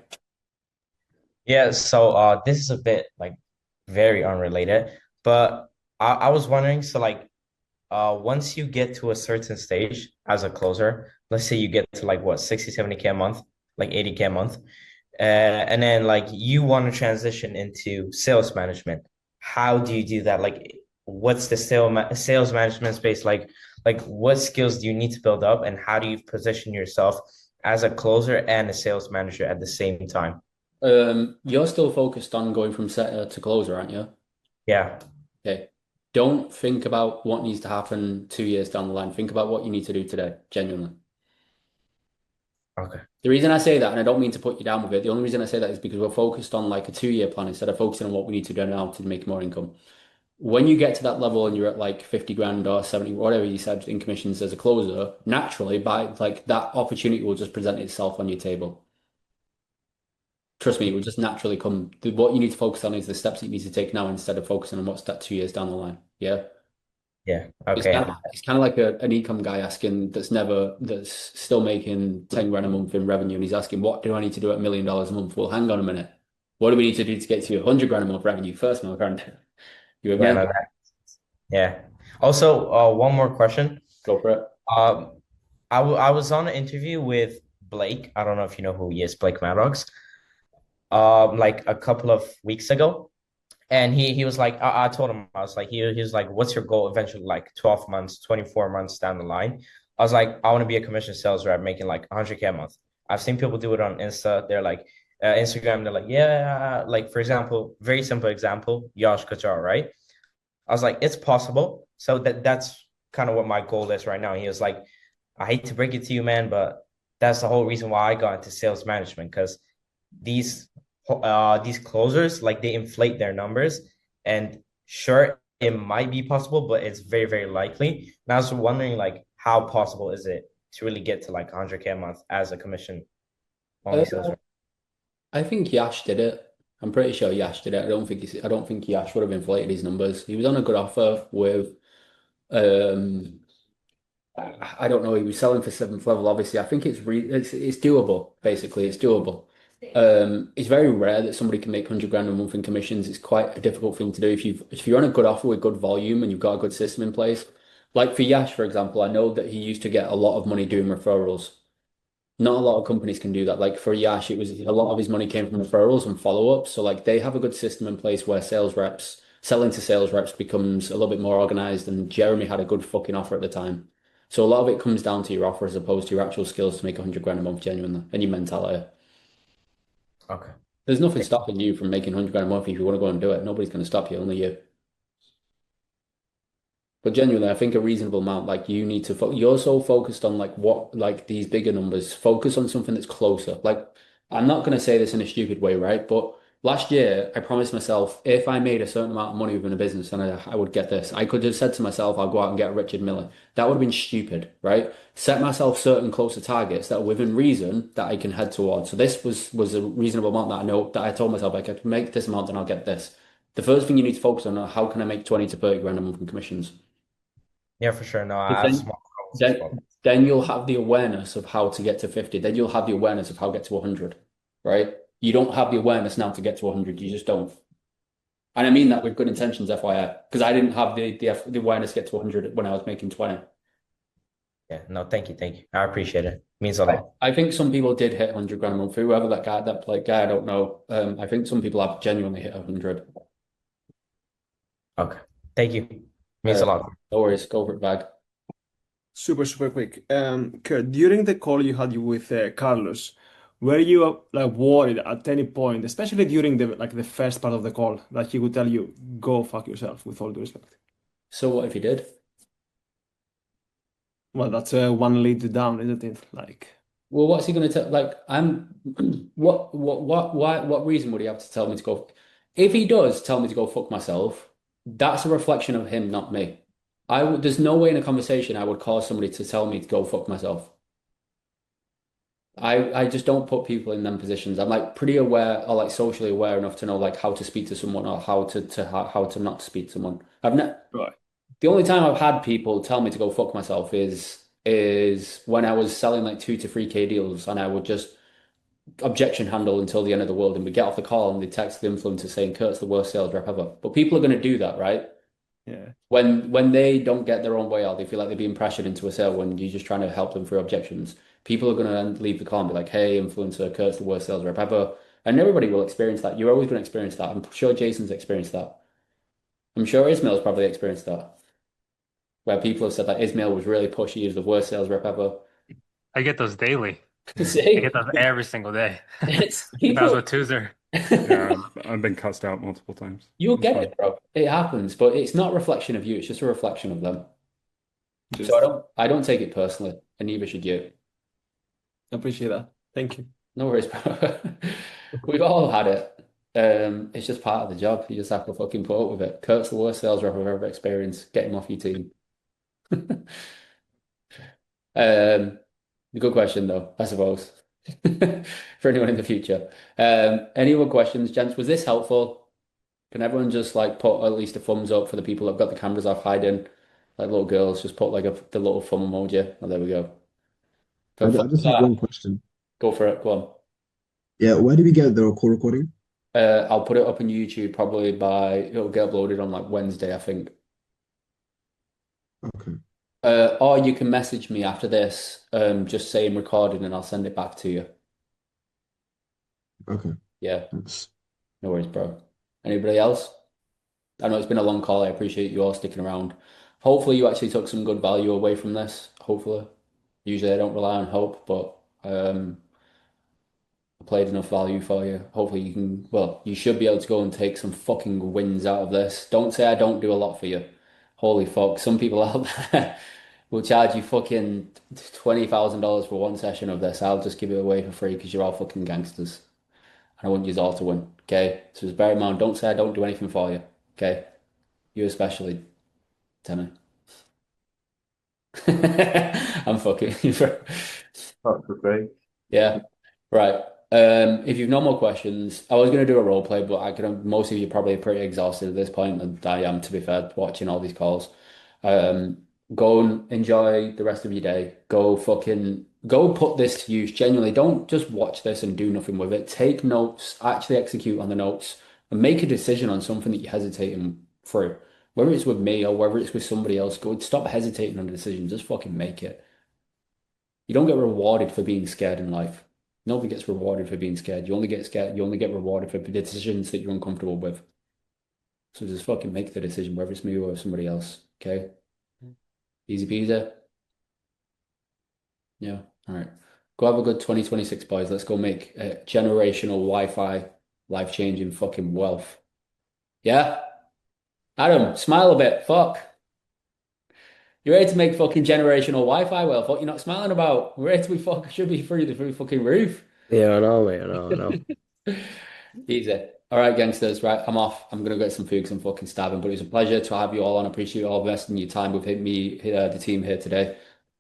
Yeah, so this is a bit like very unrelated, but I was wondering, so like once you get to a certain stage as a closer, let's say you get to like what 60, 70K a month, like 80K a month, and then like you want to transition into sales management. How do you do that? Like what's the sales management space like? Like what skills do you need to build up, and how do you position yourself as a closer and a sales manager at the same time? You're still focused on going from setter to closer, aren't you? Yeah. Okay. Don't think about what needs to happen 2 years down the line. Think about what you need to do today, genuinely. Okay. The reason I say that, and I don't mean to put you down with it, the only reason I say that is because we're focused on like a 2 year plan instead of focusing on what we need to do now to make more income. When you get to that level and you're at like 50 grand or 70, whatever you said in commissions as a closer, naturally by like that opportunity will just present itself on your table. Trust me, it will just naturally come. What you need to focus on is the steps that you need to take now instead of focusing on what's that 2 years down the line. Yeah. Yeah. Okay. It's kind of like an ecom guy asking that's still making 10 grand a month in revenue, and he's asking, what do I need to do at $1 million a month? Well, hang on a minute. What do we need to do to get to 100 grand a month revenue first, my friend? You with me? Yeah, no, yeah. Also, one more question. Go for it. I was on an interview with Blake. I don't know if you know who he is, Blake Maddox. Like a couple of weeks ago. And he was like, I told him, I was like, he was like, what's your goal eventually, like 12 months, 24 months down the line? I was like, I want to be a commission sales rep making like 100K a month. I've seen people do it on Insta. They're like, Instagram, they're like, yeah, like for example, very simple example, Yash Kajar, right? I was like, it's possible. So that's kind of what my goal is right now. He was like, I hate to break it to you, man, but that's the whole reason why I got into sales management, because these closers, like they inflate their numbers, and sure, it might be possible, but it's very, very likely. And I was wondering, like, how possible is it to really get to like 100K a month as a commission only sales rep? I think Yash did it. I'm pretty sure Yash did it. I don't think Yash would have inflated his numbers. He was on a good offer with I don't know, he was selling for 7th level. Obviously, I think it's doable, basically. It's doable. It's very rare that somebody can make 100 grand a month in commissions. It's quite a difficult thing to do if you're on a good offer with good volume and you've got a good system in place. Like for Yash, for example, I know that he used to get a lot of money doing referrals. Not a lot of companies can do that. Like for Yash, it was a lot of his money came from referrals and follow-ups. So like they have a good system in place where selling to sales reps becomes a little bit more organized, and Jeremy had a good fucking offer at the time. So a lot of it comes down to your offer as opposed to your actual skills to make 100 grand a month genuinely, and your mentality. Okay. There's nothing stopping you from making 100 grand a month if you want to go and do it. Nobody's going to stop you, only you. But genuinely, I think a reasonable amount, like you need to, you're so focused on like these bigger numbers, focus on something that's closer. Like, I'm not going to say this in a stupid way, right? But last year, I promised myself if I made a certain amount of money within a business, and I would get this, I could have said to myself, I'll go out and get Richard Miller. That would have been stupid, right? Set myself certain closer targets that are within reason that I can head towards. So this was a reasonable amount that I know that I told myself I could make this amount and I'll get this. The first thing you need to focus on are how can I make 20 to 30 grand a month in commissions? Yeah, for sure. No, I have small goals. Then you'll have the awareness of how to get to 50. Then you'll have the awareness of how to get to 100, right? You don't have the awareness now to get to 100. You just don't. And I mean that with good intentions, FYI, because I didn't have the awareness to get to 100 when I was making 20. Yeah, no, thank you. I appreciate it. It means a lot. I think some people did hit 100 grand a month. Whoever that guy, I don't know. I think some people have genuinely hit 100. Okay, thank you. Means a lot. No worries, go for it, bag. Super quick. Kurt, during the call you had with Carlos, were you like worried at any point, especially during the first part of the call, that he would tell you, "Go fuck yourself," with all due respect? So what if he did? Well, that's one lead down, isn't it? Like, Well, what's he going to tell? Like, what reason would he have to tell me to go? If he does tell me to go fuck myself, that's a reflection of him, not me. There's no way in a conversation I would cause somebody to tell me to go fuck myself. I just don't put people in them positions. I'm like pretty aware or like socially aware enough to know like how to speak to someone or how to not speak to someone. right. The only time I've had people tell me to go fuck myself is when I was selling like 2 to 3K deals, and I would just objection handle until the end of the world, and we get off the call and they text the influencer saying Kurt's the worst sales rep ever. But people are going to do that, right? Yeah. When they don't get their own way out, they feel like they're being pressured into a sale when you're just trying to help them through objections. People are going to leave the call and be like, "Hey, influencer, Kurt's the worst sales rep ever," and everybody will experience that. You're always going to experience that. I'm sure Jason's experienced that. I'm sure Ismail's probably experienced that, where people have said that Ismail was really pushy, he's the worst sales rep ever. I get those daily. See? I get those every single day. It's That's people. what Tuesday. Yeah, I've been cussed out multiple times. You'll It's get fine. it, bro. It happens, but it's not a reflection of you. It's just a reflection of them. Just So I don't take it personally, and neither should you. appreciate that. Thank you. No worries, bro. We've all had it. It's just part of the job. You just have to fucking put up with it. Kurt's the worst sales rep I've ever experienced. Get him off your team. Good question though, I suppose. For anyone in the future. Any other questions, gents? Was this helpful? Can everyone just like put at least a thumbs up for the people that've got the cameras off hiding? Like little girls, just put like the little thumb emoji. Oh, there we go. I just have one question. Go for it. Go on. Yeah, where do we get the call recording? I'll put it up on YouTube probably it'll get uploaded on like Wednesday, I think. Okay. Or you can message me after this, just saying recording, and I'll send it back to you. Okay. Yeah. Thanks. No worries, bro. Anybody else? I know it's been a long call. I appreciate you all sticking around. Hopefully you actually took some good value away from this. Hopefully. Usually I don't rely on hope, but I played enough value for you. Hopefully you should be able to go and take some fucking wins out of this. Don't say I don't do a lot for you. Holy fuck, some people out there will charge you fucking $20,000 for one session of this. I'll just give it away for free because you're all fucking gangsters. And I want you all to win, okay? So just bear in mind, don't say I don't do anything for you, okay? You especially, Timmy. I'm fucking you, bro. That's okay. Yeah, right. If you've no more questions, I was going to do a role play, but most of you are probably pretty exhausted at this point, and I am, to be fair, watching all these calls. Go and enjoy the rest of your day. Go put this to use. Genuinely, don't just watch this and do nothing with it. Take notes, actually execute on the notes, and make a decision on something that you're hesitating through. Whether it's with me or whether it's with somebody else, stop hesitating on the decision. Just fucking make it. You don't get rewarded for being scared in life. Nobody gets rewarded for being scared. You only get scared. You only get rewarded for the decisions that you're uncomfortable with. So just fucking make the decision, whether it's me or somebody else. Okay? Easy peasy. Yeah. All right. Go have a good 2026, boys. Let's go make generational Wi-Fi, life-changing fucking wealth. Yeah? Adam, smile a bit. Fuck. You're ready to make fucking generational Wi-Fi wealth. What you're not smiling about? We're ready to be should be through the fucking roof. Yeah, I know, mate. I know. Easy. All right, gangsters. Right, I'm off. I'm gonna get some food because I'm fucking starving. But it was a pleasure to have you all on. I appreciate you all investing your time with me, the team here today.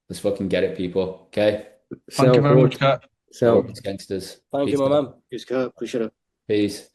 Let's fucking get it, people. Okay. Thank you very much, Kurt. Gangsters. Thank you, my man. Peace, Kurt. Appreciate it. Peace.